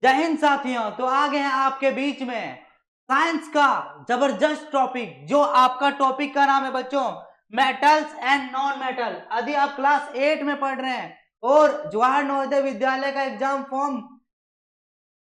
जय हिंद साथियों। तो आ गए हैं आपके बीच में साइंस का जबरदस्त टॉपिक, जो आपका टॉपिक का नाम है बच्चों मेटल्स एंड नॉन मेटल। यदि आप क्लास 8 में पढ़ रहे हैं और जवाहर नवोदय विद्यालय का एग्जाम फॉर्म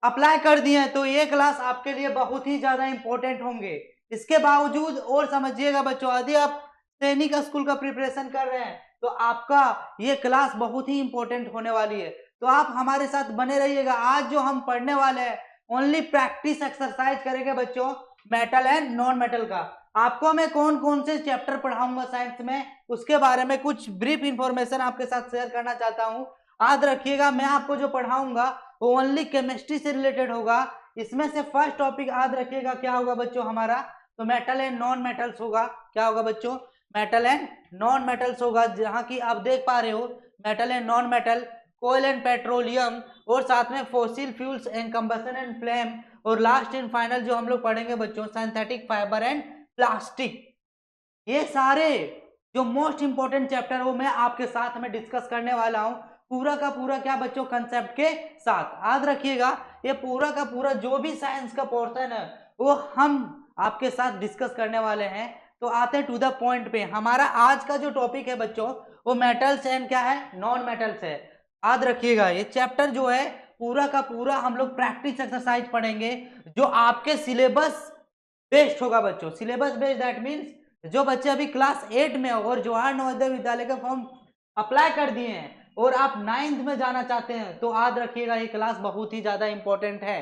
अप्लाई कर दिए हैं तो ये क्लास आपके लिए बहुत ही ज्यादा इंपॉर्टेंट होंगे। इसके बावजूद और समझिएगा बच्चों, यदि आप सैनिक स्कूल का प्रिपरेशन कर रहे हैं तो आपका ये क्लास बहुत ही इंपॉर्टेंट होने वाली है। तो आप हमारे साथ बने रहिएगा। आज जो हम पढ़ने वाले हैं ओनली प्रैक्टिस एक्सरसाइज करेंगे बच्चों मेटल एंड नॉन मेटल का। आपको मैं कौन कौन से चैप्टर पढ़ाऊंगा साइंस में, उसके बारे में कुछ ब्रीफ इंफॉर्मेशन आपके साथ शेयर करना चाहता हूं। याद रखिएगा, मैं आपको जो पढ़ाऊंगा वो ओनली केमिस्ट्री से रिलेटेड होगा। इसमें से फर्स्ट टॉपिक याद रखिएगा क्या होगा बच्चों हमारा, तो मेटल एंड नॉन मेटल्स होगा। क्या होगा बच्चों? मेटल एंड नॉन मेटल्स होगा। जहां की आप देख पा रहे हो मेटल एंड नॉन मेटल, कोयल एंड पेट्रोलियम, और साथ में fossil fuels and combustion and flame, और लास्ट एंड फाइनल जो हम लोग पढ़ेंगे बच्चों सिंथेटिक फाइबर एंड प्लास्टिक। ये सारे जो मोस्ट इंपॉर्टेंट चैप्टर वो मैं आपके साथ में डिस्कस करने वाला हूं, पूरा का पूरा क्या बच्चों कंसेप्ट के साथ। याद रखिएगा ये पूरा का पूरा जो भी साइंस का पोर्शन है वो हम आपके साथ डिस्कस करने वाले हैं। तो आते हैं टू द पॉइंट पे। हमारा आज का जो टॉपिक है बच्चों वो मेटल्स एंड क्या है, नॉन मेटल्स है। याद रखिएगा ये चैप्टर जो है पूरा का पूरा हम लोग प्रैक्टिस एक्सरसाइज पढ़ेंगे, जो आपके सिलेबस बेस्ड होगा बच्चों। सिलेबस बेस्ड दैट मीन्स जो बच्चे अभी क्लास 8 में हो और जवाहर नवोदय विद्यालय का फॉर्म अप्लाई कर दिए हैं और आप 9th में जाना चाहते हैं तो याद रखिएगा ये क्लास बहुत ही ज्यादा इंपॉर्टेंट है।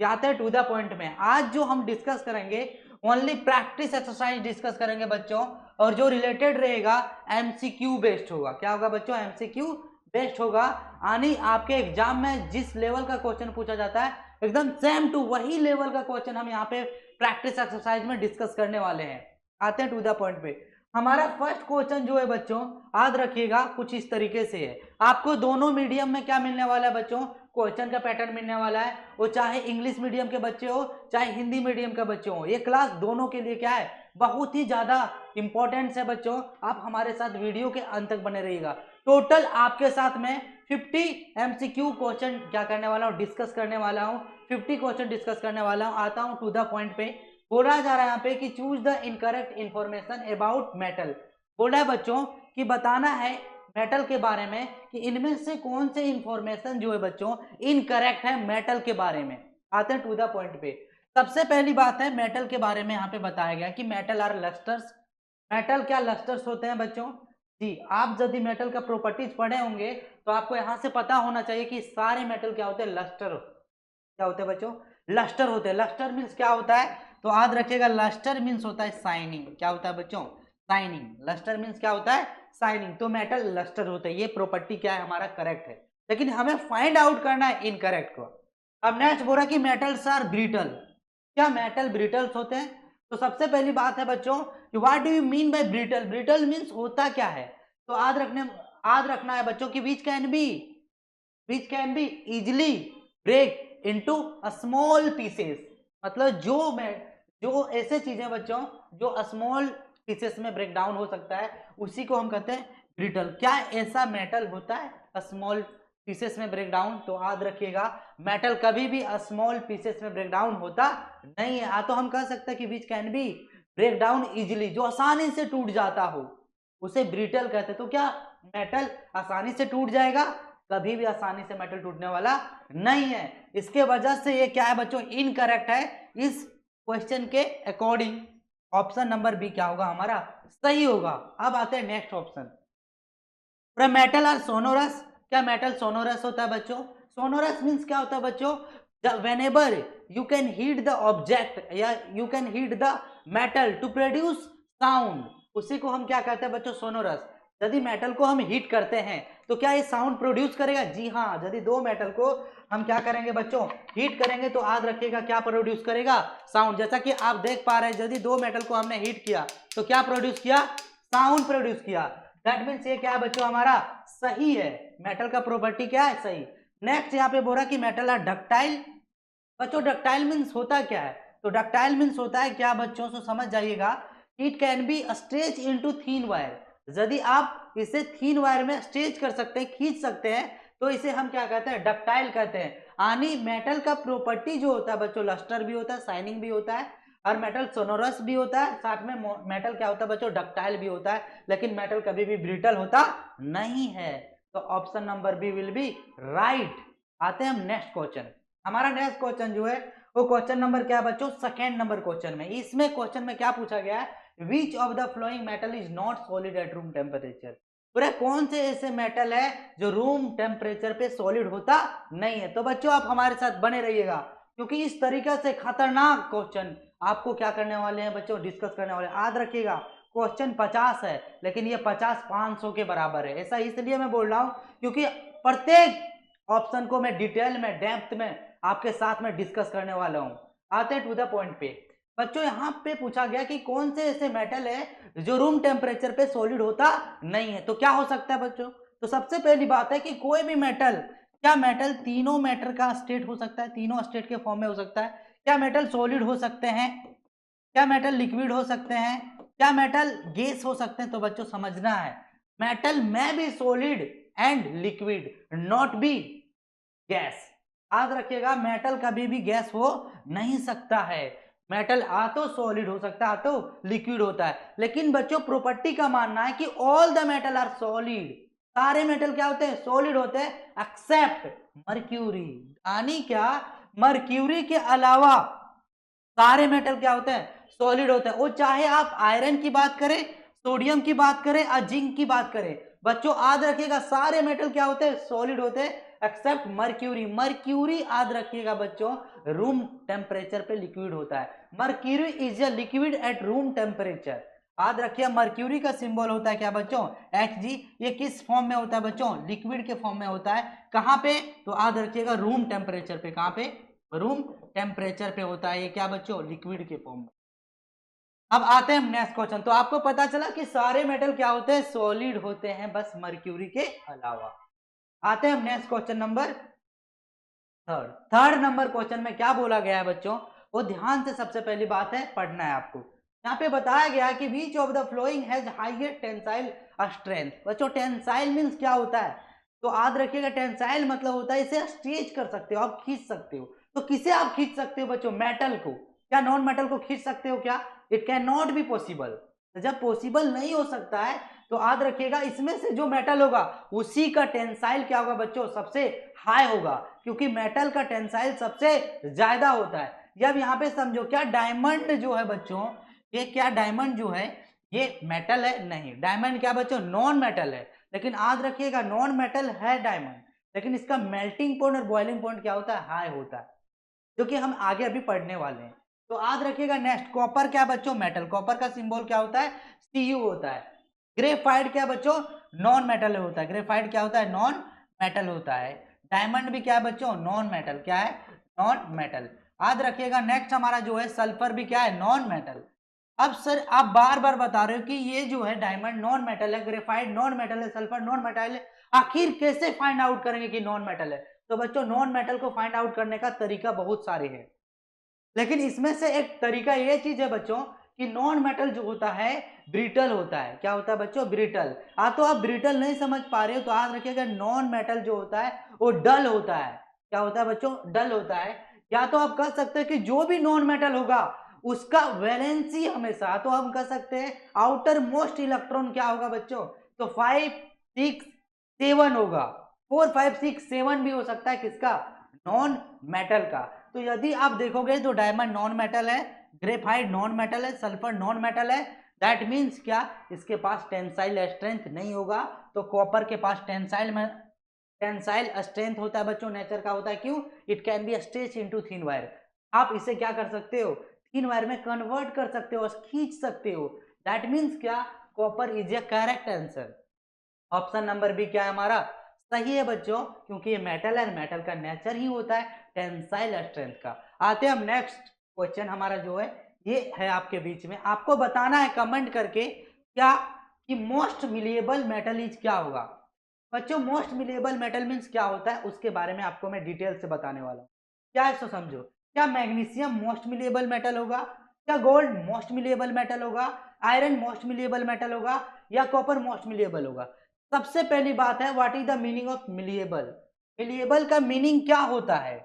आते हैं टू द पॉइंट में। आज जो हम डिस्कस करेंगे ओनली प्रैक्टिस एक्सरसाइज डिस्कस करेंगे बच्चों, और जो रिलेटेड रहेगा एमसीक्यू बेस्ड होगा। क्या होगा बच्चों? एमसीक्यू बेस्ड होगा। यानी आपके एग्जाम में जिस लेवल का क्वेश्चन पूछा जाता है एकदम सेम टू वही लेवल का क्वेश्चन हम यहाँ पे प्रैक्टिस एक्सरसाइज में डिस्कस करने वाले हैं। आते हैं टू द पॉइंट पे। हमारा फर्स्ट क्वेश्चन जो है बच्चों याद रखिएगा कुछ इस तरीके से है। आपको दोनों मीडियम में क्या मिलने वाला है बच्चों, क्वेश्चन का पैटर्न मिलने वाला है। वो चाहे इंग्लिश मीडियम के बच्चे हो चाहे हिंदी मीडियम के बच्चे हो, ये क्लास दोनों के लिए क्या है बहुत ही ज्यादा इंपॉर्टेंट है बच्चों। आप हमारे साथ वीडियो के अंत तक बने रहिएगा। टोटल आपके साथ में 50 एमसीक्यू क्वेश्चन क्या करने वाला हूँ, डिस्कस करने वाला हूँ। 50 क्वेश्चन डिस्कस करने वाला हूँ। आता हूँ टू द पॉइंट पे। बोला जा रहा है यहाँ पे कि choose the incorrect information about metal. बोला है बच्चों कि बताना है मेटल के बारे में कि इनमें से कौन से इंफॉर्मेशन जो है बच्चों इनकरेक्ट है मेटल के बारे में। आते हैं टू द पॉइंट पे। सबसे पहली बात है मेटल के बारे में यहाँ पे बताया गया कि मेटल आर लस्टर्स। मेटल क्या लस्टर्स होते हैं बच्चों? जी, आप यदि मेटल का प्रॉपर्टीज पढ़े होंगे तो आपको यहाँ से पता होना चाहिए कि सारे मेटल क्या होते हैं, लस्टर। क्या होते हैं बच्चों? लस्टर होते हैं। लस्टर मीन्स क्या होता है, तो याद रखिएगा लस्टर मीन्स होता है शाइनिंग। क्या होता है बच्चों? शाइनिंग। लस्टर मीन्स क्या होता है? शाइनिंग। तो मेटल लस्टर होते हैं। ये प्रॉपर्टी क्या है हमारा करेक्ट है, लेकिन हमें फाइंड आउट करना है इनकरेक्ट को। अब नेक्स्ट बोला कि मेटल्स आर ब्रिटल। क्या मेटल ब्रिटल्स होते हैं? तो सबसे पहली बात है बच्चों कि what do you mean by brittle. Brittle means होता क्या है, तो याद रखना है बच्चों की which can be easily break into a small pieces। मतलब जो ऐसे चीजें बच्चों जो स्मॉल पीसेस में ब्रेक डाउन हो सकता है उसी को हम कहते हैं ब्रिटल। क्या ऐसा मेटल होता है स्मॉल पीसेस में ब्रेक डाउन? तो याद रखिएगा मेटल कभी भी स्मॉल पीसेस में ब्रेक डाउन होता नहीं है। तो हम कह सकते हैं कि which can be break down easily, जो आसानी से टूट जाता हो उसे ब्रिटल कहते हैं। तो क्या मेटल आसानी से टूट जाएगा? कभी भी आसानी से मेटल टूटने वाला नहीं है। इसके वजह से ये क्या है बच्चों इनकरेक्ट है। इस क्वेश्चन के अकॉर्डिंग ऑप्शन नंबर बी क्या होगा हमारा, सही होगा। अब आते हैं next option. Metal are sonorous. क्या मेटल सोनोरस होता है बच्चों? सोनोरस मीन्स क्या होता है बच्चों, whenever you can heat the object या you can heat the metal to produce sound, उसी को हम क्या कहते हैं बच्चों सोनोरस। यदि मेटल को हम हीट करते हैं तो क्या ये साउंड प्रोड्यूस करेगा? जी हाँ। यदि दो मेटल को हम क्या करेंगे बच्चों हीट करेंगे तो याद रखिएगा क्या प्रोड्यूस करेगा? साउंड। जैसा कि आप देख पा रहे हैं यदि दो मेटल को हमने हीट किया तो क्या प्रोड्यूस किया? साउंड प्रोड्यूस किया। दैट मीन्स ये क्या है बच्चों हमारा सही है। मेटल का प्रॉपर्टी क्या है? सही। नेक्स्ट यहाँ पे बोल रहा कि मेटल आर डक्टाइल। बच्चों डक्टाइल मीन्स होता क्या है, तो डक्टाइल मीन्स होता है क्या बच्चों, से समझ जाइएगा it can B stretch into thin wire. यदि आप इसे थीन वायर में स्ट्रेच कर सकते हैं, खींच सकते हैं तो इसे हम क्या कहते हैं, डक्टाइल कहते हैं। यानी मेटल का प्रॉपर्टी जो होता है बच्चों, लस्टर भी होता है, शाइनिंग भी होता है, और मेटल सोनोरस भी होता है, साथ में मेटल क्या होता है बच्चों, डक्टाइल भी होता है, लेकिन मेटल कभी भी ब्रिटल होता नहीं है। तो option number B will be right. आते हैं हम नेक्स्ट क्वेश्चन। हमारा नेक्स्ट क्वेश्चन जो है वो क्वेश्चन नंबर क्या है बच्चों, सेकेंड नंबर क्वेश्चन में। इसमें क्वेश्चन में क्या पूछा गया है, which of the following metal is not solid at room temperature. पूरे कौन से ऐसे मेटल है जो रूम टेम्परेचर पे सॉलिड होता नहीं है। तो बच्चों आप हमारे साथ बने रहिएगा, क्योंकि इस तरीके से खतरनाक क्वेश्चन आपको क्या करने वाले हैं बच्चों, डिस्कस करने वाले हैं। याद रखिएगा क्वेश्चन 50 है, लेकिन ये 50 500 के बराबर है। ऐसा इसलिए मैं बोल रहा हूं क्योंकि प्रत्येक ऑप्शन को मैं डिटेल में, डेप्थ में आपके साथ में डिस्कस करने वाला हूं। आते हैं टू द पॉइंट पे। बच्चों यहाँ पे पूछा गया कि कौन से ऐसे मेटल है जो रूम टेम्परेचर पे सॉलिड होता नहीं है। तो क्या हो सकता है बच्चों, तो सबसे पहली बात है कि कोई भी मेटल, क्या मेटल तीनों मैटर का स्टेट हो सकता है, तीनों स्टेट के फॉर्म में हो सकता है। क्या मेटल सॉलिड हो सकते हैं, क्या मेटल लिक्विड हो सकते हैं, क्या मेटल गैस हो सकते हैं। तो बच्चों समझना है, मेटल में भी solid and liquid, not be gas. याद रखिएगा मेटल कभी भी गैस हो नहीं सकता है। मेटल आ तो सॉलिड हो सकता है, आ तो लिक्विड होता है। लेकिन बच्चों प्रॉपर्टी का मानना है कि all the metal are solid, सारे मेटल क्या होते हैं, सॉलिड होते हैं, एक्सेप्ट मर्क्यूरी। यानी क्या, मर्क्यूरी के अलावा सारे मेटल क्या होते हैं, सॉलिड होते हैं। वो चाहे आप आयरन की बात करें, सोडियम की बात करें या जिंक की बात करें। बच्चों याद रखिएगा सारे मेटल क्या होते हैं, सॉलिड होते हैं, एक्सेप्ट मर्क्यूरी। मर्क्यूरी याद रखिएगा बच्चों रूम टेम्परेचर पे लिक्विड होता है। Mercury is a liquid at room temperature. याद रखिए मर्क्यूरी का सिंबल होता है क्या बच्चों, Hg। ये किस फॉर्म में होता है बच्चों, लिक्विड के फॉर्म में होता है। कहां पे, तो याद रखिएगा रूम टेम्परेचर पे। कहां पे, रूम टेम्परेचर पे होता है ये क्या बच्चों, लिक्विड के फॉर्म में। अब आते हैं नेक्स्ट क्वेश्चन। तो आपको पता चला कि सारे मेटल क्या होते हैं, सॉलिड होते हैं, बस मर्क्यूरी के अलावा। आते हैं next question number third number question में क्या बोला गया है बच्चों, वो ध्यान से सबसे पहली बात है पढ़ना है आपको। यहाँ पे बताया गया है कि which of the flowing has highest tensile strength. बच्चों टेंसाइल मींस क्या होता है, तो याद रखिएगा टेंसाइल मतलब होता है इसे स्ट्रेच कर सकते हो, आप खींच सकते हो। तो किसे आप खींच सकते हो बच्चों, मेटल को। क्या नॉन मेटल को खींच सकते हो क्या, it can not be possible. तो जब पॉसिबल नहीं हो सकता है तो याद रखिएगा इसमें से जो मेटल होगा उसी का टेंसाइल क्या होगा बच्चों, सबसे हाई होगा, क्योंकि मेटल का टेंसाइल सबसे ज्यादा होता है। जब यहाँ पे समझो क्या डायमंड जो है बच्चों, ये क्या डायमंड जो है ये मेटल है, नहीं। डायमंड क्या बच्चों, नॉन मेटल है। लेकिन याद रखिएगा नॉन मेटल है डायमंड, लेकिन इसका मेल्टिंग पॉइंट और बॉइलिंग पॉइंट क्या होता है, हाई होता है, जो कि हम आगे अभी पढ़ने वाले हैं। तो याद रखिएगा नेक्स्ट, कॉपर क्या बच्चों, मेटल। कॉपर का सिंबल क्या होता है, Cu होता है। ग्रेफाइट क्या बच्चों, नॉन मेटल होता है। ग्रेफाइट क्या होता है, नॉन मेटल होता है। डायमंड भी क्या है बच्चों, नॉन मेटल। क्या है, नॉन मेटल। याद रखिएगा नेक्स्ट हमारा जो है सल्फर भी क्या है, नॉन मेटल। अब सर आप बार बार बता रहे हो कि ये जो है डायमंड नॉन मेटल है, ग्रेफाइट नॉन मेटल है, सल्फर नॉन मेटल है, आखिर कैसे फाइंड आउट करेंगे कि नॉन मेटल है। तो बच्चों नॉन मेटल को फाइंड आउट करने का तरीका बहुत सारे हैं, लेकिन इसमें से एक तरीका ये चीज है बच्चों कि नॉन मेटल जो होता है ब्रिटल होता है। क्या होता है बच्चों, ब्रिटल। तो आप ब्रिटल नहीं समझ पा रहे हो तो याद रखिएगा नॉन मेटल जो होता है वो डल होता है। क्या होता है बच्चों, डल होता है। या तो आप कह सकते हैं कि जो भी नॉन मेटल होगा उसका वैलेंसी हमेशा, तो हम कह सकते हैं आउटर मोस्ट इलेक्ट्रॉन क्या होगा बच्चों, तो 5 6 7 होगा। 4 5 6 7 भी हो सकता है किसका, नॉन मेटल का। तो यदि आप देखोगे तो डायमंड नॉन मेटल है, ग्रेफाइट नॉन मेटल है, सल्फर नॉन मेटल है। दैट मीन्स क्या, इसके पास टेंसाइल स्ट्रेंथ नहीं होगा। तो कॉपर के पास टेंसाइल स्ट्रेंथ होता है बच्चों, नेचर का होता है। क्यों, it can B stretch into thin wire. आप इसे क्या कर सकते हो, थिन वायर में कन्वर्ट कर सकते हो, खींच सकते हो। दैट मीन्स क्या, copper is a correct answer. Option number B क्या है हमारा, सही है बच्चों, क्योंकि ये मेटल है, मेटल का नेचर ही होता है टेंसाइल स्ट्रेंथ का। आते हैं हम नेक्स्ट क्वेश्चन हमारा जो है ये है आपके बीच में, आपको बताना है कमेंट करके क्या कि मोस्ट मिलिएबल मेटल इज क्या होगा। बच्चों मोस्ट मिलिएबल मेटल मीन्स क्या होता है उसके बारे में आपको मैं डिटेल से बताने वाला हूँ। क्या है सो समझो, क्या मैग्नीशियम मोस्ट मिलिएबल मेटल होगा, क्या गोल्ड मोस्ट मिलिएबल मेटल होगा, आयरन मोस्ट मिलिएबल मेटल होगा, या कॉपर मोस्ट मिलिएबल होगा। सबसे पहली बात है what is the meaning of malleable. Malleable का मीनिंग क्या होता है?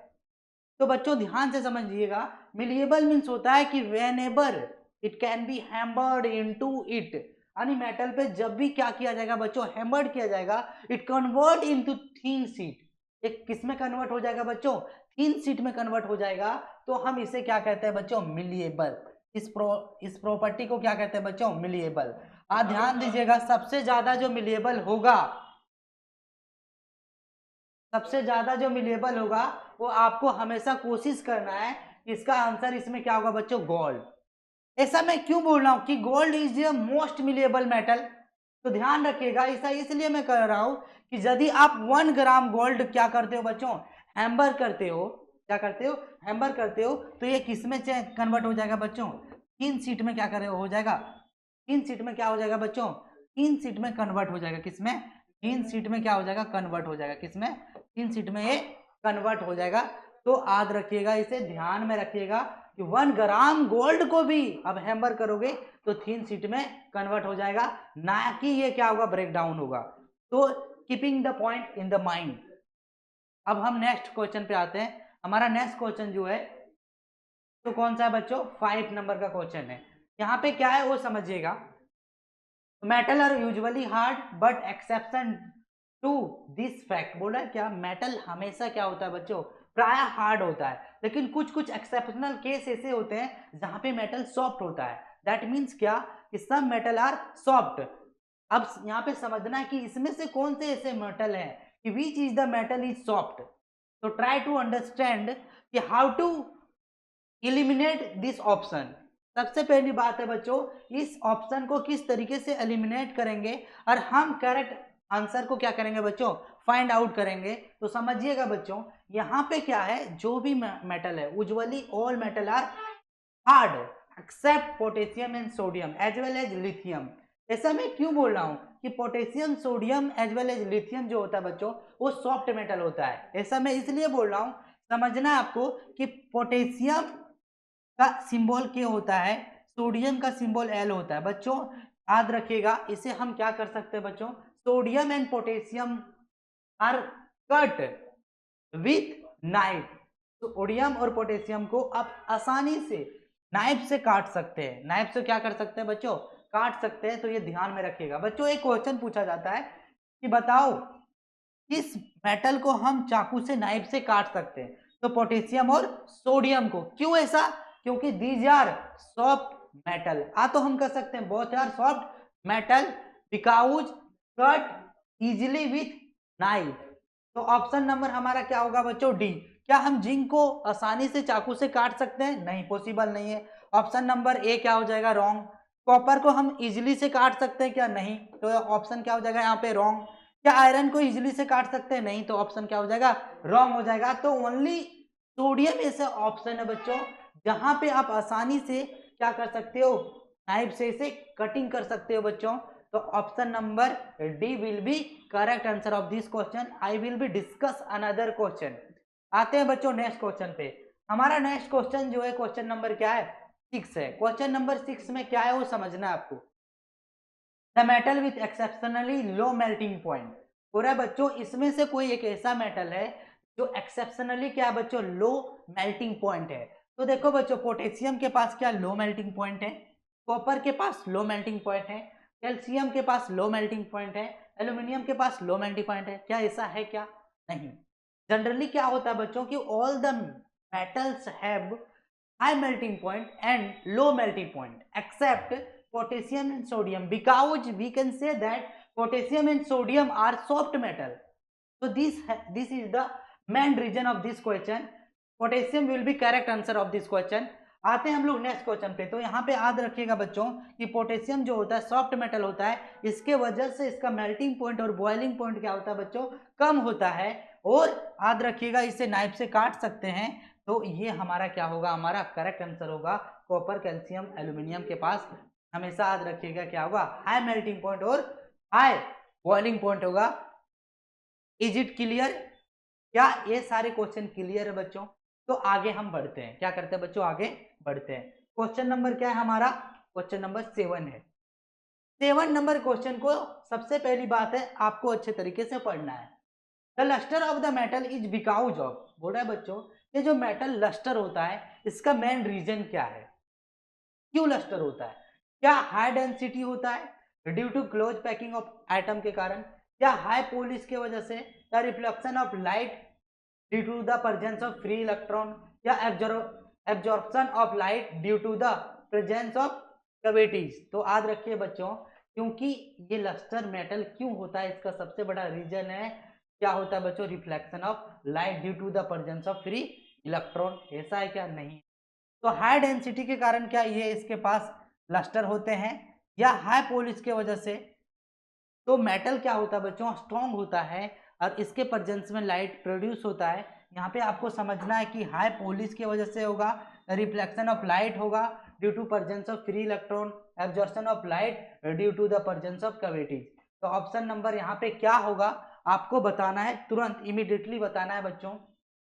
तो बच्चों ध्यान से समझिएगा, मिलिएबल मीन्स होता है कि whenever it can be hammered into it, यानी मेटल पे जब भी क्या किया जाएगा बच्चों, हैम्बर्ड किया जाएगा, it convert into thin sheet. एक किस में कन्वर्ट हो जाएगा बच्चों? थिन शीट में कन्वर्ट हो जाएगा। तो हम इसे क्या कहते हैं बच्चों? मिलिएबल। इस प्रॉपर्टी को क्या कहते हैं बच्चों? मिलिएबल। आप ध्यान दीजिएगा, सबसे ज्यादा जो मिलिएबल होगा, सबसे ज्यादा जो मिलेबल होगा, वो आपको हमेशा कोशिश करना है, इसका आंसर इसमें क्या होगा बच्चों? गोल्ड। ऐसा मैं क्यों बोल रहा हूं कि gold is the most malleable metal? तो ध्यान रखिएगा, ऐसा इसलिए मैं कह रहा हूं कि यदि आप 1 ग्राम गोल्ड क्या करते हो बच्चों? हैम्बर करते हो। क्या करते हो? हैम्बर करते हो। तो ये किस में कन्वर्ट हो जाएगा बच्चों? तीन सीट में क्या करे हो जाएगा? तीन सीट में क्या हो जाएगा बच्चों? तीन सीट में कन्वर्ट हो जाएगा। किसमें? तीन सीट में क्या हो जाएगा? कन्वर्ट हो जाएगा। किसमें? तीन सीट में ये कन्वर्ट हो जाएगा। तो याद रखिएगा, इसे ध्यान में रखिएगा कि 1 ग्राम गोल्ड को भी अब हैम्बर करोगे तो तीन सीट में कन्वर्ट हो जाएगा, ना कि ये क्या होगा? ब्रेक डाउन होगा। तो keeping the point in the mind. अब हम नेक्स्ट क्वेश्चन पे आते हैं। हमारा नेक्स्ट क्वेश्चन जो है तो कौन सा है बच्चों? 5 नंबर का क्वेश्चन है। यहाँ पे क्या है वो समझिएगा। Metal are usually hard but exception to this fact. बोला क्या? मेटल हमेशा क्या होता है बच्चों? प्राय हार्ड होता है, लेकिन कुछ कुछ एक्सेप्शनल केस ऐसे होते हैं जहां पे मेटल सॉफ्ट होता है। दैट मीन्स क्या? कि सम मेटल आर सॉफ्ट। अब यहाँ पे समझना है कि इसमें से कौन से ऐसे मेटल है कि which is the metal is soft. तो ट्राई टू अंडरस्टैंड कि how to eliminate this option. सबसे पहली बात है बच्चों, इस ऑप्शन को किस तरीके से एलिमिनेट करेंगे और हम करेक्ट आंसर को क्या करेंगे बच्चों? फाइंड आउट करेंगे। तो समझिएगा बच्चों, यहाँ पे क्या है, जो भी मेटल है, usually all metal are hard except potassium and sodium as well as lithium. ऐसा मैं क्यों बोल रहा हूँ कि potassium, sodium as well as lithium जो होता है बच्चों, वो सॉफ्ट मेटल होता है। ऐसा मैं इसलिए बोल रहा हूँ, समझना है आपको कि पोटेशियम का सिंबल क्या होता है, सोडियम का सिंबल एल होता है बच्चों। याद रखिएगा, इसे हम क्या कर सकते हैं बच्चों? Sodium and potassium are cut with knife. Sodium और पोटेशियम को आप आसानी से नाइफ से काट सकते हैं। नाइफ से क्या कर सकते हैं बच्चों? काट सकते हैं। तो ये ध्यान में रखिएगा बच्चों। एक क्वेश्चन पूछा जाता है कि बताओ किस मेटल को हम चाकू से, नाइफ से काट सकते हैं? तो पोटेशियम और सोडियम को। क्यों ऐसा? क्योंकि दीज आर सॉफ्ट मेटल। तो हम कर सकते हैं both are soft metal because cut easily with knife. तो ऑप्शन नंबर हमारा क्या होगा बच्चों? डी। क्या हम जिंक को आसानी से चाकू से काट सकते हैं? नहीं, पॉसिबल नहीं है। ऑप्शन नंबर ए क्या हो जाएगा? रॉन्ग। कॉपर को हम इजिली से काट सकते हैं क्या? नहीं। तो ऑप्शन क्या हो जाएगा यहाँ पे? रॉन्ग। क्या आयरन को इजिली से काट सकते हैं? नहीं। तो ऑप्शन क्या हो जाएगा? रॉन्ग हो जाएगा। तो ओनली सोडियम ऐसा ऑप्शन है बच्चों जहां पे आप आसानी से क्या कर सकते हो? नाइफ से इसे कटिंग कर सकते हो बच्चों। तो option number D will be correct answer of this question. I will be discuss another question. आते हैं बच्चों नेक्स्ट क्वेश्चन पे। हमारा नेक्स्ट क्वेश्चन जो है, क्वेश्चन नंबर क्या है? 6 है। क्वेश्चन नंबर 6 में क्या है वो समझना है आपको। The metal with exceptionally low melting point. हो रहा है बच्चों, इसमें से कोई एक ऐसा मेटल है जो एक्सेप्शनली क्या है बच्चों? लो मेल्टिंग पॉइंट है। तो देखो बच्चों, पोटेशियम के पास क्या लो मेल्टिंग पॉइंट है, कॉपर के पास लो मेल्टिंग पॉइंट है, कैल्शियम के पास लो मेल्टिंग पॉइंट है, एल्यूमिनियम के पास लो मेल्टिंग पॉइंट है। क्या ऐसा है? क्या नहीं। जनरली क्या होता है बच्चों कि all the metals have high melting point and low melting point except potassium and sodium, because we can say that potassium and sodium are soft metal. So this is the main reason of this question. Potassium will be correct answer of this question. आते हैं हम लोग next question पे। तो यहाँ पे याद रखिएगा बच्चों कि पोटेशियम जो होता है सॉफ्ट मेटल होता है, इसके वजह से इसका मेल्टिंग पॉइंट और बॉइलिंग पॉइंट क्या होता है बच्चों? कम होता है। और याद रखिएगा, इसे नाइफ से काट सकते हैं। तो ये हमारा क्या होगा? हमारा करेक्ट आंसर होगा कॉपर, कैल्शियम, एल्यूमिनियम के पास हमेशा याद रखिएगा क्या होगा? हाई मेल्टिंग पॉइंट और हाई बॉइलिंग पॉइंट होगा। Is it clear? क्या ये सारे क्वेश्चन क्लियर है बच्चों? तो आगे हम बढ़ते हैं। क्या करते हैं बच्चों? आगे बढ़ते हैं। क्वेश्चन नंबर क्या है हमारा? क्वेश्चन नंबर 7 है। 7 नंबर क्वेश्चन को सबसे पहली बात है आपको अच्छे तरीके से पढ़ना है। The lustre of the metal is because of, बोल रहा है बच्चों ये जो मेटल लस्टर होता है इसका मेन रीजन क्या है, क्यों लस्टर होता है? क्या हाई डेंसिटी होता है due to close packing of atom के कारण, या हाई पॉलिश के वजह से, या reflection of light due to the presence of free electron, या absorption of light due to the presence of cavities. तो याद रखिए बच्चों, क्योंकि ये लस्टर मेटल क्यों होता है इसका सबसे बड़ा रीजन है, क्या होता है बच्चों, reflection of light due to the presence of free electron. ऐसा है क्या? नहीं। तो हाई डेंसिटी के कारण क्या ये इसके पास लस्टर होते हैं, या हाई पॉलिश के वजह से। तो मेटल क्या होता है बच्चों, स्ट्रॉन्ग होता है और इसके प्रेजेंस में लाइट प्रोड्यूस होता है। यहाँ पे आपको समझना है कि हाई पॉलिश की वजह से होगा, रिफ्लेक्शन ऑफ लाइट होगा due to presence of free electron, absorption of light due to the presence of cavities. तो ऑप्शन नंबर यहाँ पे क्या होगा आपको बताना है, तुरंत इमीडिएटली बताना है बच्चों।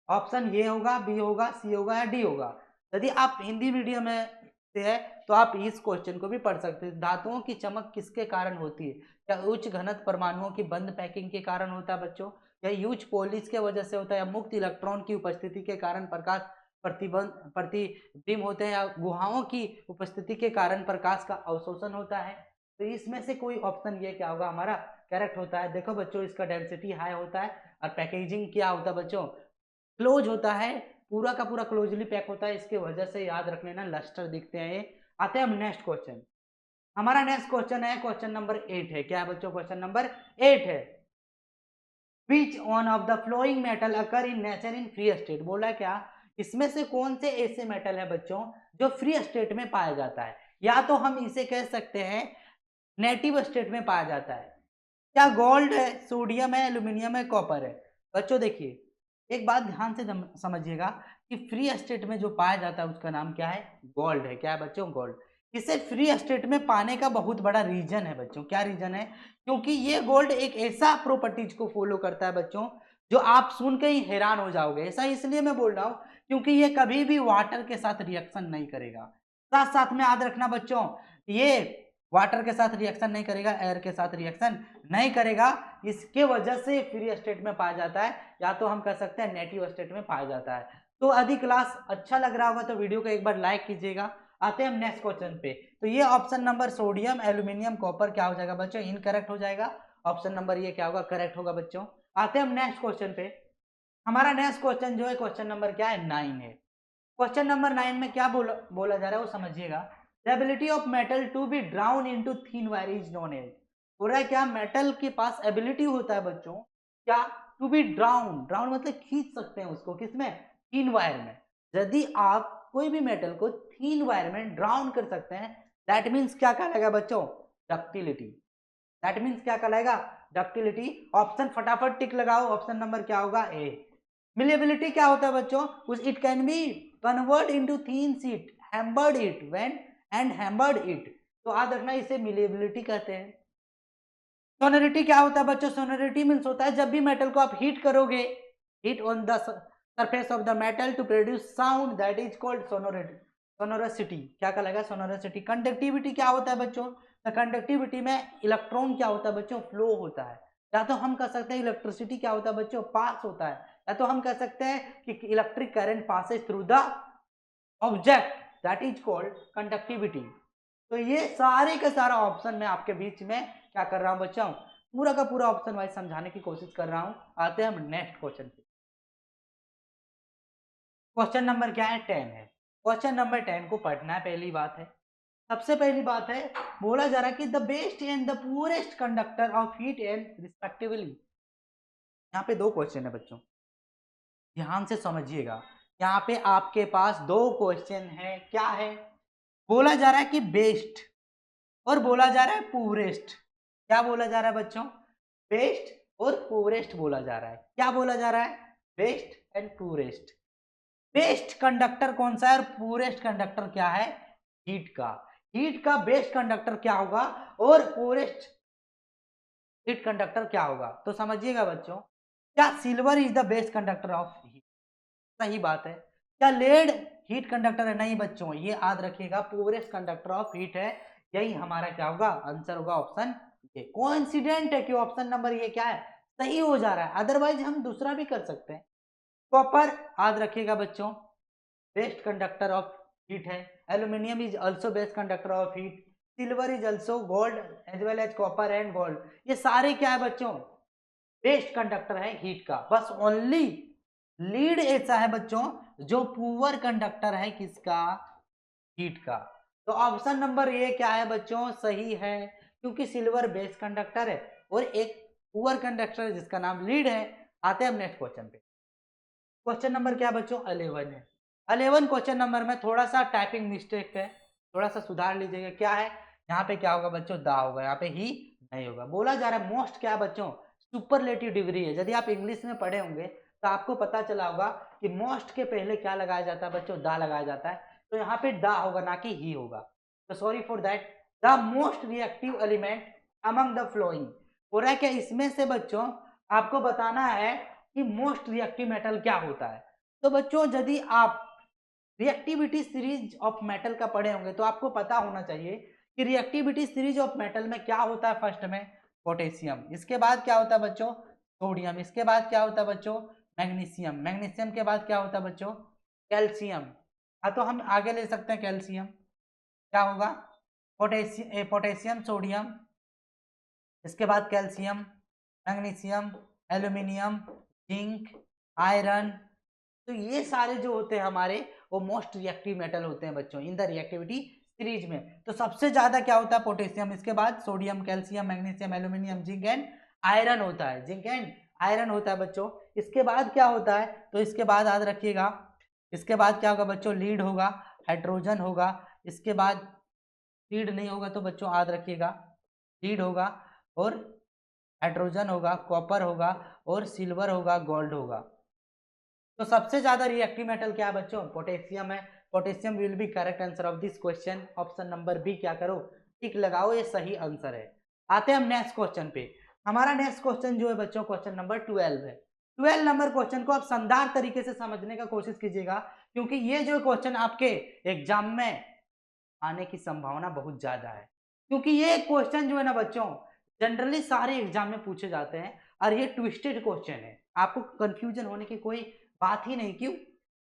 ऑप्शन ए होगा, बी होगा, सी होगा या डी होगा। यदि आप हिंदी मीडियम में से है तो आप इस क्वेश्चन को भी पढ़ सकते हैं। धातुओं की चमक किसके कारण होती है? क्या उच्च घनत्व परमाणुओं की बंद पैकिंग के कारण होता है बच्चों, या उच्च पॉलिश के वजह से होता है, या मुक्त इलेक्ट्रॉन की उपस्थिति के कारण प्रकाश प्रतिबिंब होते हैं, या गुहाओं की उपस्थिति के कारण प्रकाश का अवशोषण होता है। तो इसमें से कोई ऑप्शन ये क्या होगा हमारा करेक्ट होता है। देखो बच्चों इसका डेंसिटी हाई होता है और पैकेजिंग क्या होता है बच्चों, क्लोज होता है, पूरा का पूरा क्लोजली पैक होता है, इसके वजह से याद रख लेना लस्टर दिखते हैं ये। आते हैं हम नेक्स्ट क्वेश्चन। हमारा नेक्स्ट क्वेश्चन है क्वेश्चन नंबर 8 है। क्या है बच्चों? क्वेश्चन नंबर 8 है, which one of the following metal occur in nature in free state. बोला क्या इसमें से कौन से ऐसे मेटल है बच्चों जो फ्री स्टेट में पाया जाता है, या तो हम इसे कह सकते हैं नेटिव स्टेट में पाया जाता है। क्या गोल्ड है, सोडियम है, एल्यूमिनियम है, कॉपर है? बच्चों देखिए एक बात ध्यान से समझिएगा कि फ्री स्टेट में जो पाया जाता है उसका नाम क्या है, गोल्ड है। क्या है बच्चों? गोल्ड। इसे फ्री स्टेट में पाने का बहुत बड़ा रीजन है बच्चों। क्या रीजन है? क्योंकि ये गोल्ड एक ऐसा प्रॉपर्टीज को फॉलो करता है बच्चों जो आप सुन के ही हैरान हो जाओगे। ऐसा इसलिए मैं बोल रहा हूँ क्योंकि ये कभी भी वाटर के साथ रिएक्शन नहीं करेगा। साथ साथ में याद रखना बच्चों, ये वाटर के साथ रिएक्शन नहीं करेगा, एयर के साथ रिएक्शन नहीं करेगा, इसके वजह से फ्री स्टेट में पाया जाता है, या तो हम कह सकते हैं नेटिव स्टेट में पाया जाता है। तो यदि क्लास अच्छा लग रहा होगा तो वीडियो को एक बार लाइक कीजिएगा। आते हैं हम नेक्स्ट क्वेश्चन पे। तो ये option number sodium, aluminium, copper क्या हो जाएगा बच्चों? इनकरेक्ट हो जाएगा। ऑप्शन नंबर ये क्या होगा? करेक्ट होगा बच्चों। आते हैं हम नेक्स्ट क्वेश्चन पे। हमारा नेक्स्ट क्वेश्चन जो है क्वेश्चन नंबर क्या है? 9 है। क्वेश्चन नंबर 9 में क्या बोला जा रहा है वो समझिएगा। The ability of metal to be drawn into thin wire is known as. हो रहा है क्या मेटल के पास एबिलिटी होता है बच्चों क्या, टू बी ड्राउन, ड्राउन मतलब खींच सकते हैं उसको, किसमें? थिन वायर में। यदि आप कोई भी मेटल को थिन वायर में ड्राउन कर सकते हैं दैट मीन्स क्या कहलाएगा बच्चों? डक्टिलिटी। दैट मीन्स क्या कहलाएगा? डक्टिलिटी। ऑप्शन फटाफट टिक लगाओ, ऑप्शन नंबर क्या होगा? ए। मिलेबिलिटी क्या होता है बच्चों? It can be convert into thin sheet, hammered it when and hammered it. तो याद रखना इसे मिलेबिलिटी कहते हैं। सोनोरिटी क्या होता है बच्चों? सोनोरिटी मीन्स होता है जब भी मेटल को आप हीट करोगे, heat on the surface of the metal to produce sound, that is called sonority. Sonorosity क्या कहलाएगा? सोनोरसिटी। कंडक्टिविटी क्या होता है बच्चों? तो कंडक्टिविटी में इलेक्ट्रॉन क्या होता है बच्चों? फ्लो होता है। या तो हम कह सकते हैं इलेक्ट्रिसिटी क्या होता है बच्चों? पास होता है। या तो हम कह सकते हैं कि electric current passes through the object, that is called conductivity. तो ये सारे का सारा ऑप्शन मैं आपके बीच में क्या कर रहा हूं बच्चों, पूरा का पूरा ऑप्शन वाइज समझाने की कोशिश कर रहा हूं। आते हैं हम नेक्स्ट क्वेश्चन पे। क्वेश्चन नंबर क्या है? 10 है। क्वेश्चन नंबर 10 को पढ़ना है। पहली बात है, सबसे पहली बात है, बोला जा रहा है कि the best and the poorest conductor of heat and respectively. यहाँ पे दो क्वेश्चन है बच्चों, ध्यान से समझिएगा। यहाँ पे आपके पास दो क्वेश्चन है। क्या है? बोला जा रहा है कि बेस्ट और बोला जा रहा है पुअरेस्ट। क्या बोला जा रहा है बच्चों? बेस्ट और पुअरेस्ट बोला जा रहा है। क्या बोला जा रहा है? Best and poorest. Best conductor कौन सा है और पुअरेस्ट कंडक्टर क्या है? हीट का। हीट का बेस्ट कंडक्टर क्या होगा और पुअरेस्ट हीट कंडक्टर क्या होगा? तो समझिएगा बच्चों, क्या silver is the best conductor of heat? सही बात है। क्या लेड हीट कंडक्टर है? नहीं बच्चों, ये याद रखिएगा पुअरेस्ट कंडक्टर ऑफ हीट है। यही हमारा क्या होगा? आंसर होगा ऑप्शन ए। कोइंसिडेंट है कि ऑप्शन नंबर ये क्या है? सही हो जा रहा है, अदरवाइज हम दूसरा भी कर सकते हैं। कॉपर याद रखिएगा बच्चों, बेस्ट कंडक्टर ऑफ हीट है। Aluminium is also best conductor of heat. Silver is also gold as well as copper and gold. ये सारे क्या है बच्चों, बेस्ट कंडक्टर है हीट का। बस ओनली लीड ऐसा है बच्चों जो पुअर कंडक्टर है किसका, हीट का। तो ऑप्शन नंबर ए क्या है बच्चों, सही है, क्योंकि सिल्वर बेस्ट कंडक्टर है और एक पुअर कंडक्टर है जिसका नाम लीड है। आते हैं हम नेक्स्ट क्वेश्चन पे। क्वेश्चन नंबर क्या बच्चों, 11 है। 11 क्वेश्चन नंबर में थोड़ा सा टाइपिंग मिस्टेक है, थोड़ा सा सुधार लीजिएगा। क्या है यहाँ पे, क्या होगा बच्चों, दा होगा, यहाँ पे ही नहीं होगा। बोला जा रहा है मोस्ट क्या है बच्चों, सुपरलेटिव डिग्री है। यदि आप इंग्लिश में पढ़े होंगे तो आपको पता चला होगा कि मोस्ट के पहले क्या लगाया जाता है बच्चों, दा लगाया जाता है। तो यहाँ पे दा होगा ना कि ही होगा। तो sorry for that. The most reactive element among the flowing, हो रहा है क्या इसमें से बच्चों आपको बताना है कि मोस्ट रिएक्टिव मेटल क्या होता है। तो बच्चों यदि आप रिएक्टिविटी सीरीज ऑफ मेटल का पढ़े होंगे तो आपको पता होना चाहिए कि रिएक्टिविटी सीरीज ऑफ मेटल में क्या होता है। फर्स्ट में पोटेशियम, इसके बाद क्या होता है बच्चों, सोडियम, इसके बाद क्या होता है बच्चों, मैग्नीशियम, मैग्नीशियम के बाद क्या होता है बच्चों, कैल्शियम। हाँ तो हम आगे ले सकते हैं कैल्शियम, क्या होगा, पोटेशियम सोडियम, इसके बाद calcium, magnesium, aluminium, zinc, iron. तो ये सारे जो होते हैं हमारे वो मोस्ट रिएक्टिव मेटल होते हैं बच्चों इन द रिएक्टिविटी सीरीज में। तो सबसे ज्यादा क्या होता है, पोटेशियम, इसके बाद sodium, calcium, magnesium, aluminium, zinc and iron होता है, जिंक एंड आयरन होता है बच्चों। इसके बाद क्या होता है, तो इसके बाद याद रखिएगा, इसके बाद क्या होगा बच्चों, लीड होगा, हाइड्रोजन होगा, इसके बाद लीड नहीं होगा तो बच्चों याद रखिएगा लीड होगा और हाइड्रोजन होगा, कॉपर होगा और सिल्वर होगा, गोल्ड होगा। तो सबसे ज्यादा रिएक्टिव मेटल क्या है बच्चों, पोटेशियम है। Potassium will be correct answer of this question. Option number B क्या करो, टिक लगाओ, ये सही आंसर है। आते हैं हम नेक्स्ट क्वेश्चन पे। हमारा नेक्स्ट क्वेश्चन जो है बच्चों क्वेश्चन नंबर 12 है। 12 नंबर क्वेश्चन को आप शानदार तरीके से समझने का कोशिश कीजिएगा, क्योंकि ये जो क्वेश्चन आपके एग्जाम में आने की संभावना बहुत ज्यादा है। क्योंकि ये क्वेश्चन जो है ना बच्चों जनरली सारे एग्जाम में पूछे जाते हैं और ये ट्विस्टेड क्वेश्चन है, आपको कंफ्यूजन होने की कोई बात ही नहीं। क्यों,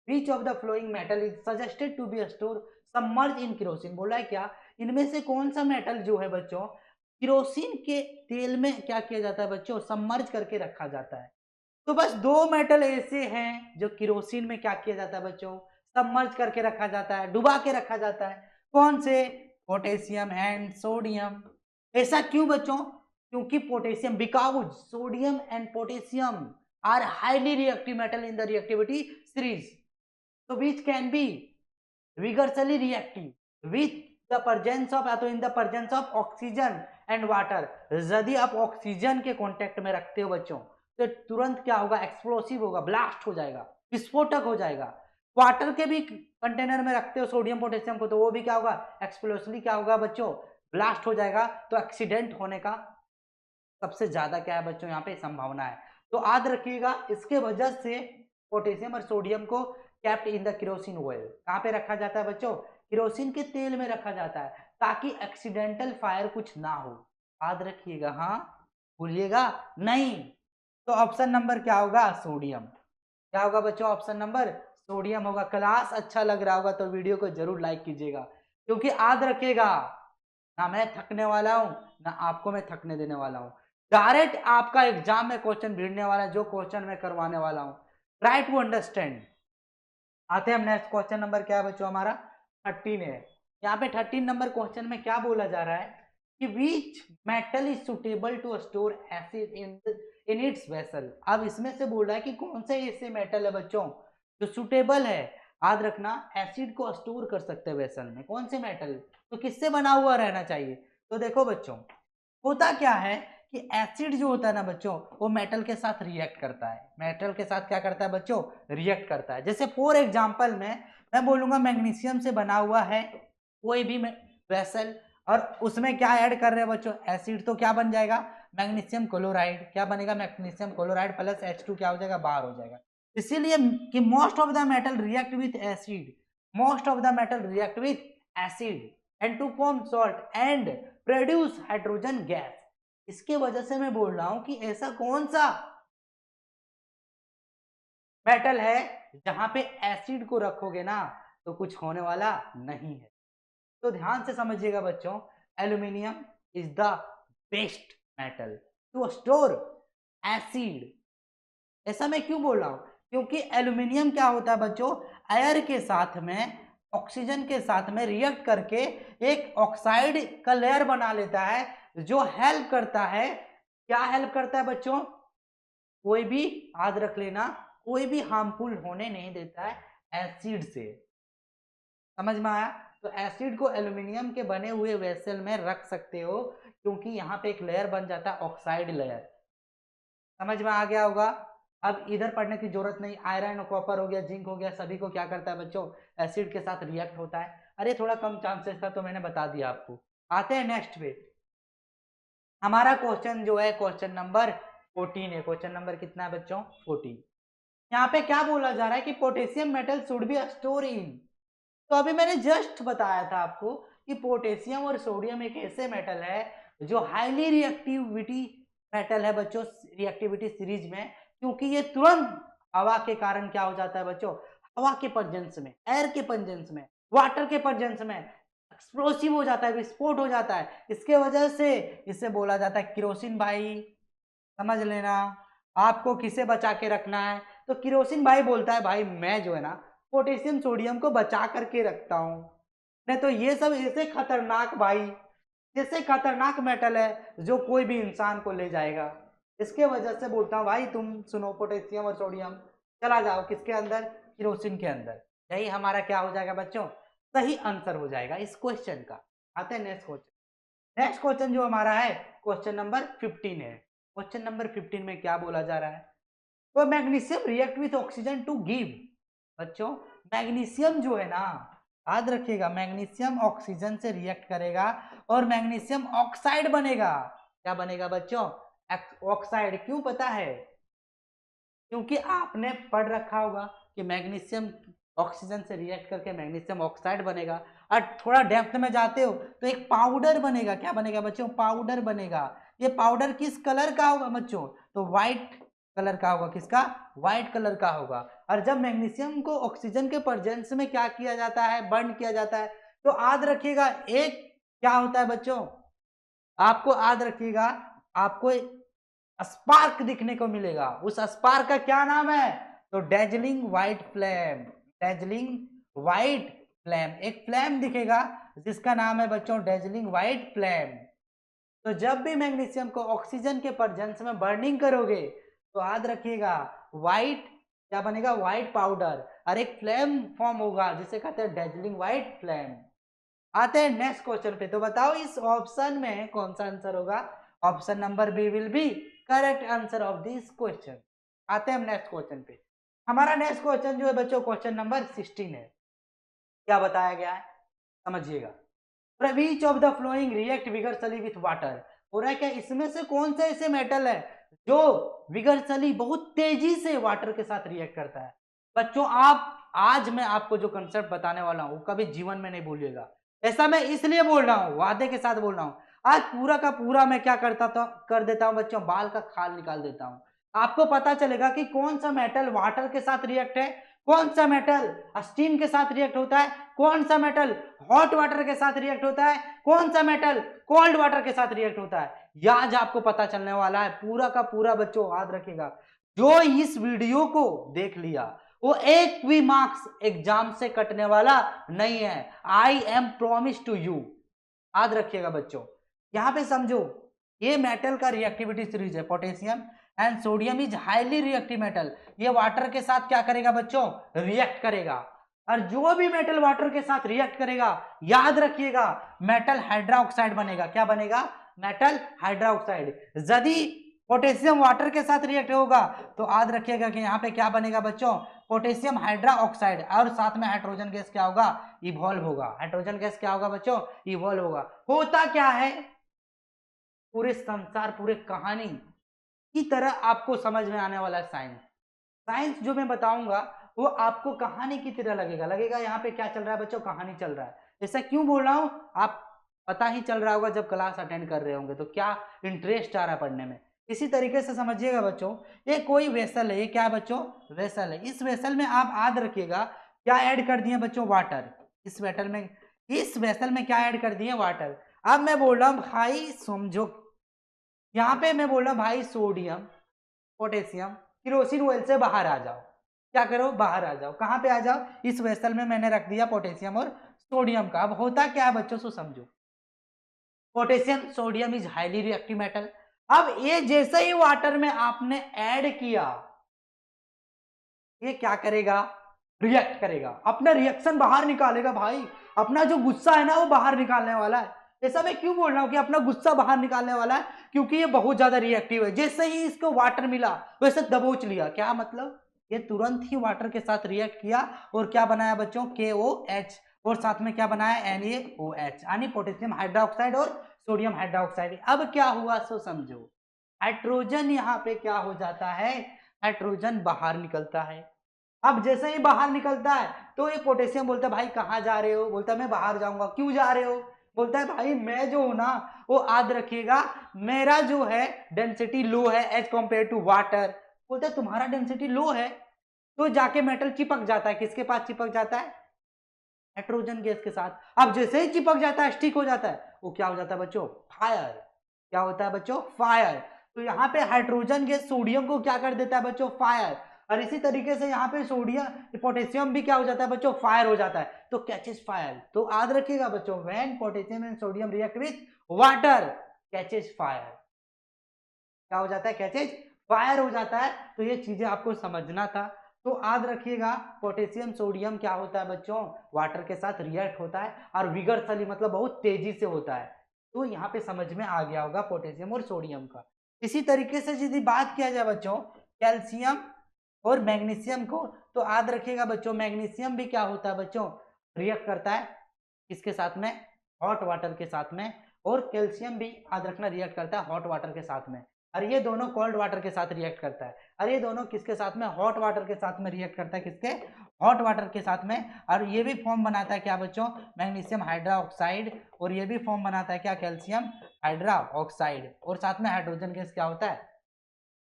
which of the following metal is suggested to be store submerge in kerosene, बोला है क्या, इनमें से कौन सा मेटल जो है बच्चों केरोसिन के तेल में क्या किया जाता है बच्चों, सबमर्ज करके रखा जाता है। तो बस दो मेटल ऐसे हैं जो केरोसिन में क्या किया जाता है बच्चों, सबमर्ज करके रखा जाता है, डुबा के रखा जाता है। कौन से, पोटेशियम एंड सोडियम। ऐसा क्यों बच्चों, क्योंकि potassium, because sodium and potassium are highly reactive metal in the reactivity series, so which can be vigorously reactive with the presence of, या तो in the presence of oxygen and water। यदि आप oxygen के contact में रखते हो बच्चों तो तुरंत क्या होगा, एक्सप्लोसिव होगा, ब्लास्ट हो जाएगा, विस्फोटक हो जाएगा। वाटर के भी कंटेनर में रखते हो सोडियम पोटेशियम को तो वो भी क्या होगा, एक्सप्लोसिवली क्या होगा बच्चों, ब्लास्ट हो जाएगा। तो एक्सीडेंट होने का सबसे ज्यादा क्या है बच्चों यहाँ पे संभावना है। तो याद रखिएगा इसके वजह से पोटेशियम और सोडियम को kept in the kerosene oil, कहाँ पे रखा जाता है बच्चों, केरोसिन के तेल में रखा जाता है, ताकि एक्सीडेंटल फायर कुछ ना हो। याद रखिएगा, हाँ भूलिएगा नहीं। तो ऑप्शन नंबर क्या होगा, सोडियम। क्या होगा बच्चों, ऑप्शन नंबर सोडियम होगा। क्लास अच्छा लग रहा होगा तो वीडियो को जरूर लाइक कीजिएगा, क्योंकि याद रखिएगा ना मैं थकने वाला हूं ना आपको मैं थकने देने वाला हूं। डायरेक्ट आपका एग्जाम में क्वेश्चन भिड़ने वाला है, जो क्वेश्चन मैं करवाने वाला हूं, ट्राई टू अंडरस्टैंड। आते हैं हम नेक्स्ट क्वेश्चन नंबर क्या है बच्चों, हमारा 13 है। यहाँ पे 13 नंबर क्वेश्चन में क्या बोला जा रहा है कि which metal is suitable to store acid in its vessel. अब इसमें से बोल रहा है कि कौन से ऐसे मेटल है बच्चों जो सुटेबल है, याद रखना, एसिड को स्टोर कर सकते हैं वेसल में। कौन से मेटल, तो किससे बना हुआ रहना चाहिए। तो देखो बच्चों होता क्या है कि एसिड जो होता है ना बच्चों वो मेटल के साथ रिएक्ट करता है, मेटल के साथ क्या करता है बच्चों, रिएक्ट करता है। जैसे फॉर एग्जांपल में मैं बोलूंगा मैग्नीशियम से बना हुआ है कोई भी वेसल, और उसमें क्या ऐड कर रहे हैं बच्चों, एसिड, तो क्या बन जाएगा, मैग्नीशियम क्लोराइड। क्या बनेगा, मैग्नीशियम क्लोराइड प्लस H2 क्या हो जाएगा, बाहर हो जाएगा। इसीलिए कि most of the metal react with acid, most of the metal react with acid and to form salt and produce hydrogen gas. इसके वजह से मैं बोल रहा हूं कि ऐसा कौन सा मेटल है जहां पे एसिड को रखोगे ना तो कुछ होने वाला नहीं है। तो ध्यान से समझिएगा बच्चों, aluminium is the best metal to store acid. ऐसा मैं क्यों बोल रहा हूं? क्योंकि एल्यूमिनियम क्या होता है बच्चों, एयर के साथ में, ऑक्सीजन के साथ में रिएक्ट करके एक ऑक्साइड का लेयर बना लेता है जो हेल्प करता है। क्या हेल्प करता है बच्चों? कोई भी, याद रख लेना, कोई भी हार्मफुल होने नहीं देता है एसिड से। समझ में आया? तो एसिड को एल्यूमिनियम के बने हुए वेसल में रख सकते हो क्योंकि यहाँ पे एक लेयर बन जाता है ऑक्साइड लेयर। समझ में आ गया होगा? अब इधर पढ़ने की जरूरत नहीं, आयरन और कॉपर हो गया, जिंक हो गया, सभी को क्या करता है बच्चों, एसिड के साथ रिएक्ट होता है। अरे थोड़ा कम चांसेस था तो मैंने बता दिया आपको। आते हैं नेक्स्ट पे। हमारा क्वेश्चन जो है क्वेश्चन नंबर 14 है। क्वेश्चन नंबर कितना है बच्चों? 14। यहाँ पे क्या बोला जा रहा है कि potassium metal should be store in. तो अभी मैंने जस्ट बताया था आपको कि पोटेशियम और सोडियम एक ऐसे मेटल है जो हाईली रिएक्टिविटी मेटल है बच्चों, रिएक्टिविटी सीरीज में, क्योंकि ये तुरंत हवा के कारण क्या हो जाता है बच्चों, हवा के प्रेजेंस में, एयर के प्रेजेंस में, वाटर के प्रेजेंस में एक्सप्लोसिव हो जाता है, विस्फोट हो जाता है। इसके वजह से इसे बोला जाता है किरोसिन भाई। समझ लेना, आपको किसे बचा के रखना है तो किरोसिन भाई बोलता है भाई मैं जो है ना पोटेशियम सोडियम को बचा करके रखता हूं, नहीं तो ये सब ऐसे खतरनाक भाई, जैसे खतरनाक मेटल है जो कोई भी इंसान को ले जाएगा। इसके वजह से बोलता हूँ भाई तुम सुनो, पोटेशियम और सोडियम चला जाओ किसके अंदर, किरोसिन के अंदर। यही हमारा क्या हो जाएगा बच्चों, सही आंसर हो जाएगा इस क्वेश्चन का। आते हैं नेक्स्ट क्वेश्चन। नेक्स्ट क्वेश्चन जो हमारा है क्वेश्चन नंबर 15 है। क्वेश्चन नंबर 15 में क्या बोला जा रहा है, तो magnesium react with oxygen to give. बच्चों मैग्नीशियम जो है ना, याद रखिएगा, मैग्नीशियम ऑक्सीजन से रिएक्ट करेगा और मैग्नीशियम ऑक्साइड बनेगा। क्या बनेगा बच्चों? ऑक्साइड। क्यों पता है? क्योंकि आपने पढ़ रखा होगा कि मैग्नीशियम ऑक्सीजन से रिएक्ट करके मैग्नीशियम ऑक्साइड बनेगा। और थोड़ा डेप्थ में जाते हो तो एक पाउडर बनेगा। क्या बनेगा बच्चों? पाउडर बनेगा। ये पाउडर किस कलर का होगा बच्चों? तो व्हाइट कलर का होगा। किसका? व्हाइट कलर का होगा। और जब मैग्नीशियम को ऑक्सीजन के प्रेजेंस में क्या किया जाता है, बर्न किया जाता है, तो याद रखिएगा एक क्या होता है बच्चों, आपको याद रखिएगा, आपको स्पार्क दिखने को मिलेगा। उस स्पार्क का क्या नाम है? तो dazzling white flame. Dazzling white flame, एक फ्लेम दिखेगा जिसका नाम है बच्चों डेजलिंग व्हाइट फ्लेम। तो जब भी मैग्नीशियम को ऑक्सीजन के प्रेजेंस में बर्निंग करोगे तो याद रखिएगा व्हाइट क्या बनेगा, व्हाइट पाउडर, और एक फ्लेम फॉर्म होगा जिसे कहते हैं डेजलिंग व्हाइट फ्लेम। आते हैं नेक्स्ट क्वेश्चन पे। तो बताओ इस ऑप्शन में कौन सा आंसर होगा? Option number B will be correct answer of this question. आते हैं हम नेक्स्ट क्वेश्चन पे। हमारा नेक्स्ट क्वेश्चन जो है बच्चों क्वेश्चन नंबर 16 है। क्या बताया गया है समझिएगा। विच of the flowing react vigorously with water. हो रहा है क्या, इसमें से कौन सा ऐसे मेटल है जो विगरसली बहुत तेजी से वाटर के साथ रिएक्ट करता है? बच्चों आप, आज मैं आपको जो कंसेप्ट बताने वाला हूं कभी जीवन में नहीं भूलिएगा। ऐसा मैं इसलिए बोल रहा हूं, वादे के साथ बोल रहा हूं। आज पूरा का पूरा मैं क्या करता था, कर देता हूं बच्चों, बाल का खाल निकाल देता हूं। आपको पता चलेगा कि कौन सा मेटल वाटर के साथ रिएक्ट है, कौन सा मेटल स्टीम के साथ रिएक्ट होता है, कौन सा मेटल हॉट वाटर के साथ रिएक्ट होता है, कौन सा मेटल कोल्ड वाटर के साथ रिएक्ट होता है। यह आज आपको पता चलने वाला है। पूरा का पूरा बच्चों याद रखिएगा, जो इस वीडियो को देख लिया वो एक भी मार्क्स एग्जाम से कटने वाला नहीं है। I am promise to you. याद रखिएगा बच्चों, यहां पे समझो ये मेटल का रिएक्टिविटी सीरीज है। Potassium and sodium is highly reactive metal. ये वाटर के साथ क्या करेगा बच्चों? रिएक्ट करेगा। और जो भी मेटल वाटर के साथ रिएक्ट करेगा याद रखिएगा मेटल हाइड्रोक्साइड बनेगा। क्या बनेगा? Metal hydroxide. यदि पोटेशियम वाटर के साथ रिएक्ट होगा तो याद रखिएगा कि यहाँ पे क्या बनेगा बच्चों? पोटेशियम हाइड्रोक्साइड, और साथ में हाइड्रोजन गैस क्या होगा? इवॉल्व होगा। हाइड्रोजन गैस क्या होगा बच्चों? इवॉल्व होगा। होता क्या है, पूरे संसार, पूरे कहानी की तरह आपको समझ में आने वाला है साइंस। साइंस जो मैं बताऊंगा वो आपको कहानी की तरह लगेगा। लगेगा यहाँ पे क्या चल रहा है बच्चों? कहानी चल रहा है। ऐसा क्यों बोल रहा हूं? आप पता ही चल रहा होगा जब क्लास अटेंड कर रहे होंगे, तो क्या इंटरेस्ट आ रहा है पढ़ने में। इसी तरीके से समझिएगा बच्चों, ये कोई वेसल है, ये क्या बच्चों, वेसल है। इस वेसल में आप याद रखिएगा क्या ऐड कर दिए बच्चों, वाटर। इस वेसल में क्या ऐड कर दिए, वाटर। अब मैं बोल रहा हूं भाई समझो, यहाँ पे मैं बोल रहा हूं भाई सोडियम, पोटेशियम, केरोसिन ऑयल से बाहर आ जाओ। क्या करो, बाहर आ जाओ। कहाँ पे आ जाओ, इस वेसल में मैंने रख दिया पोटेशियम और सोडियम का। अब होता क्या है बच्चों, सो समझो, potassium sodium is highly reactive metal. अब ये जैसे ही वाटर में आपने ऐड किया, ये क्या करेगा, रिएक्ट करेगा, अपना रिएक्शन बाहर निकालेगा भाई। अपना जो गुस्सा है ना वो बाहर निकालने वाला है। ऐसा मैं क्यों बोल रहा हूं कि अपना गुस्सा बाहर निकालने वाला है, क्योंकि ये बहुत ज्यादा रिएक्टिव है। जैसे ही इसको वाटर मिला वैसे दबोच लिया। क्या मतलब, ये तुरंत ही वाटर के साथ रिएक्ट किया और क्या बनाया बच्चों, KOH, और साथ में क्या बनाया, NaOH, यानी पोटेशियम हाइड्रोक्साइड और सोडियम हाइड्रोक्साइड। अब क्या हुआ सो समझो, हाइड्रोजन यहाँ पे क्या हो जाता है, हाइड्रोजन बाहर निकलता है। अब जैसे ही बाहर निकलता है तो ये पोटेशियम बोलता है भाई कहाँ जा रहे हो, बोलता है मैं बाहर जाऊंगा। क्यों जा रहे हो, बोलता है भाई मैं जो हूं ना वो याद रखिएगा, मेरा जो है डेंसिटी लो है एज कंपेयर टू वाटर। बोलता है तुम्हारा डेंसिटी लो है, तो जाके मेटल चिपक जाता है, किसके पास चिपक जाता है, हाइड्रोजन गैस के साथ। अब जैसे ही चिपक जाता है, स्टिक हो जाता है, वो क्या हो जाता है बच्चों, फायर। क्या होता है बच्चों, फायर। तो यहाँ पे हाइड्रोजन गैस सोडियम को क्या कर देता है बच्चों, फायर। और इसी तरीके से यहाँ पे सोडियम पोटेशियम भी क्या हो जाता है बच्चों, फायर हो जाता है, तो कैचेस फायर। तो याद रखिएगा बच्चों, when potassium and sodium react with water catches fire, क्या हो जाता है, कैचेज फायर हो जाता है। तो ये चीजें आपको समझना था। तो याद रखिएगा पोटेशियम सोडियम क्या होता है बच्चों, वाटर के साथ रिएक्ट होता है और विगरसली मतलब बहुत तेजी से होता है। तो यहाँ पे समझ में आ गया होगा पोटेशियम और सोडियम का। इसी तरीके से यदि बात किया जाए बच्चों कैल्शियम और मैग्नीशियम को, तो याद रखिएगा बच्चों मैग्नीशियम भी क्या होता है बच्चों, रिएक्ट करता है किसके साथ में, हॉट वाटर के साथ में। और कैल्शियम भी याद रखना रिएक्ट करता है हॉट वाटर के साथ में। और ये दोनों कोल्ड वाटर के साथ रिएक्ट करता है। और ये दोनों किसके साथ में, हॉट वाटर के साथ में रिएक्ट करता है, किसके, हॉट वाटर के साथ में। और ये भी फॉर्म बनाता है क्या बच्चों, मैग्नीशियम हाइड्रा ऑक्साइड। और ये भी फॉर्म बनाता है क्या, कैल्शियम हाइड्रा ऑक्साइड। और साथ में हाइड्रोजन गैस क्या होता है,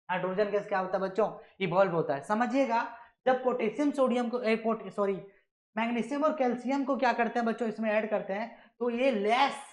हाइड्रोजन गैस क्या होता है बच्चों, इवॉल्व होता है। समझिएगा, जब पोटेशियम सोडियम को सॉरी मैग्नीशियम और कैल्शियम को क्या करते हैं बच्चों, इसमें ऐड करते हैं, तो ये लेस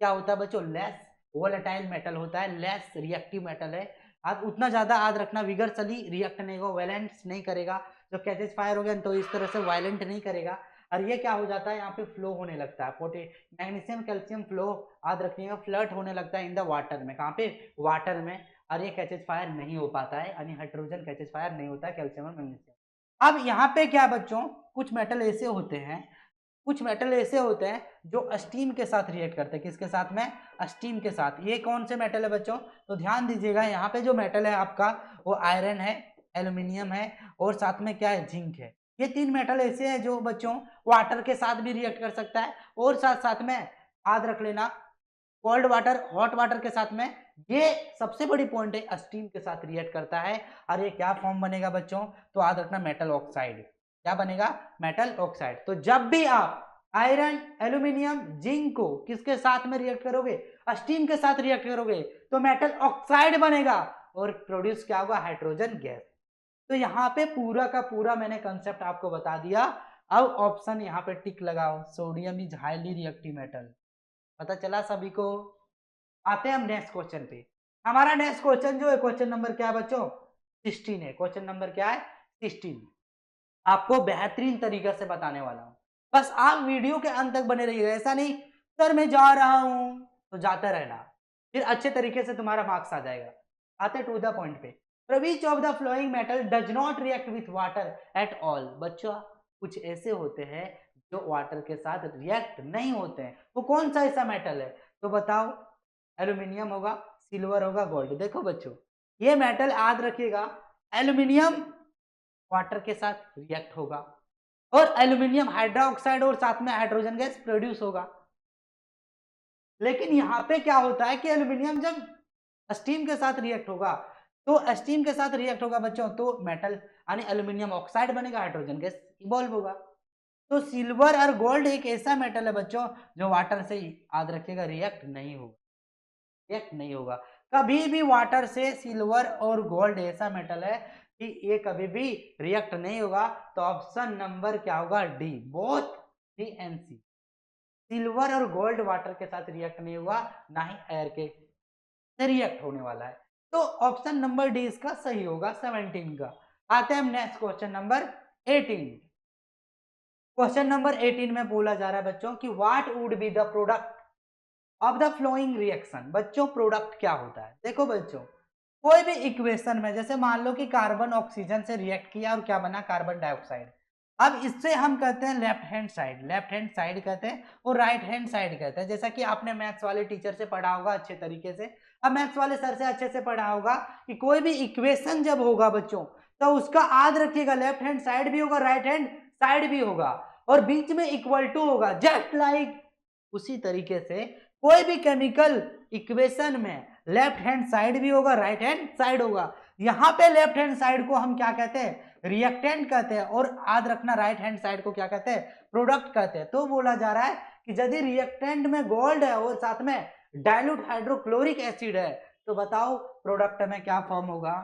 क्या होता है बच्चों, लेस वोलेटाइल मेटल होता है, लेस रिएक्टिव मेटल है। आज उतना ज्यादा याद रखना, विगरसली रिएक्ट नहीं होगा, वायलेंट नहीं करेगा। जब कैचेस फायर हो गया तो इस तरह से वायलेंट नहीं करेगा। और ये क्या हो जाता है, यहाँ पे फ्लो होने लगता है, मैग्नीशियम कैल्शियम फ्लो याद रखिएगा, फ्लर्ट होने लगता है इन द वाटर में। कहाँ पे, वाटर में। और ये कैचेस फायर नहीं हो पाता है, यानी हाइड्रोजन कैचेस फायर नहीं होता है कैल्शियम और मैग्नीशियम। अब यहाँ पे क्या बच्चों, कुछ मेटल ऐसे होते हैं, कुछ मेटल ऐसे होते हैं जो स्टीम के साथ रिएक्ट करते हैं, किसके साथ में, स्टीम के साथ। ये कौन से मेटल है बच्चों, तो ध्यान दीजिएगा, यहाँ पे जो मेटल है आपका वो आयरन है, एल्यूमिनियम है, और साथ में क्या है, जिंक है। ये तीन मेटल ऐसे हैं जो बच्चों वाटर के साथ भी रिएक्ट कर सकता है, और साथ साथ में याद रख लेना कोल्ड वाटर हॉट वाटर के साथ में। ये सबसे बड़ी पॉइंट है, स्टीम के साथ रिएक्ट करता है। और ये क्या फॉर्म बनेगा बच्चों, तो याद रखना मेटल ऑक्साइड। क्या बनेगा, मेटल ऑक्साइड। तो जब भी आप आयरन एल्यूमिनियम जिंक को किसके साथ में रिएक्ट करोगे, स्टीम के साथ रिएक्ट करोगे, तो मेटल ऑक्साइड बनेगा और प्रोड्यूस क्या होगा, हाइड्रोजन गैस। तो यहाँ पे पूरा का पूरा मैंने कंसेप्ट आपको बता दिया। अब ऑप्शन यहाँ पे टिक लगाओ, sodium is highly reactive metal. पता चला सभी को। आते हैं हम नेक्स्ट क्वेश्चन पे। हमारा नेक्स्ट क्वेश्चन जो है, क्वेश्चन नंबर क्या है बच्चों, 16 है। क्वेश्चन नंबर क्या है, 16। आपको बेहतरीन तरीके से बताने वाला हूं, बस आप वीडियो के अंत तक बने रहिएगा। ऐसा नहीं सर मैं जा रहा हूं तो जाता रहना, फिर अच्छे तरीके से तुम्हारा मार्क्स आ जाएगा। आते टू द पॉइंट पे। विच of the following metal does not react with water at all. बच्चों कुछ ऐसे होते हैं जो वाटर के साथ रिएक्ट नहीं होते हैं, वो कौन सा ऐसा मेटल है, तो बताओ। एल्यूमिनियम होगा, सिल्वर होगा, गोल्ड। देखो बच्चों ये मेटल याद रखिएगा, एल्यूमिनियम वाटर के साथ रिएक्ट होगा और एल्यूमिनियम हाइड्रोक्साइड और साथ में हाइड्रोजन गैस प्रोड्यूस होगा। लेकिन यहाँ पे क्या होता है कि एल्यूमिनियम जब स्टीम के साथ रिएक्ट होगा, तो स्टीम के साथ रिएक्ट होगा बच्चों, तो मेटल यानी एल्यूमिनियम ऑक्साइड बनेगा, हाइड्रोजन गैस इवॉल्व होगा। तो सिल्वर और गोल्ड एक ऐसा मेटल है बच्चों जो वाटर से, याद रखिएगा, रिएक्ट नहीं होगा, रिएक्ट नहीं होगा कभी भी। वाटर से सिल्वर और गोल्ड ऐसा मेटल है कि ये कभी भी रिएक्ट नहीं होगा। तो ऑप्शन नंबर क्या होगा? D, both D and C. Silver और गोल्ड वाटर के साथ रिएक्ट नहीं हुआ, ना ही एयर के से रिएक्ट होने वाला है। तो ऑप्शन नंबर डी इसका सही होगा 17 का। आते हैं हम next question number 18। Question number 18 में बोला जा रहा है बच्चों कि what would be the product of the flowing reaction. बच्चों प्रोडक्ट क्या होता है? देखो बच्चों, कोई भी इक्वेशन में, जैसे मान लो कि कार्बन ऑक्सीजन से रिएक्ट किया और क्या बना? Carbon dioxide. अब इससे हम कहते हैं left hand side, left hand side कहते हैं, और राइट हैंड साइड कहते हैं। जैसा कि आपने मैथ्स वाले टीचर से पढ़ा होगा अच्छे तरीके से, अब मैथ्स वाले सर से अच्छे से पढ़ा होगा कि कोई भी इक्वेशन जब होगा बच्चों, तो उसका याद रखिएगा लेफ्ट हैंड साइड भी होगा, राइट हैंड साइड भी होगा, और बीच में इक्वल टू होगा। जस्ट लाइक उसी तरीके से कोई भी केमिकल इक्वेशन में लेफ्ट हैंड साइड भी होगा, राइट हैंड साइड होगा। यहाँ पे लेफ्ट हैंड साइड को हम क्या कहते हैं? रिएक्टेंट कहते हैं, और याद रखना राइट हैंड साइड को क्या कहते हैं? प्रोडक्ट कहते हैं। तो बोला जा रहा है कि यदि रिएक्टेंट में गोल्ड है और साथ में डाइल्यूट हाइड्रोक्लोरिक एसिड है, तो बताओ प्रोडक्ट में क्या फॉर्म होगा?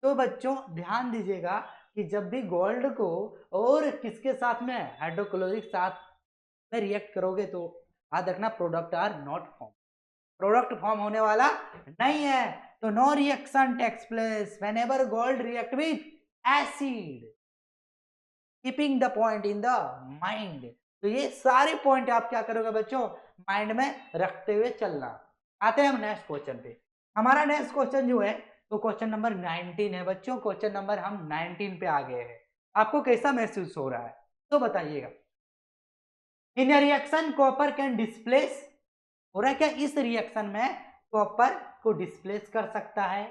तो बच्चों ध्यान दीजिएगा कि जब भी गोल्ड को और किसके साथ में, हाइड्रोक्लोरिक साथ में रिएक्ट करोगे, तो याद रखना product are not form, product form होने वाला नहीं है। तो no reaction takes place whenever gold react with acid, keeping the point in the mind. तो ये सारे पॉइंट आप क्या करोगे बच्चों? माइंड में रखते हुए चलना। आते हैं हम नेक्स्ट क्वेश्चन पे। हमारा नेक्स्ट क्वेश्चन जो है तो क्वेश्चन नंबर 19 है बच्चों। क्वेश्चन नंबर हम 19 पे आ गए हैं। आपको कैसा महसूस हो रहा है तो बताइएगा। इन रिएक्शन कॉपर कैन डिस्प्लेस, हो रहा है क्या? इस रिएक्शन में कॉपर को डिस्प्लेस कर सकता है।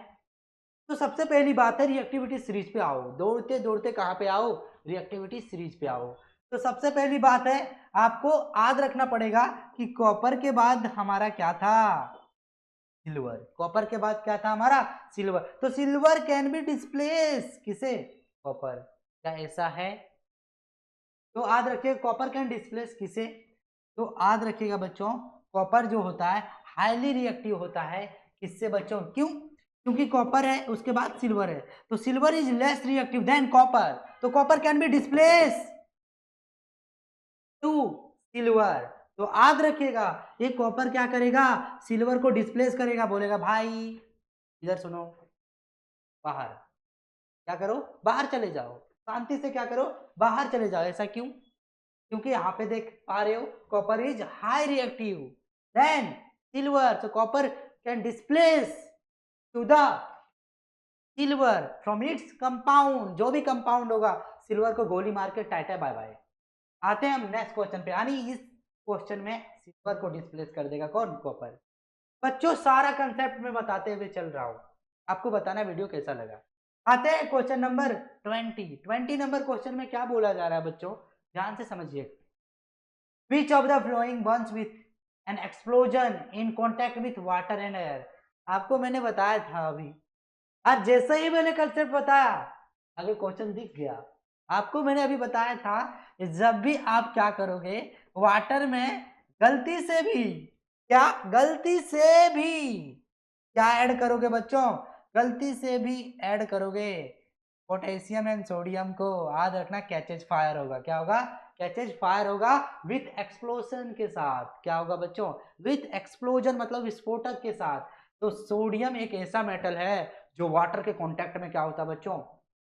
तो सबसे पहली बात है रिएक्टिविटी सीरीज पे आओ, दौड़ते दौड़ते कहां पे आओ? रिएक्टिविटी सीरीज पे आओ। तो सबसे पहली बात है आपको याद रखना पड़ेगा कि कॉपर के बाद हमारा क्या था? सिल्वर। कॉपर के बाद क्या था हमारा? सिल्वर। तो सिल्वर कैन बी डिस्प्लेस किसे? कॉपर। क्या ऐसा है? तो याद रखिएगा कॉपर कैन डिस्प्लेस किसे? तो याद रखिएगा बच्चों, कॉपर जो होता है हाईली रिएक्टिव होता है। किससे बच्चों? क्यों? क्योंकि कॉपर है उसके बाद सिल्वर है, तो silver is less reactive than copper, तो copper can be displace to silver. तो याद रखिएगा ये कॉपर क्या करेगा? सिल्वर को डिस्प्लेस करेगा। बोलेगा भाई इधर सुनो, बाहर क्या करो? बाहर चले जाओ, शांति से क्या करो? बाहर चले जाओ। ऐसा क्यों? क्योंकि यहाँ पे देख पा रहे हो copper is high reactive than silver, so copper can displace to the silver from its compound. जो भी कंपाउंड होगा सिल्वर को गोली मार के टाटा बाय बाय। आते हैं हम नेक्स्ट क्वेश्चन पे, यानी इस क्वेश्चन में सिल्वर को डिस्प्लेस कर देगा कौन? कॉपर। बच्चों सारा कंसेप्ट में बताते हुए चल रहा हूं, आपको बताना वीडियो कैसा लगा। आते हैं क्वेश्चन नंबर 20 नंबर क्वेश्चन में क्या बोला जा रहा है बच्चों? ध्यान से समझिए। विच of the flowing Burns with an explosion in contact with water and air. आपको मैंने बताया था अभी, आज जैसे ही मैंने कंसेप्ट बताया आगे क्वेश्चन दिख गया। आपको मैंने अभी बताया था जब भी आप क्या करोगे वाटर में गलती से भी, क्या गलती से भी क्या ऐड करोगे बच्चों? गलती से भी ऐड करोगे पोटेशियम एंड सोडियम को, याद रखना कैचेज फायर होगा। क्या होगा? कैचेज फायर होगा विथ एक्सप्लोजन के साथ। क्या होगा बच्चों? विथ एक्सप्लोजन मतलब विस्फोटक के साथ। तो सोडियम एक ऐसा मेटल है जो वाटर के कांटेक्ट में क्या होता है बच्चों?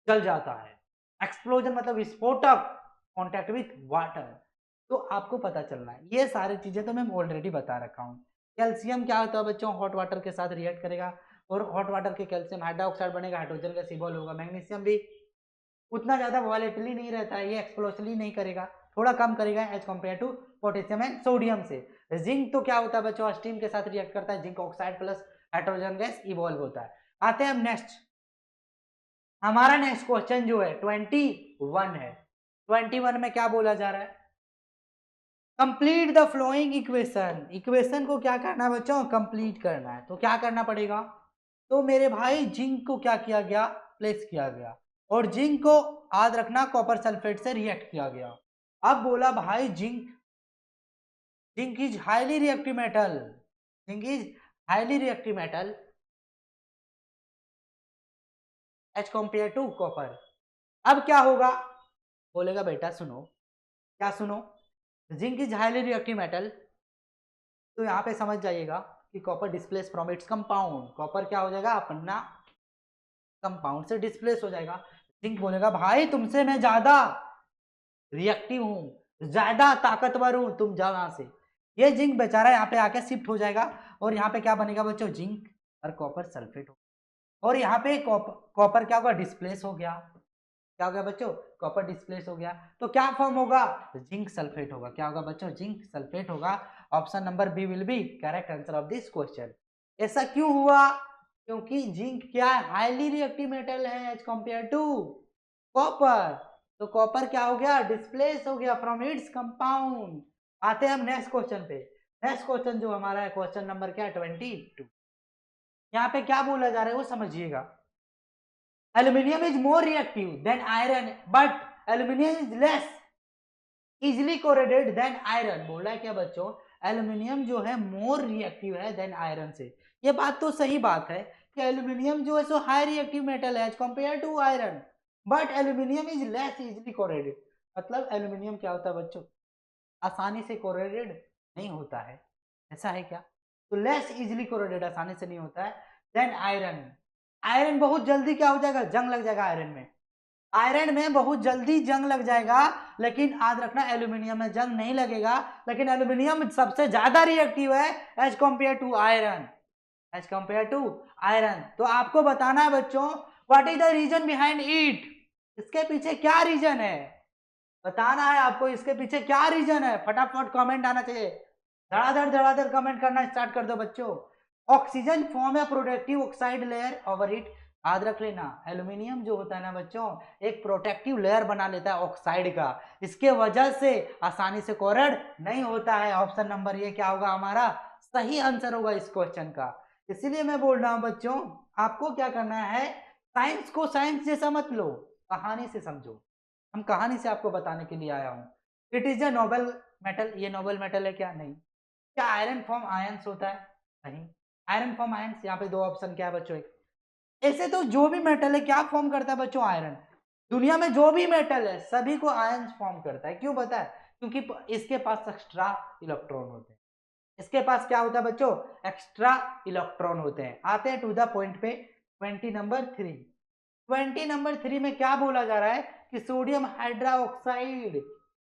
जल जाता है। एक्सप्लोजन मतलब विस्फोटक, कांटेक्ट विथ वाटर। तो आपको पता चलना है, ये सारी चीजें तो मैं ऑलरेडी बता रखा हूँ। कैल्शियम क्या होता है बच्चों? हॉट वाटर के साथ रिएक्ट करेगा और हॉट वाटर के कैल्शियम हाइड्रोक्साइड बनेगा, हाइड्रोजन का सिंबल होगा। मैग्नीशियम भी उतना ज्यादा वॉलेटिली नहीं रहता है, ये एक्सप्लोसिवली नहीं करेगा, थोड़ा कम करेगा as compare to potassium and sodium से। जिंक तो क्या होता है बच्चों? स्टीम के साथ रिएक्ट करता है, zinc oxide plus hydrogen gas evolve होता है। आते हैं हम नेक्स्ट, हमारा नेक्स्ट क्वेश्चन जो है 21 है। 21 में क्या बोला जा रहा है? Complete the flowing equation. Equation को क्या करना है बच्चों? कंप्लीट करना है। तो क्या करना पड़ेगा? तो मेरे भाई जिंक को क्या किया गया? प्लेस किया गया, और जिंक को याद रखना कॉपर सल्फेट से रिएक्ट किया गया। अब बोला भाई zinc is highly reactive metal, zinc is highly reactive metal as compare to copper. अब क्या होगा, बोलेगा बेटा सुनो, क्या सुनो, zinc is highly reactive metal, तो यहाँ पे समझ जाइएगा कि copper displace from its compound, copper क्या हो जाएगा अपना कंपाउंड से डिस्प्लेस हो जाएगा। जिंक बोलेगा भाई तुमसे मैं ज्यादा रिएक्टिव हूं, ज्यादा ताकतवर हूं, तुम जाओ यहां से। ये जिंक बेचारा यहाँ पे आके शिफ्ट हो जाएगा और यहाँ पे क्या बनेगा बच्चों, जिंक और कॉपर सल्फेट हो, और यहाँ पे कॉपर क्या होगा, डिस्प्लेस हो गया। क्या हो गया बच्चों, कॉपर डिस्प्लेस हो गया, तो क्या फॉर्म होगा, जिंक सल्फेट होगा। क्या होगा बच्चों, जिंक सल्फेट होगा। Option number B will be correct answer of this question. ऐसा क्यों हुआ, क्योंकि जिंक क्या है, हाईली रिएक्टिव मेटल है एज कंपेयर टू कॉपर, तो कॉपर क्या हो गया, डिस्प्लेस हो गया फ्रॉम इट्स कंपाउंड। आते हैं हम नेक्स्ट क्वेश्चन पे। नेक्स्ट क्वेश्चन जो हमारा है क्वेश्चन नंबर क्या है 22। यहाँ पे क्या बोला जा रहा है वो समझिएगा। Aluminium is more reactive than iron but aluminium is less easily corroded than iron. बोला है क्या बच्चों, एल्यूमिनियम जो है मोर रिएक्टिव है देन आयरन से। ये बात तो सही बात है कि एल्यूमिनियम जो है सो हाई रिएक्टिव मेटल है as compare to iron, but aluminium is less easily corroded. मतलब एल्यूमिनियम क्या होता है बच्चों, आसानी से कोरेडेड नहीं होता है, ऐसा है क्या, तो लेस इजिली कोरेडेड आसानी से नहीं होता है देन आयरन। आयरन बहुत जल्दी क्या हो जाएगा, जंग लग जाएगा आयरन में, आयरन में बहुत जल्दी जंग लग जाएगा, लेकिन याद रखना एल्यूमिनियम में जंग नहीं लगेगा। लेकिन एल्यूमिनियम सबसे ज्यादा रिएक्टिव है as compare to iron, as compare to iron. तो आपको बताना है बच्चों what is the reason behind it, इसके पीछे क्या रीजन है, बताना है आपको इसके पीछे क्या रीजन है। फटाफट कमेंट आना चाहिए, धड़ाधड़ कमेंट करना स्टार्ट कर दो बच्चों। ऑक्सीजन फॉर्म है protective oxide layer over it. याद रख लेना एल्यूमिनियम जो होता है ना बच्चों, एक प्रोटेक्टिव लेयर बना लेता है ऑक्साइड का, इसके वजह से आसानी से कोरेड नहीं होता है। ऑप्शन नंबर ये क्या होगा हमारा सही आंसर होगा इस क्वेश्चन का। इसीलिए मैं बोल रहा हूं बच्चों, आपको क्या करना है, साइंस को साइंस जैसा मत लो, कहानी से समझो। हम कहानी से आपको बताने के लिए आया हूं। It is a Nobel metal, ये नोबल मेटल है क्या, नहीं। क्या आयरन फॉर्म आयंस होता है, नहीं। आयरन फॉर्म आयंस, यहाँ पे दो ऑप्शन क्या है बच्चों, एक ऐसे तो जो भी मेटल है क्या फॉर्म करता है बच्चों, आयरन। दुनिया में जो भी मेटल है सभी को आयंस फॉर्म करता है, क्यों पता है, क्योंकि इसके पास एक्स्ट्रा इलेक्ट्रॉन होते हैं। इसके पास क्या होता है बच्चों, एक्स्ट्रा इलेक्ट्रॉन होते हैं। आते हैं टू द पॉइंट पे 20 नंबर 3। 20 नंबर 3 में क्या बोला जा रहा है कि sodium hydroxide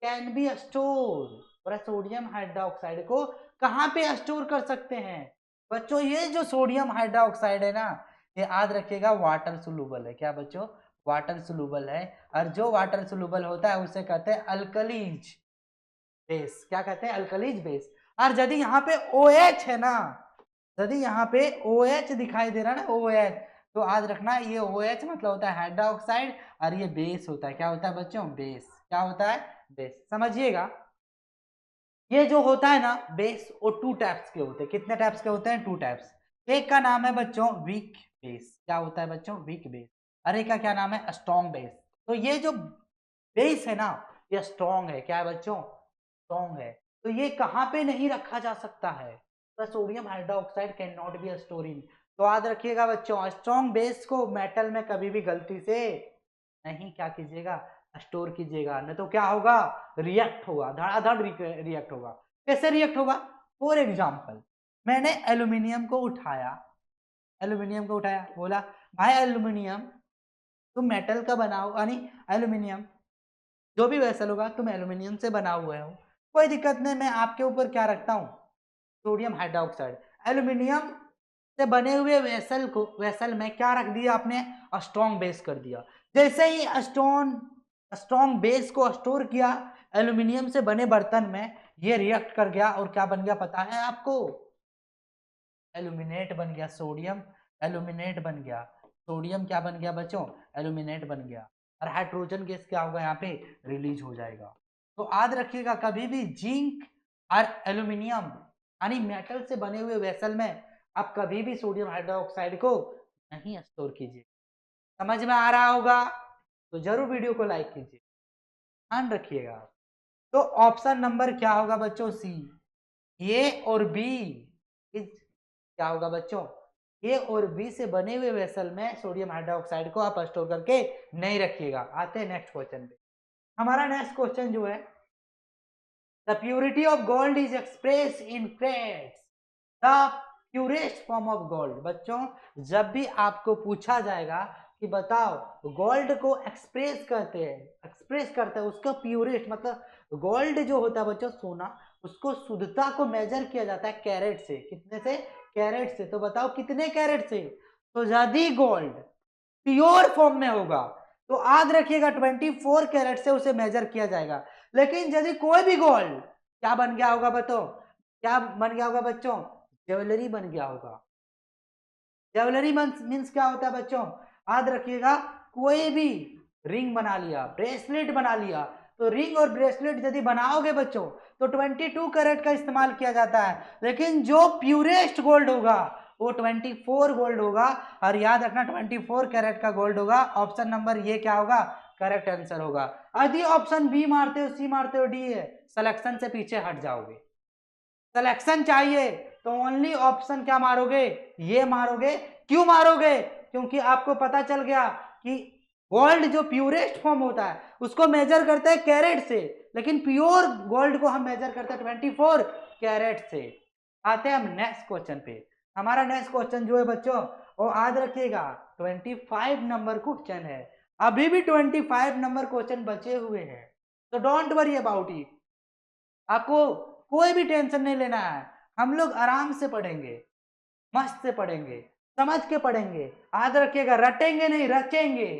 can be store, और सोडियम हाइड्रोक्साइड को कहां पे स्टोर कर सकते हैं बच्चों, ये जो सोडियम हाइड्रोक्साइड है ना, ये याद रखिएगा वाटर सोलुबल है। क्या बच्चों, वाटर सोलुबल है, और जो वाटर सोलुबल होता है उसे कहते हैं अल्कलीज बेस। क्या कहते हैं, अल्कलीज बेस। और यदि यहाँ पे OH है ना, यदि यहाँ पे OH दिखाई दे रहा है ना, OH, तो याद रखना ये OH मतलब होता है हाइड्रोक्साइड, और ये बेस होता है, क्या होता है बच्चों, बेस। क्या होता है, बेस, समझिएगा। ये जो होता है ना बेस, वो टू टाइप्स के होते हैं। कितने टाइप्स के होते हैं, टू टाइप्स। एक का नाम है बच्चों वीक बेस, क्या होता है बच्चों, वीक बेस। और एक का क्या नाम है, स्ट्रॉन्ग बेस। तो ये जो बेस है ना, ये स्ट्रॉन्ग है, क्या है बच्चों, स्ट्रॉन्ग है। तो ये कहाँ पे नहीं रखा जा सकता है, तो sodium hydroxide can not be storing. तो याद रखिएगा बच्चों, स्ट्रॉन्ग बेस को मेटल में कभी भी गलती से नहीं क्या कीजिएगा, स्टोर कीजिएगा, नहीं तो क्या होगा, रिएक्ट होगा, धड़ाधड़ रिएक्ट होगा। कैसे रिएक्ट होगा, फॉर एग्जाम्पल मैंने एल्यूमिनियम को उठाया, एल्यूमिनियम को उठाया, बोला भाई एल्यूमिनियम तुम मेटल का बनाओ, यानी एल्यूमिनियम जो भी वेसल होगा तुम एल्यूमिनियम से बना हुए हो, कोई दिक्कत नहीं, मैं आपके ऊपर क्या रखता हूँ, सोडियम हाइड्रोक्साइड। एल्यूमिनियम से बने हुए वेसल में क्या रख दिया आपने, स्ट्रॉन्ग बेस कर दिया। जैसे ही स्ट्रॉन्ग बेस को स्टोर किया एल्यूमिनियम से बने बर्तन में, ये रिएक्ट कर गया और क्या बन गया पता है आपको, एल्यूमिनेट बन गया, सोडियम एल्यूमिनेट बन गया। सोडियम क्या बन गया बच्चों, एल्यूमिनेट बन गया, और हाइड्रोजन गैस क्या होगा यहाँ पे, रिलीज हो जाएगा। तो याद रखिएगा कभी भी जिंक और एल्यूमिनियम यानी मेटल से बने हुए वेसल में आप कभी भी सोडियम हाइड्रोक्साइड को नहीं स्टोर कीजिए। समझ में आ रहा होगा। तो जरूर वीडियो को लाइक कीजिए, ध्यान रखिएगा। तो ऑप्शन नंबर क्या होगा बच्चों? सी। ए और बी क्या होगा बच्चों? ए और बी से बने हुए वेसल में सोडियम हाइड्रोक्साइड को आप स्टोर करके नहीं रखिएगा। आते हैं नेक्स्ट क्वेश्चन पे। हमारा नेक्स्ट क्वेश्चन जो है, the purity of gold is express in carats, the purest form of gold. बच्चों जब भी आपको पूछा जाएगा कि बताओ गोल्ड को एक्सप्रेस करते हैं उसका प्यूरेस्ट मतलब गोल्ड जो होता है बच्चों सोना, उसको शुद्धता को मेजर किया जाता है कैरेट से। कितने से? कैरेट से। तो बताओ कितने कैरेट से? तो यदि गोल्ड प्योर फॉर्म में होगा तो याद रखिएगा 24 कैरेट से उसे मेजर किया जाएगा। लेकिन यदि कोई भी गोल्ड क्या बन गया होगा बताओ? क्या बन गया होगा बच्चों? ज्वेलरी बन गया होगा। ज्वेलरी मीन्स क्या होता है बच्चों? याद रखिएगा, कोई भी रिंग बना लिया, ब्रेसलेट बना लिया, तो रिंग और ब्रेसलेट यदि बनाओगे बच्चों तो 22 कैरेट का इस्तेमाल किया जाता है। लेकिन जो प्यूरेस्ट गोल्ड होगा वो 24 गोल्ड होगा। और याद रखना 24 कैरेट का गोल्ड होगा। ऑप्शन नंबर ये क्या होगा? करेक्ट आंसर होगा। यदि ऑप्शन बी मारते हो, सी मारते हो, डी है, सिलेक्शन से पीछे हट जाओगे। सिलेक्शन चाहिए तो ओनली ऑप्शन क्या मारोगे? ये मारोगे। क्यों मारोगे? क्योंकि आपको पता चल गया कि गोल्ड जो प्यूरेस्ट फॉर्म होता है उसको मेजर करते हैं कैरेट से, लेकिन प्योर गोल्ड को हम मेजर करते हैं 24 कैरेट से। आते हैं हम नेक्स्ट क्वेश्चन पे। हमारा नेक्स्ट क्वेश्चन जो है बच्चों वो याद रखिएगा 25 नंबर क्वेश्चन है। अभी भी 25 नंबर क्वेश्चन बचे हुए हैं, तो डोंट वरी अबाउट इट। आपको कोई भी टेंशन नहीं लेना है। हम लोग आराम से पढ़ेंगे, मस्त से पढ़ेंगे, समझ के पढ़ेंगे। याद रखिएगा रटेंगे नहीं, रचेंगे।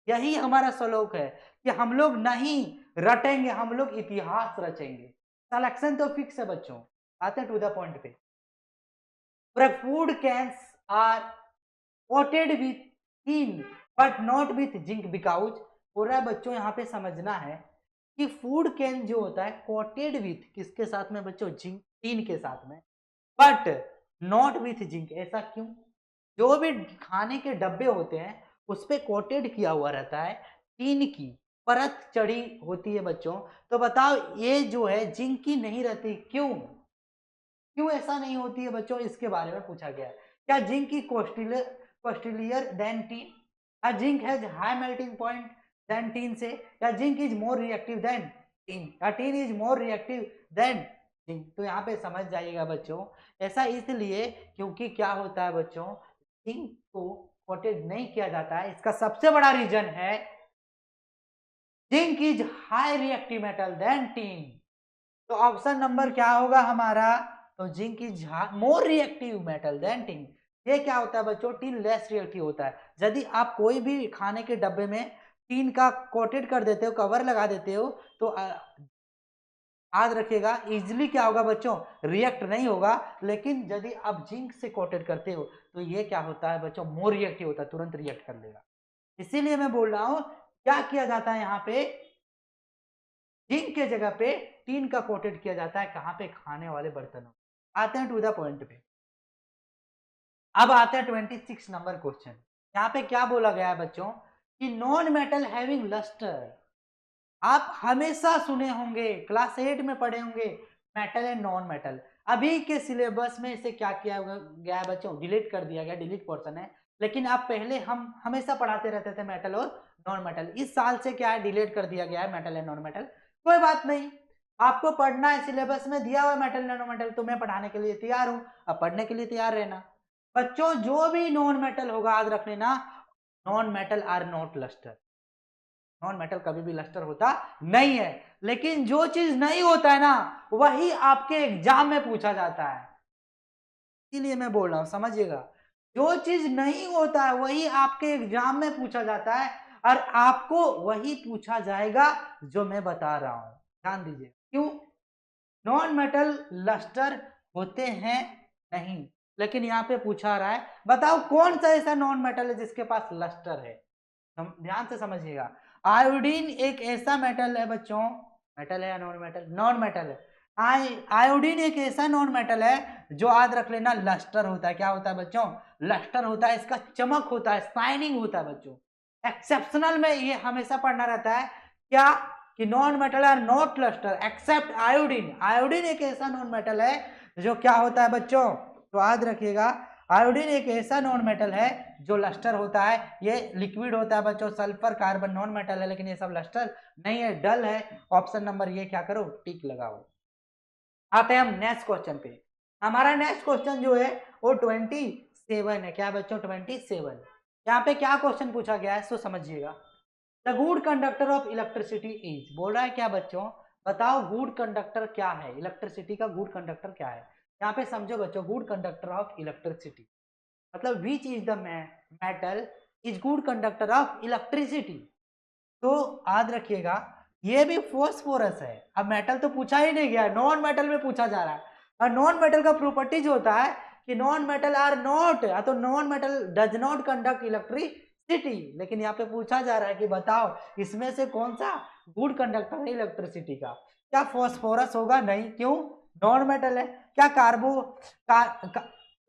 यही हमारा सलोक है कि हम लोग नहीं रटेंगे, हम लोग इतिहास रचेंगे। सिलेक्शन तो फिक्स है बच्चों। आते हैं टू द पॉइंट पे। Food cans are coated with tin but not with zinc because. पूरा बच्चों यहाँ पे समझना है कि फूड कैन जो होता है कोटेड विथ किसके साथ में बच्चों? जिंक, टीन के साथ में, बट नॉट विथ जिंक। ऐसा क्यों? जो भी खाने के डब्बे होते हैं उस पे कोटेड किया हुआ रहता है, टीन की परत चढ़ी होती है बच्चों। तो बताओ ये जो है जिंक की नहीं रहती, क्यों? क्यों ऐसा नहीं होती है बच्चों? इसके बारे में पूछा गया है। क्या जिंक की costlier than tin? Zinc has high melting point than tin से? या zinc is more reactive than tin? या tin is more reactive than zinc? तो यहाँ पे समझ जाइएगा बच्चों, ऐसा इसलिए क्योंकि क्या होता है बच्चों, जिंक को कोटेड नहीं किया जाता है। इसका सबसे बड़ा रीजन है zinc is high reactive metal than tin. तो ऑप्शन नंबर क्या होगा हमारा? तो zinc is more reactive metal than tin. ये क्या होता है बच्चों? टीन लेस रिएक्टिव होता है। यदि आप कोई भी खाने के डब्बे में टीन का कोटेड कर देते हो, कवर लगा देते हो, तो याद रखिएगा इजिली क्या होगा बच्चों? रिएक्ट नहीं होगा। लेकिन यदि आप जिंक से कोटेड करते हो तो ये क्या होता है बच्चों? मोर रिएक्टिव होता है, तुरंत रिएक्ट कर लेगा। इसीलिए मैं बोल रहा हूं क्या किया जाता है यहाँ पे, जिंक के जगह पे टीन का कोटेड किया जाता है। कहां पे? खाने वाले बर्तनों। आते हैं टू द पॉइंट पे। अब आते हैं 26 नंबर क्वेश्चन। यहाँ पे क्या बोला गया है बच्चों कि नॉन मेटल हैविंग लस्टर। आप हमेशा सुने होंगे, क्लास 8 में पढ़े होंगे मेटल एंड नॉन मेटल। अभी के सिलेबस में इसे क्या किया गया है बच्चों? डिलीट कर दिया गया, डिलीट पोर्शन है। लेकिन आप पहले हम हमेशा पढ़ाते रहते थे मेटल और नॉन मेटल। इस साल से क्या है? डिलीट कर दिया गया है मेटल एंड नॉन मेटल। कोई बात नहीं, आपको पढ़ना है, सिलेबस में दिया हुआ मेटल नॉन मेटल, तो मैं पढ़ाने के लिए तैयार हूं। अब पढ़ने के लिए तैयार रहना बच्चों। जो भी नॉन मेटल होगा याद रख लेना, non metal are not lustre. Non metal कभी भी लस्टर होता नहीं है। लेकिन जो चीज नहीं होता है ना वही आपके एग्जाम में पूछा जाता है। इसीलिए मैं बोल रहा हूं, समझिएगा, जो चीज नहीं होता है वही आपके एग्जाम में पूछा जाता है, और आपको वही पूछा जाएगा जो मैं बता रहा हूं। ध्यान दीजिए। क्यों? नॉन मेटल लस्टर होते हैं नहीं, लेकिन यहाँ पे पूछा रहा है बताओ कौन सा ऐसा नॉन मेटल है जिसके पास लस्टर है। ध्यान से समझिएगा। आयोडीन एक ऐसा मेटल है बच्चों, मेटल है या नॉन मेटल? नॉन मेटल है। आयोडीन एक ऐसा नॉन मेटल है जो याद रख लेना लस्टर होता है। क्या होता है बच्चों? लस्टर होता है। इसका चमक होता है, शाइनिंग होता है बच्चों। एक्सेप्शनल में ये हमेशा पढ़ना रहता है क्या कि non metal are not lustre except iodine. Iodine एक ऐसा नॉन मेटल है जो क्या होता है बच्चों, तो याद रखिएगा आयोडीन एक ऐसा नॉन मेटल है जो लस्टर होता है। ये लिक्विड होता है बच्चों, सल्फर कार्बन नॉन मेटल है, लेकिन ये सब लस्टर नहीं है, डल है। ऑप्शन नंबर ये क्या करो, टिक लगाओ। आते हैं हम नेक्स्ट क्वेश्चन पे। हमारा नेक्स्ट क्वेश्चन जो है वो 27 है। क्या बच्चों, 27। यहाँ पे क्या क्वेश्चन पूछा गया है सो समझिएगा। The good conductor of electricity is, बोल रहा है क्या बच्चों, बताओ गुड कंडक्टर क्या है, इलेक्ट्रिसिटी का गुड कंडक्टर क्या है। यहाँ पे समझो बच्चों, गुड कंडक्टर ऑफ इलेक्ट्रिसिटी मतलब विच is the metal is good conductor of electricity. तो याद रखिएगा ये भी फोस्फोरस है। अब मेटल तो पूछा ही नहीं गया, नॉन मेटल में पूछा जा रहा है। और नॉन मेटल का प्रॉपर्टीज होता है कि नॉन मेटल आर नॉट, तो non metal does not conduct electricity. लेकिन यहाँ पे पूछा जा रहा है कि बताओ इसमें से कौन सा गुड कंडक्टर है इलेक्ट्रिसिटी का। क्या फोस्फोरस होगा, नहीं, क्यों, नॉन मेटल है। क्या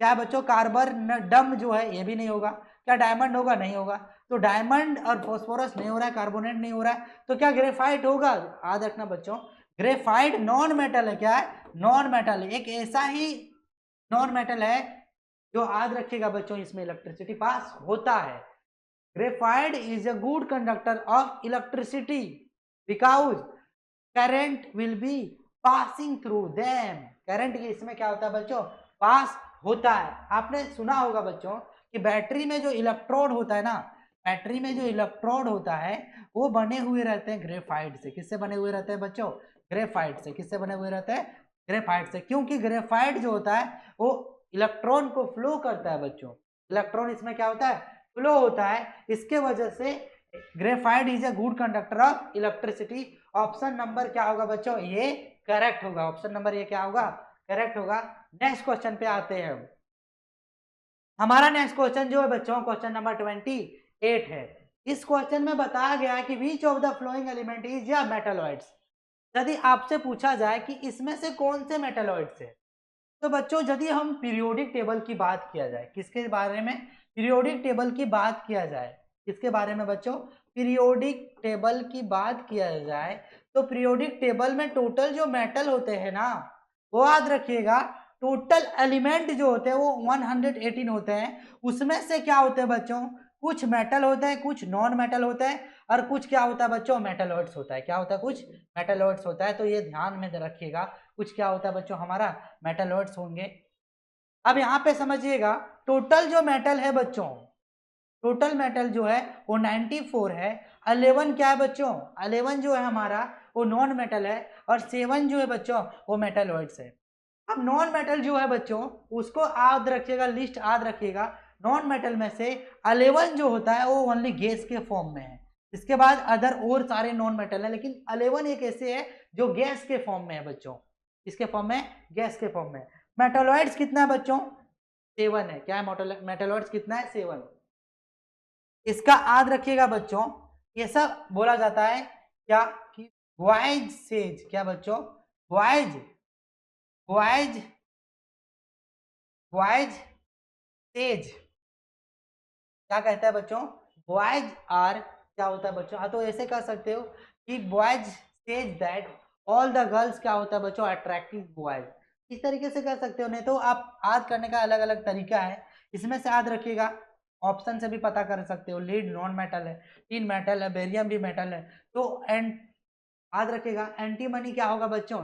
क्या बच्चों कार्बन डम जो है ये भी नहीं होगा। क्या डायमंड होगा, नहीं होगा। तो डायमंड और फोस्फोरस नहीं हो रहा है, कार्बोनेट नहीं हो रहा है, तो क्या ग्रेफाइट होगा। याद रखना बच्चों, ग्रेफाइट नॉन मेटल है। क्या है, नॉन मेटल है, एक ऐसा ही नॉन मेटल है जो याद रखिएगा बच्चों इसमें इलेक्ट्रिसिटी पास होता है। Graphite is a good conductor of electricity because current will be passing through them. Current इसमें क्या होता है बच्चों, पास होता है। आपने सुना होगा बच्चों कि बैटरी में जो इलेक्ट्रोड होता है ना, बैटरी में जो इलेक्ट्रोड होता है वो बने हुए रहते हैं ग्रेफाइट से। किससे बने हुए रहते हैं बच्चों, ग्रेफाइट से। किससे बने हुए रहते हैं, ग्रेफाइट से, क्योंकि ग्रेफाइट जो होता है वो इलेक्ट्रॉन को फ्लो करता है बच्चों। इलेक्ट्रॉन इसमें क्या होता है, फ्लो होता है। इसके वजह से graphite is a good conductor of electricity. Option number क्या होगा बच्चों, ये करेक्ट होगा। ऑप्शन नंबर ये क्या होगा, करेक्ट होगा। नेक्स्ट क्वेश्चन पे आते हैं। हमारा नेक्स्ट क्वेश्चन जो है बच्चों, क्वेश्चन नंबर 28 है। इस क्वेश्चन में बताया गया है कि which of the flowing element is या मेटलॉइड्स। यदि आपसे पूछा जाए कि इसमें से कौन से मेटलॉइड्स है, तो बच्चों यदि हम पीरियोडिक टेबल की बात किया जाए, किसके बारे में, पीरियोडिक टेबल की बात किया जाए, किसके बारे में बच्चों, पीरियोडिक टेबल की बात किया जाए, तो पीरियोडिक टेबल में टोटल जो मेटल होते हैं ना, वो याद रखिएगा टोटल एलिमेंट जो होते हैं वो 118 होते हैं। उसमें से क्या होते हैं बच्चों, कुछ मेटल होते हैं, कुछ नॉन मेटल होते हैं, और कुछ क्या होता है बच्चों, मेटलॉइड्स होता है। क्या होता है, कुछ मेटलॉइड्स होता है। तो ये ध्यान में रखिएगा, कुछ क्या होता है बच्चों हमारा, मेटलॉइड्स होंगे। अब यहाँ पे समझिएगा टोटल जो मेटल है बच्चों, टोटल मेटल जो है वो 94 है। 11 क्या है बच्चों, 11 जो है हमारा वो नॉन मेटल है, और 7 जो है बच्चों वो मेटलॉइड्स है। अब नॉन मेटल जो है बच्चों उसको याद रखिएगा, लिस्ट याद रखिएगा। नॉन मेटल में से 11 जो होता है वो ओनली गैस के फॉर्म में है। इसके बाद अदर और सारे नॉन मेटल है, लेकिन 11 एक ऐसे है जो गैस के फॉर्म में है बच्चों। इसके फॉर्म में, गैस के फॉर्म में। मेटलॉइड्स कितना है बच्चों, 7 है। क्या है, मेटलॉइड्स कितना है, 7। इसका याद रखिएगा बच्चों, ये सब बोला जाता है क्या कि वॉइज सेज। क्या बच्चों, वॉइज, वॉइज, वॉइज सेज। क्या कहता है बच्चों, बॉयज आर, क्या होता है बच्चों, हाँ तो ऐसे कह सकते हो कि boys says that all the girls क्या होता है बच्चों, अट्रैक्टिव बॉयज। इस तरीके से कह सकते हो, नहीं तो आप याद करने का अलग अलग तरीका है। इसमें से याद रखिएगा, ऑप्शन से भी पता कर सकते हो। लीड नॉन मेटल है, टीन मेटल है, बेरियम भी मेटल है। तो एंड याद रखिएगा एंटीमनी क्या होगा बच्चों,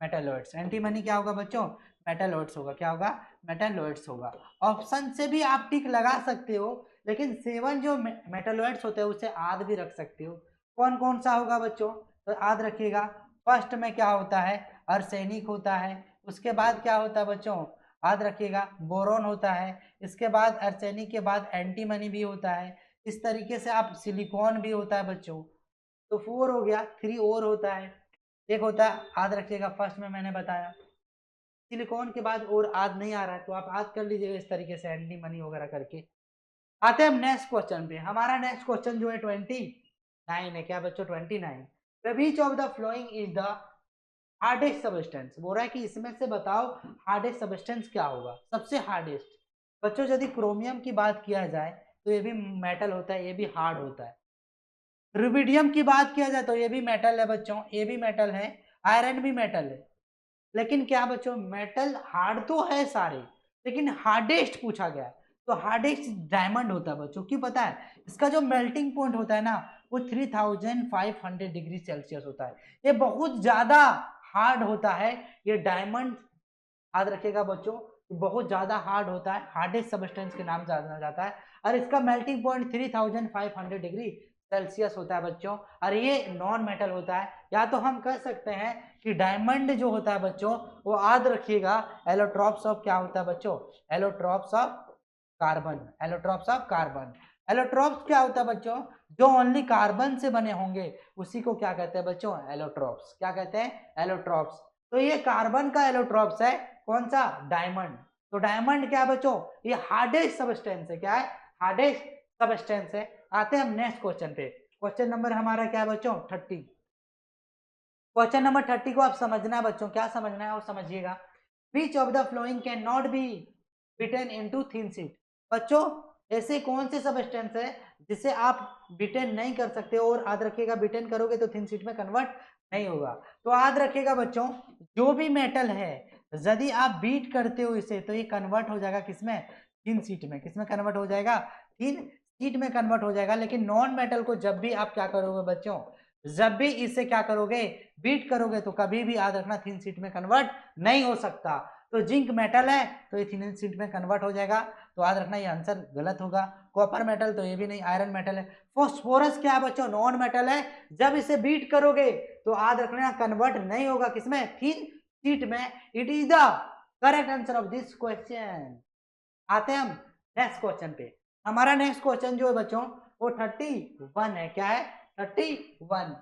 मेटलॉइड्स। एंटीमनी क्या होगा बच्चों, मेटलॉइड्स होगा। क्या होगा, मेटलॉइड्स होगा। ऑप्शन से भी आप टिक लगा सकते हो, लेकिन 7 जो मेटलॉइड्स होते हैं उसे याद भी रख सकते हो। कौन कौन सा होगा बच्चों, तो याद रखिएगा फर्स्ट में क्या होता है, अर्सेनिक होता है। उसके बाद क्या होता है बच्चों, याद रखिएगा बोरोन होता है। इसके बाद अर्सेनिक के बाद एंटीमनी भी होता है। इस तरीके से आप सिलिकॉन भी होता है बच्चों। तो 4 हो गया, 3 और होता है। एक होता है, याद रखिएगा फर्स्ट में मैंने बताया। सिलिकॉन के बाद और याद नहीं आ रहा है तो आप याद कर लीजिएगा इस तरीके से एंटीमनी वगैरह करके। आते हैं हम नेक्स्ट क्वेश्चन पे। हमारा नेक्स्ट क्वेश्चन जो है 29 है। क्या बच्चों, 29। विच of the following is the hardest substance. बोल रहा है कि इसमें से बताओ हार्डेस्ट सब्सटेंस क्या होगा, सबसे हार्डेस्ट। बच्चों यदि क्रोमियम की बात किया जाए तो ये भी मेटल होता है, ये भी हार्ड होता है। रुबिडियम की बात किया जाए तो ये भी मेटल है बच्चों, ये भी मेटल है, आयरन भी मेटल है। लेकिन क्या बच्चों, मेटल हार्ड तो है सारे, लेकिन हार्डेस्ट पूछा गया है तो हार्डेस्ट डायमंड होता है बच्चों। क्यों पता है? इसका जो मेल्टिंग पॉइंट होता है ना वो 3500 डिग्री सेल्सियस होता है। ये बहुत ज्यादा हार्ड होता है ये डायमंड, याद रखिएगा बच्चों, बहुत ज्यादा हार्ड होता है, हार्डेस्ट सबस्टेंस के नाम से जाना जाता है। और इसका मेल्टिंग पॉइंट 3500 डिग्री सेल्सियस होता है बच्चों। और ये नॉन मेटल होता है। या तो हम कह सकते हैं कि डायमंड जो होता है बच्चों वो याद रखिएगा एलोट्रॉप्स ऑफ क्या होता है बच्चों, allotropes of carbon, allotropes of carbon. Allotropes क्या होता है बच्चों, जो ओनली कार्बन से बने होंगे उसी को क्या कहते हैं बच्चों, एलोट्रॉप्स। क्या कहते हैं? एलोट्रॉप्स। तो ये कार्बन का एलोट्रॉप्स है, कौन सा? डायमंड। तो डायमंड क्या है बच्चों, ये हार्डेस्ट सबस्टेंस है। क्या है? हार्डेस्ट सबस्टेंस है। आते हैं हम नेक्स्ट क्वेश्चन पे। क्वेश्चन नंबर हमारा क्या है बच्चों, 30। क्वेश्चन नंबर 30 को आप समझना है बच्चों, क्या समझना है वो समझिएगा। विच of the flowing can not be bitten into thin sheet. बच्चों ऐसे कौन से सबस्टेंस है जिसे आप बिटेन नहीं कर सकते, और याद रखिएगा बिटेन करोगे तो थिन शीट में कन्वर्ट नहीं होगा। तो याद रखिएगा बच्चों, जो भी मेटल है यदि आप बीट करते हो इसे तो ये कन्वर्ट हो जाएगा किसमें, थिन शीट में। किसमें कन्वर्ट हो जाएगा? थिन शीट में कन्वर्ट हो जाएगा। लेकिन नॉन मेटल को जब भी आप क्या करोगे बच्चों, जब भी इसे क्या करोगे, बीट करोगे तो कभी भी याद रखना थिन शीट में कन्वर्ट नहीं हो सकता। तो जिंक मेटल है तो ये थिन शीट में कन्वर्ट हो जाएगा, तो याद रखना ये आंसर गलत होगा। कॉपर मेटल तो ये भी नहीं, आयरन मेटल है। फॉस्फोरस क्या है बच्चों, नॉन मेटल है, जब इसे बीट करोगे तो याद रखना कन्वर्ट नहीं होगा किसमें, थिन शीट में। It is the correct answer of this question. आते हैं हम नेक्स्ट क्वेश्चन पे। हमारा नेक्स्ट क्वेश्चन जो है बच्चों वो 31 है। क्या है? 31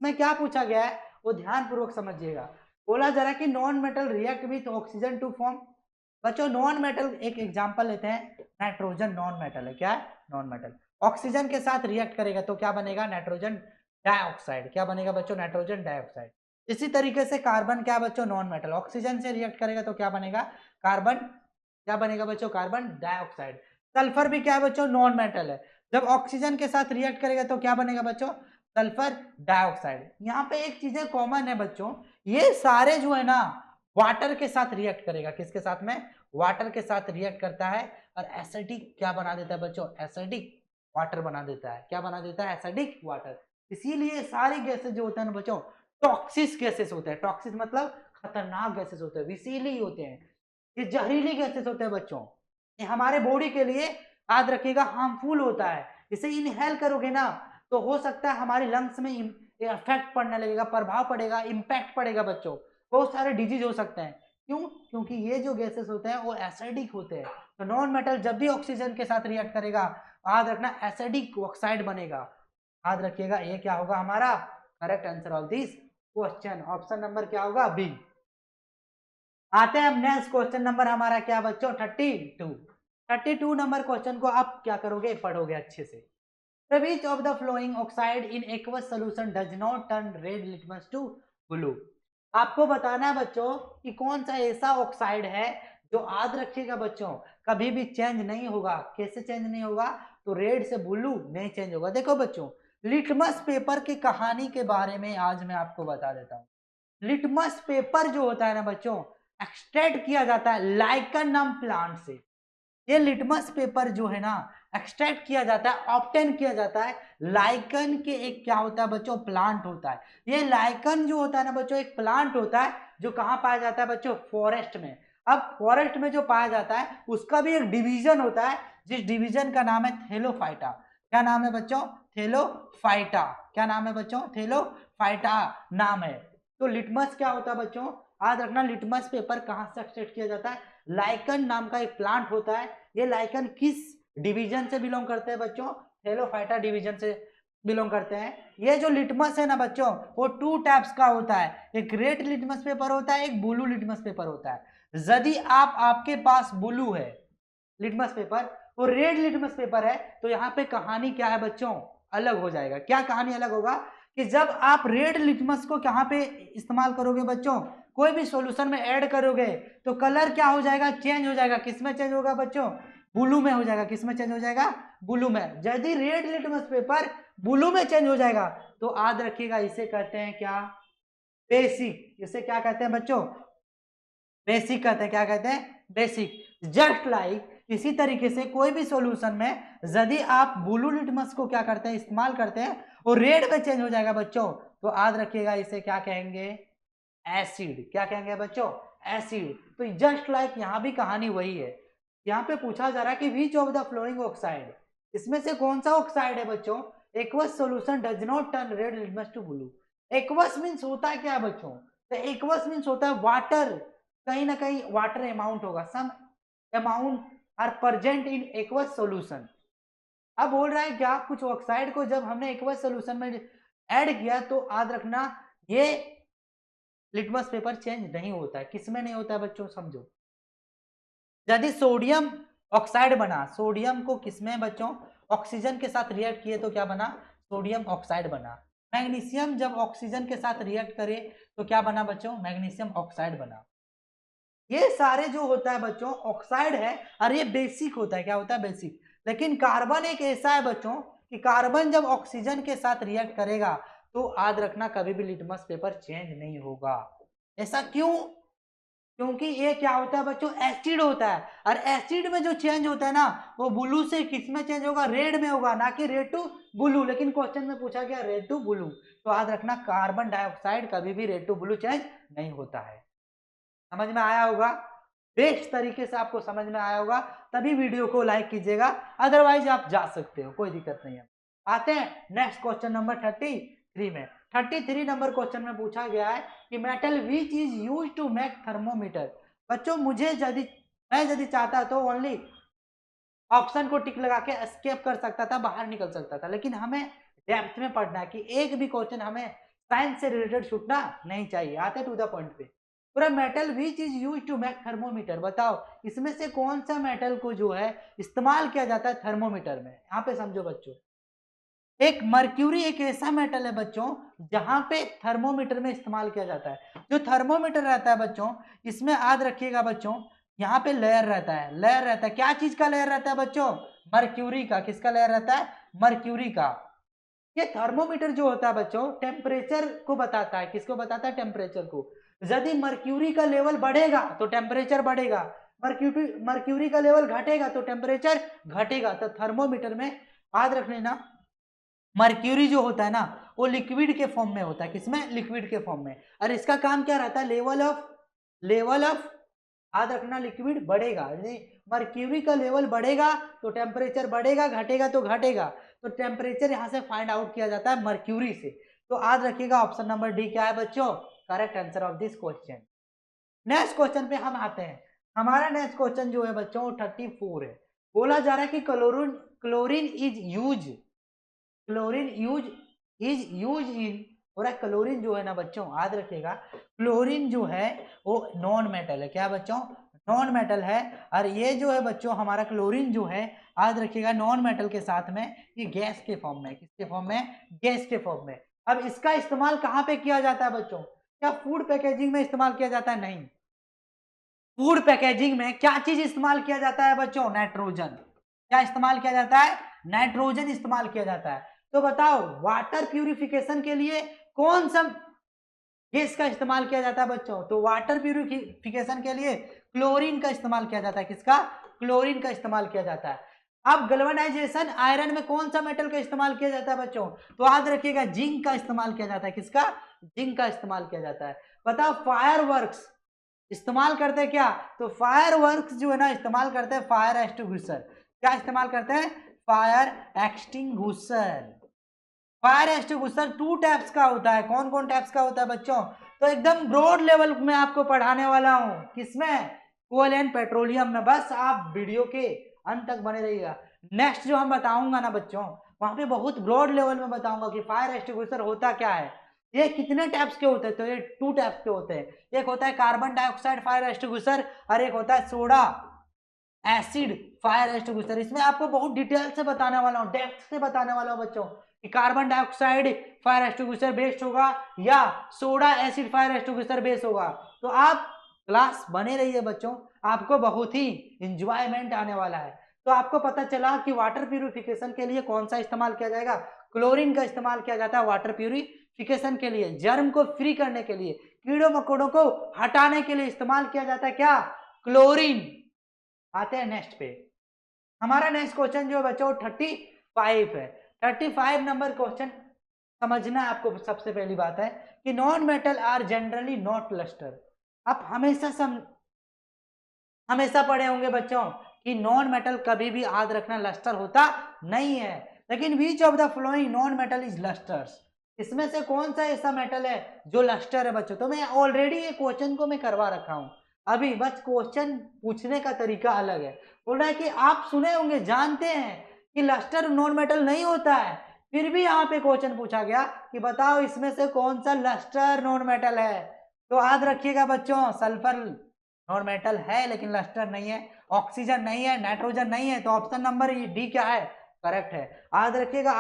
में क्या पूछा गया है वो ध्यान पूर्वक समझिएगा। बोला जरा कि non metal react with oxygen to form. बच्चों नॉन मेटल एक एग्जांपल लेते हैं, नाइट्रोजन नॉन मेटल है। क्या है? Non metal. ऑक्सीजन के साथ रिएक्ट करेगा तो क्या बनेगा, नाइट्रोजन डाइऑक्साइड। क्या बनेगा बच्चों, नाइट्रोजन डाइऑक्साइड। इसी तरीके से कार्बन क्या बच्चों, नॉन मेटल, ऑक्सीजन से रिएक्ट करेगा तो क्या बनेगा, कार्बन, क्या बनेगा बच्चों, कार्बन डाइऑक्साइड। सल्फर भी क्या है बच्चों, नॉन मेटल है, जब ऑक्सीजन के साथ रिएक्ट करेगा तो क्या बनेगा बच्चों, सल्फर डाइऑक्साइड। यहाँ पे एक चीजें कॉमन है बच्चों, ये सारे जो है ना वाटर के साथ रिएक्ट करेगा। किसके साथ में, वाटर के साथ रिएक्ट करता है और एसिडिक क्या बना देता है बच्चों, एसिडिक वाटर बना देता है। क्या बना देता है, एसिडिक वाटर। इसीलिए सारी गैसेस जो होते हैं ना बच्चों टॉक्सिक गैसेस होते हैं। टॉक्सिक मतलब खतरनाक गैसेस होते हैं, विषैली होते हैं, ये जहरीली गैसेस होते हैं बच्चों। ये हमारे बॉडी के लिए याद रखिएगा हार्मफुल होता है। इसे इनहेल करोगे ना तो हो सकता है हमारे लंग्स में इफेक्ट पड़ने लगेगा, प्रभाव पड़ेगा, इम्पैक्ट पड़ेगा बच्चों, बहुत सारे डिजीज हो सकते हैं। क्यों? क्योंकि ये जो गैसेस होते हैं वो एसिडिक होते हैं। तो नॉन मेटल जब भी ऑक्सीजन के साथ रिएक्ट करेगा याद रखना एसिडिक ऑक्साइड बनेगा। याद रखिएगा ये क्या होगा हमारा correct answer of this question. Option number क्या होगा, बी। आते हैं हम नेक्स्ट क्वेश्चन नंबर हमारा क्या बच्चों, 32 नंबर क्वेश्चन को आप क्या करोगे, पढ़ोगे अच्छे से। Which of the flowing oxide in aqueous solution does not turn red litmus to blue? आपको बताना है बच्चों कि कौन सा ऐसा ऑक्साइड है जो याद रखिएगा बच्चों कभी भी चेंज नहीं होगा। कैसे चेंज नहीं होगा, तो रेड से ब्लू नहीं चेंज होगा। देखो बच्चों लिटमस पेपर की कहानी के बारे में आज मैं आपको बता देता हूँ। लिटमस पेपर जो होता है ना बच्चों एक्सट्रैक्ट किया जाता है लाइकन नाम प्लांट से। ये लिटमस पेपर जो है ना एक्सट्रैक्ट किया जाता है, ऑब्टेन किया जाता है लाइकन के एक क्या होता है बच्चों, प्लांट होता है। ये लाइकन जो होता है ना बच्चों एक प्लांट होता है जो कहाँ पाया जाता है बच्चों, फॉरेस्ट में। अब फॉरेस्ट में जो पाया जाता है उसका भी एक डिवीजन होता है, जिस डिवीजन का नाम है थेलोफाइटा। क्या नाम है बच्चों, थेलोफाइटा। क्या नाम है बच्चों, थेलोफाइटा नाम है। तो लिटमस क्या होता है बच्चों, याद रखना लिटमस पेपर कहाँ से एक्सट्रैक्ट किया जाता है, लाइकन नाम का एक प्लांट होता है। ये लाइकन किस डिवीजन से बिलोंग करते हैं बच्चों, थेलोफाइटा डिवीजन से बिलोंग करते हैं। ये जो लिटमस है ना बच्चों वो 2 टाइप्स का होता है, एक रेड लिटमस पेपर होता है, एक ब्लू लिटमस पेपर होता है। यदि आपके पास ब्लू है लिटमस पेपर और रेड लिटमस पेपर है तो यहाँ पे कहानी क्या है बच्चों, अलग हो जाएगा। क्या कहानी अलग होगा कि जब आप रेड लिटमस को कहाँ पे इस्तेमाल करोगे बच्चों, कोई भी सॉल्यूशन में ऐड करोगे तो कलर क्या हो जाएगा, चेंज हो जाएगा। किसमें चेंज होगा बच्चों, ब्लू में हो जाएगा। किस में चेंज हो जाएगा? ब्लू में। यदि रेड लिटमस पेपर ब्लू में चेंज हो जाएगा तो याद रखिएगा इसे कहते हैं क्या? बेसिक। इसे क्या कहते हैं बच्चों? बेसिक कहते हैं। क्या कहते हैं? बेसिक। जस्ट लाइक इसी तरीके से कोई भी सॉल्यूशन में यदि आप ब्लू लिटमस को क्या करते हैं? इस्तेमाल करते हैं और रेड में चेंज हो जाएगा बच्चों, तो याद रखिएगा इसे क्या कहेंगे? एसिड। क्या कहेंगे बच्चों? एसिड। तो जस्ट लाइक यहाँ भी कहानी वही है। यहाँ पे पूछा जा रहा है कि which of the following oxide, इसमें से कौन सा ऑक्साइड है बच्चों? Aqueous solution does not turn red litmus to blue. Aqueous means होता है क्या बच्चों? तो एक्वस मीन्स होता है वाटर, कहीं ना कहीं वाटर अमाउंट होगा, some amount are present in aqueous solution. अब बोल रहा है क्या? कुछ ऑक्साइड को जब हमने एक्वस सॉल्यूशन में ऐड किया तो याद रखना ये लिटमस पेपर चेंज नहीं होता है। किसमें नहीं होता है बच्चों? समझो, यदि सोडियम ऑक्साइड बना, सोडियम को किसमें बच्चों? ऑक्सीजन के साथ रिएक्ट किए तो क्या बना? सोडियम ऑक्साइड बना। मैग्नीशियम जब ऑक्सीजन के साथ रिएक्ट करे तो क्या बना बच्चों? मैग्नीशियम ऑक्साइड बना। ये सारे जो होता है बच्चों ऑक्साइड है और ये बेसिक होता है। क्या होता है? बेसिक। लेकिन कार्बन एक ऐसा है बच्चों कि कार्बन जब ऑक्सीजन के साथ रिएक्ट करेगा तो याद रखना कभी भी लिटमस पेपर चेंज नहीं होगा। ऐसा क्यों? क्योंकि ये क्या होता है बच्चों? एसिड होता है और एसिड में जो चेंज होता है ना वो ब्लू से किस में चेंज होगा? रेड में होगा, ना कि रेड टू ब्लू। लेकिन क्वेश्चन में पूछा गया रेड टू ब्लू, तो याद रखना कार्बन डाइऑक्साइड कभी भी रेड टू ब्लू चेंज नहीं होता है। समझ में आया होगा? बेस्ट तरीके से आपको समझ में आया होगा तभी वीडियो को लाइक कीजिएगा, अदरवाइज आप जा सकते हो, कोई दिक्कत नहीं है। आते हैं नेक्स्ट क्वेश्चन नंबर 33 में। 33 नंबर क्वेश्चन में पूछा गया है कि metal which is use to make thermometer. बच्चों मुझे यदि चाहता तो ओनली ऑप्शन को टिक लगा के एस्केप कर सकता था, बाहर निकल सकता था, लेकिन हमें डेप्थ में पढ़ना है कि एक भी क्वेश्चन हमें साइंस से रिलेटेड छूटना नहीं चाहिए। आते टू द पॉइंट पे। पूरा metal which is use to make thermometer, बताओ इसमें से कौन सा मेटल को जो है इस्तेमाल किया जाता है थर्मोमीटर में? यहाँ पे समझो बच्चों, एक मर्क्यूरी एक ऐसा मेटल है बच्चों जहां पे थर्मोमीटर में इस्तेमाल किया जाता है। जो थर्मोमीटर रहता है बच्चों इसमें याद रखिएगा बच्चों यहाँ पे लेयर रहता है। लेयर रहता है, क्या चीज का लेयर रहता है बच्चों? मर्क्यूरी का। किसका लेयर रहता है? मर्क्यूरी का। ये थर्मोमीटर जो होता है बच्चों टेम्परेचर को बताता है। किसको बताता है? टेम्परेचर को। यदि मर्क्यूरी का लेवल बढ़ेगा तो टेम्परेचर बढ़ेगा, मर्क्यूरी का लेवल घटेगा तो टेम्परेचर घटेगा। तो थर्मोमीटर में याद रख लेना मर्क्यूरी जो होता है ना वो लिक्विड के फॉर्म में होता है। किसमें? लिक्विड के फॉर्म में। और इसका काम क्या रहता है? लेवल ऑफ याद रखना लिक्विड बढ़ेगा। यदि मर्क्यूरी का लेवल बढ़ेगा तो टेम्परेचर बढ़ेगा, घटेगा तो घटेगा। तो टेम्परेचर यहां से फाइंड आउट किया जाता है मर्क्यूरी से। तो याद रखिएगा ऑप्शन नंबर डी क्या है बच्चों? Correct answer of this question. Next question पे हम आते हैं। हमारा नेक्स्ट क्वेश्चन जो है बच्चों 34 है। बोला जा रहा है कि क्लोरीन इज यूज इन, और क्लोरीन जो है ना बच्चों याद रखिएगा क्लोरीन जो है वो नॉन मेटल है। क्या बच्चों? नॉन मेटल है। और ये जो है बच्चों हमारा क्लोरीन जो है याद रखिएगा नॉन मेटल के साथ में ये गैस के फॉर्म में। किसके फॉर्म में? गैस के फॉर्म में। अब इसका इस्तेमाल कहाँ पे किया जाता है बच्चों? क्या फूड पैकेजिंग में इस्तेमाल किया जाता है? नहीं। फूड पैकेजिंग में क्या चीज इस्तेमाल किया जाता है बच्चों? नाइट्रोजन। क्या इस्तेमाल किया जाता है? नाइट्रोजन इस्तेमाल किया जाता है। तो बताओ वाटर प्यूरिफिकेशन के लिए कौन सा गैस का इस्तेमाल किया जाता है बच्चों? तो वाटर प्यूरिफिकेशन के लिए क्लोरीन का इस्तेमाल किया जाता है। किसका? क्लोरीन का इस्तेमाल किया जाता है। अब गैल्वेनाइजेशन आयरन में कौन सा मेटल का इस्तेमाल किया जाता है बच्चों? तो याद रखिएगा जिंक का इस्तेमाल किया जाता है। किसका? जिंक का इस्तेमाल किया जाता है। बताओ फायरवर्क्स इस्तेमाल करते हैं क्या? तो फायरवर्क्स जो है ना इस्तेमाल करते हैं फायर एक्सटिंग्विशर। क्या इस्तेमाल करते हैं? Fire extinguisher. Fire extinguisher 2 types का होता है। कौन कौन टाइप्स का होता है बच्चों? तो एकदम ब्रॉड लेवल में आपको पढ़ाने वाला हूं। किसमें? कोल एंड पेट्रोलियम में। बस आप वीडियो के अंत तक बने रहिएगा। नेक्स्ट जो हम बताऊंगा ना बच्चों वहां पे बहुत ब्रॉड लेवल में बताऊंगा कि फायर एक्सटिंग्विशर होता क्या है। ये कितने टाइप्स के होते हैं? तो ये 2 टाइप्स के होते हैं। एक होता है कार्बन डाइऑक्साइड फायर एक्सटिंग्विशर और एक होता है सोडा एसिड फायर एक्सटिंग्विशर। इसमें आपको बहुत डिटेल से बताने वाला हूँ, डेप्थ से बताने वाला हूँ बच्चों कि carbon dioxide fire extinguisher best होगा या soda acid fire extinguisher best होगा। तो आप क्लास बने रहिए बच्चों, आपको बहुत ही इंजॉयमेंट आने वाला है। तो आपको पता चला कि वाटर प्यूरिफिकेशन के लिए कौन सा इस्तेमाल किया जाएगा, क्लोरीन का इस्तेमाल किया जाता है वाटर प्यूरिफिकेशन के लिए, जर्म को फ्री करने के लिए, कीड़ों मकोड़ों को हटाने के लिए इस्तेमाल किया जाता है क्या, क्लोरीन। आते हैं नेक्स्ट पे। हमारा नेक्स्ट क्वेश्चन जो बच्चों 35 है। 35 नंबर क्वेश्चन समझना आपको सबसे पहली बात है कि non metal are generally not lustre. आप हमेशा पढ़े होंगे बच्चों कि नॉन मेटल कभी भी याद रखना लस्टर होता नहीं है, लेकिन which of the following non metal is lustrous. इसमें से कौन सा ऐसा मेटल है जो लस्टर है बच्चों? तो मैं ऑलरेडी ये क्वेश्चन को मैं करवा रखा हूं, अभी बस क्वेश्चन पूछने का तरीका अलग है। बोल रहा है कि आप सुने होंगे, जानते हैं कि लस्टर नॉन मेटल नहीं होता है, फिर भी यहाँ पे क्वेश्चन पूछा गया कि बताओ इसमें से कौन सा लस्टर नॉन मेटल है। तो याद रखिएगा बच्चों, सल्फर नॉन मेटल है लेकिन लस्टर नहीं है, ऑक्सीजन नहीं है, नाइट्रोजन नहीं है, तो ऑप्शन नंबर डी क्या है, करेक्ट है। याद रखिएगा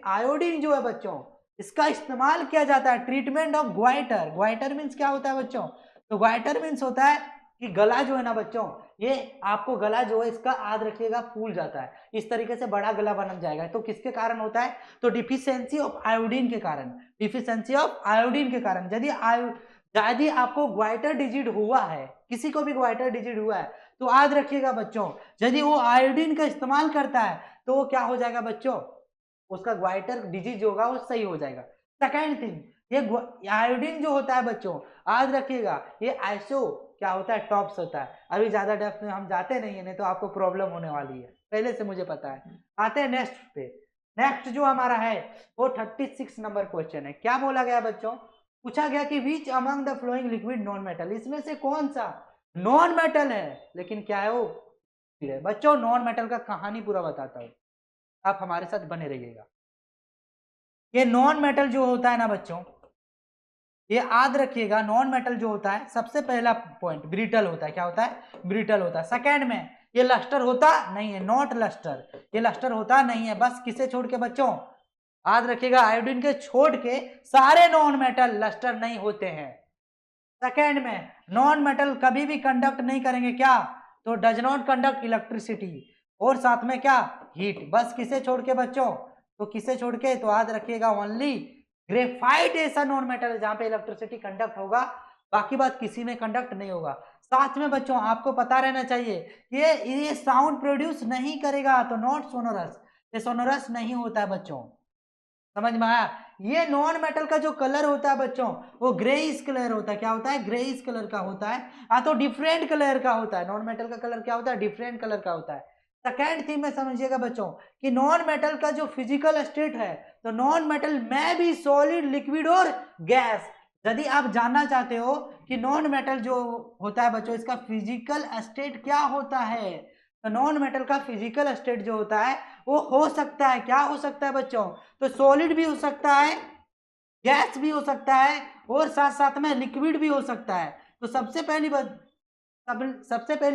आयोडीन जो है बच्चों, इसका इस्तेमाल किया जाता है treatment of goitre. Goitre means क्या होता है बच्चों? तो ग्वाइटर मीन्स होता है कि गला जो है ना बच्चों, ये आपको गला जो है इसका याद रखिएगा फूल जाता है, इस तरीके से बड़ा गला बन जाएगा। तो किसके कारण होता है? तो डिफिशियंसी ऑफ आयोडीन के कारण, डिफिशियंसी ऑफ आयोडीन के कारण। यदि आपको ग्वाइटर डिजीज हुआ है, किसी को भी ग्वाइटर डिजीज हुआ है, तो याद रखिएगा बच्चों, यदि वो आयोडीन का इस्तेमाल करता है तो वो क्या हो जाएगा बच्चों, उसका ग्वाइटर डिजीज होगा वो सही हो जाएगा। सेकेंड थिंग, ये आयोडीन जो होता है बच्चों, याद रखिएगा ये आइसो क्या होता है, टॉप्स होता है। अभी ज्यादा डेप्थ में हम जाते नहीं है, नहीं तो आपको प्रॉब्लम होने वाली है, पहले से मुझे पता है। आते हैं नेक्स्ट पे। नेक्स्ट जो हमारा है वो 36 नंबर क्वेश्चन है। क्या बोला गया बच्चों? पूछा गया कि which among the flowing liquid non metal, इसमें से कौन सा नॉन मेटल है लेकिन क्या है वो है। बच्चों नॉन मेटल का कहानी पूरा बताता हूं, आप हमारे साथ बने रहिएगा। ये नॉन मेटल जो होता है ना बच्चों, ये याद रखिएगा, नॉन मेटल जो होता है सबसे पहला पॉइंट ब्रिटल होता है। क्या होता है? ब्रिटल होता है। सेकेंड में ये लस्टर होता नहीं है, नॉट लस्टर, ये लस्टर होता नहीं है। बस किसे छोड़ के बच्चों? याद रखिएगा आयोडीन के छोड़ के सारे नॉन मेटल लस्टर नहीं होते हैं। सेकेंड में नॉन मेटल कभी भी कंडक्ट नहीं करेंगे, क्या? तो डज नॉट कंडक्ट इलेक्ट्रिसिटी, और साथ में क्या? हीट। बस किसे छोड़ के बच्चों? तो किसे छोड़ के? तो याद रखिएगा ओनली ग्रेफाइट ऐसा नॉन मेटल है जहां पे इलेक्ट्रिसिटी कंडक्ट होगा, बाकी बात किसी में कंडक्ट नहीं होगा। साथ में बच्चों आपको पता रहना चाहिए ये साउंड प्रोड्यूस नहीं करेगा, तो नॉट सोनोरस, ये सोनोरस नहीं होता है बच्चों। समझ में आया? ये नॉन मेटल का जो कलर होता है बच्चों वो ग्रेइश कलर होता है। क्या होता है? ग्रेइश कलर का होता है। हाँ, तो डिफरेंट कलर का होता है। नॉन मेटल का कलर क्या होता है? डिफरेंट कलर का होता है। सेकेंड थिंग में समझिएगा बच्चों कि नॉन मेटल का जो फिजिकल स्टेट है, तो नॉन मेटल में भी सॉलिड, लिक्विड और गैस। यदि आप जानना चाहते हो कि नॉन मेटल जो होता है बच्चों इसका फिजिकल स्टेट क्या होता है, तो नॉन मेटल का फिजिकल स्टेट जो होता है वो हो सकता है, क्या हो सकता है बच्चों? तो सॉलिड भी हो सकता है, गैस भी हो सकता है, और साथ साथ में लिक्विड भी हो सकता है। तो सबसे पहली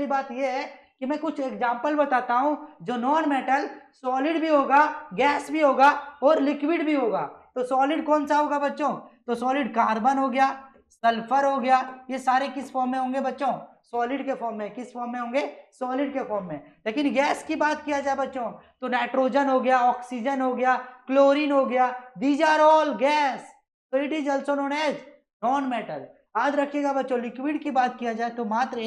बात यह है कि मैं कुछ एग्जांपल बताता हूं जो नॉन मेटल सॉलिड भी होगा, गैस भी होगा और लिक्विड भी होगा। तो सॉलिड कौन सा होगा बच्चों? तो सॉलिड कार्बन हो गया, सल्फर हो गया, ये सारे किस फॉर्म में होंगे बच्चों? सॉलिड के फॉर्म में। किस फॉर्म में होंगे? सॉलिड के फॉर्म में। लेकिन गैस की बात किया जाए बच्चों तो नाइट्रोजन हो गया, ऑक्सीजन हो गया, क्लोरीन हो गया, दीज आर ऑल गैस, तो it is also known as non metal. याद रखिएगा बच्चों, लिक्विड की बात किया जाए तो मात्र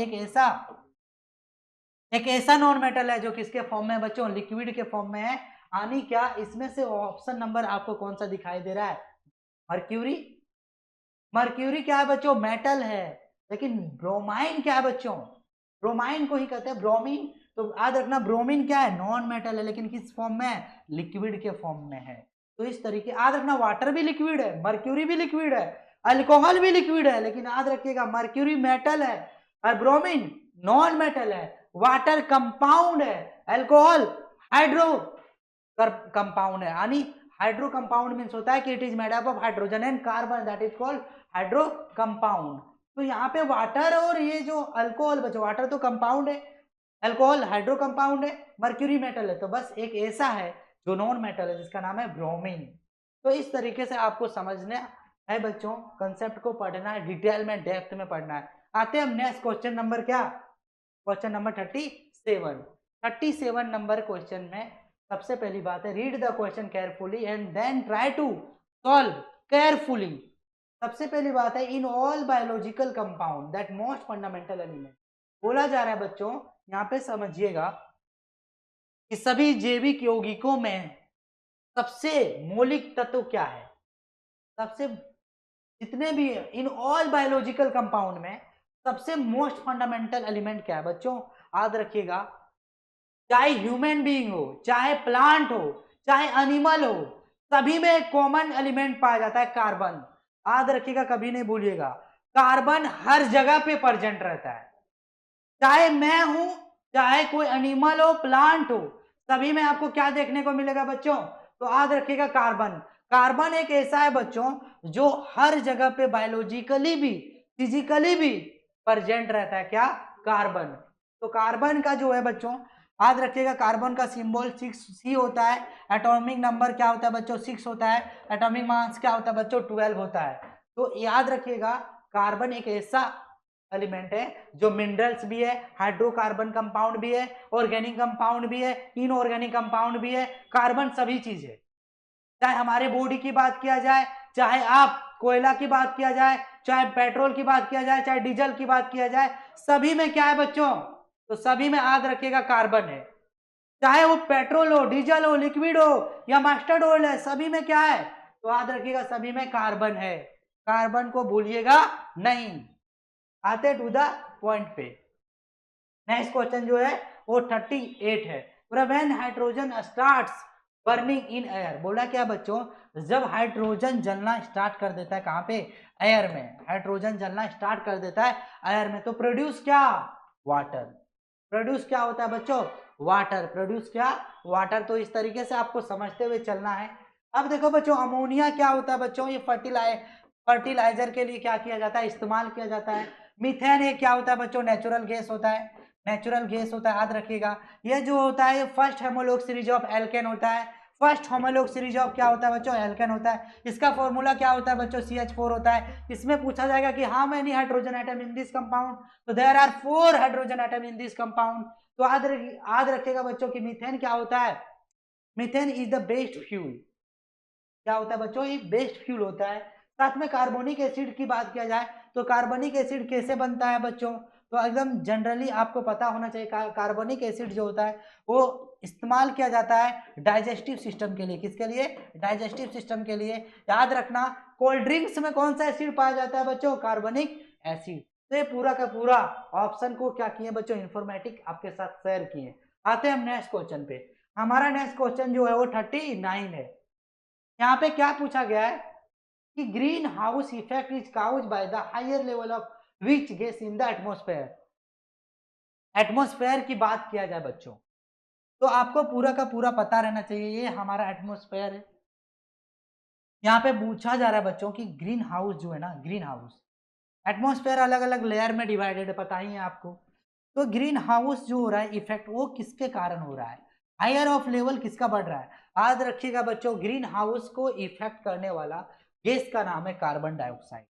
एक ऐसा नॉन मेटल है जो किसके फॉर्म में है बच्चों? लिक्विड के फॉर्म में है। यानी क्या इसमें से ऑप्शन नंबर आपको कौन सा दिखाई दे रहा है? मर्क्यूरी। मर्क्यूरी क्या है बच्चों? मेटल है। लेकिन ब्रोमाइन क्या है बच्चों? ब्रोमाइन को ही कहते हैं ब्रोमीन। तो याद रखना ब्रोमीन क्या है? नॉन मेटल है, लेकिन किस फॉर्म में है? लिक्विड के फॉर्म में है। तो इस तरीके याद रखना, वाटर भी लिक्विड है, मर्क्यूरी भी लिक्विड है, अल्कोहल भी लिक्विड है, लेकिन याद रखिएगा मर्क्यूरी मेटल है और ब्रोमीन नॉन मेटल है। वाटर कंपाउंड है, अल्कोहल हाइड्रो कंपाउंड है। यानी हाइड्रो कंपाउंड मीन्स होता है कि it is made up of hydrogen and carbon, that is called hydro compound. तो यहाँ पे वाटर और ये जो अल्कोहल बच्चों, वाटर तो कंपाउंड है, अल्कोहल हाइड्रो कंपाउंड है, मर्क्यूरी मेटल है, तो बस एक ऐसा है जो नॉन मेटल है जिसका नाम है ब्रोमीन। तो इस तरीके से आपको समझना है बच्चों, कंसेप्ट को पढ़ना है, डिटेल में डेप्थ में पढ़ना है। आते हैं हम नेक्स्ट क्वेश्चन नंबर क्या? Question number 37। 37 नंबर क्वेश्चन में सबसे पहली बात है, read the question carefully and then try to solve carefully. सबसे पहली बात है, in all biological compound that most fundamental element, बोला जा रहा है बच्चों यहाँ पे समझिएगा कि सभी जैविक यौगिकों में सबसे मौलिक तत्व क्या है, सबसे जितने भी इन ऑल बायोलॉजिकल कंपाउंड में सबसे मोस्ट फंडामेंटल एलिमेंट क्या है बच्चों, याद रखिएगा। चाहे ह्यूमन बीइंग हो, चाहे प्लांट हो, चाहे एनिमल हो, सभी में एक कॉमन एलिमेंट पाया जाता है, कार्बन। याद रखिएगा, कभी नहीं भूलिएगा, कार्बन हर जगह पे प्रेजेंट रहता है। चाहे मैं हूं, चाहे कोई एनिमल हो, प्लांट हो, सभी में आपको क्या देखने को मिलेगा बच्चों, तो याद रखिएगा कार्बन। कार्बन एक ऐसा है बच्चों जो हर जगह पे बायोलॉजिकली भी फिजिकली भी प्रेजेंट रहता है, क्या, कार्बन। तो कार्बन का जो है बच्चों, याद रखिएगा, कार्बन का सिंबल 6C होता है, एटॉमिक नंबर क्या होता है बच्चों, 6 होता है, एटॉमिक मास क्या होता है बच्चों, 12 होता है। तो याद रखिएगा, कार्बन एक ऐसा एलिमेंट है जो मिनरल्स भी है, हाइड्रोकार्बन कंपाउंड भी है, ऑर्गेनिक कंपाउंड भी है, इनऑर्गेनिक कंपाउंड भी है, कार्बन सभी चीज है। चाहे हमारे बॉडी की बात किया जाए, चाहे आप कोयला की बात किया जाए, चाहे पेट्रोल की बात किया जाए, चाहे डीजल की बात किया जाए, सभी में क्या है बच्चों, तो सभी में याद रखिएगा कार्बन है। चाहे वो पेट्रोल हो, डीजल हो, लिक्विड हो या मस्टर्ड ऑयल है, सभी में क्या है, तो याद रखिएगा सभी में कार्बन है। कार्बन को भूलिएगा नहीं। आते टू द पॉइंट पे, नेक्स्ट क्वेश्चन जो है वो 38 है। When hydrogen starts burning in air, बोला क्या बच्चों, जब हाइड्रोजन जलना स्टार्ट कर देता है, कहां पे, एयर में, हाइड्रोजन जलना स्टार्ट कर देता है एयर में, तो प्रोड्यूस क्या, वाटर। प्रोड्यूस क्या होता है बच्चों, वाटर। प्रोड्यूस क्या, वाटर। तो इस तरीके से आपको समझते हुए चलना है। अब देखो बच्चों, अमोनिया क्या होता है बच्चों, ये फर्टिलाइजर के लिए क्या किया जाता है, इस्तेमाल किया जाता है। मीथेन ये क्या होता है बच्चों, नेचुरल गैस होता है, नेचुरल गैस होता है, याद रखिएगा। ये जो होता है, first homologue series of alkene होता है। फर्स्ट होमोलॉग सीरीज ऑफ क्या होता है बच्चों, एल्केन होता है। इसका फॉर्मूला क्या होता है बच्चों, CH4 होता है। इसमें पूछा जाएगा कि how many hydrogen atom in this compound, तो there are 4 hydrogen atom in this compound. तो याद रखिएगा बच्चों कि मीथेन क्या होता है, methane is the best fuel. क्या होता है बच्चों, ये बेस्ट फ्यूल होता है। साथ में कार्बोनिक एसिड की बात किया जाए तो कार्बोनिक एसिड कैसे बनता है बच्चों, तो एकदम जनरली आपको पता होना चाहिए, कार्बोनिक एसिड जो होता है वो इस्तेमाल किया जाता है डाइजेस्टिव सिस्टम के लिए। किसके लिए, डाइजेस्टिव सिस्टम के लिए। याद रखना, कोल्ड ड्रिंक्स में कौन सा एसिड पाया जाता है बच्चों, कार्बोनिक एसिड। तो ये पूरा का पूरा ऑप्शन को क्या किए बच्चों, इंफॉर्मेटिक आपके साथ शेयर किए। आते हैं हम नेक्स्ट क्वेश्चन पे। हमारा नेक्स्ट क्वेश्चन जो है वो 39 है। यहाँ पे क्या पूछा गया है कि greenhouse effect is caused by the higher level of which gas in the atmosphere. Atmosphere की बात किया जाए बच्चों तो आपको पूरा का पूरा पता रहना चाहिए, ये हमारा एटमॉस्फेयर है। यहाँ पे पूछा जा रहा है बच्चों कि ग्रीन हाउस जो है ना, ग्रीन हाउस, एटमॉस्फेयर अलग अलग लेयर में डिवाइडेड है, पता ही है आपको। तो ग्रीन हाउस जो हो रहा है इफेक्ट, वो किसके कारण हो रहा है, हायर ऑफ लेवल किसका बढ़ रहा है। याद रखिएगा बच्चों, ग्रीन हाउस को इफेक्ट करने वाला गैस का नाम है कार्बन डाइऑक्साइड।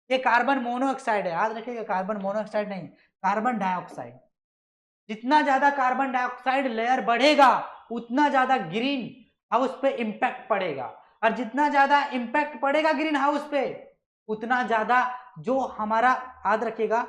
ये कार्बन मोनोऑक्साइड है, याद रखिएगा, कार्बन मोनोऑक्साइड नहीं, कार्बन डाइऑक्साइड। जितना ज्यादा कार्बन डाइऑक्साइड लेयर बढ़ेगा उतना ज्यादा ग्रीन हाउस पे इंपैक्ट पड़ेगा, और जितना ज्यादा इंपैक्ट पड़ेगा ग्रीन हाउस पे उतना ज्यादा जो हमारा, याद रखिएगा,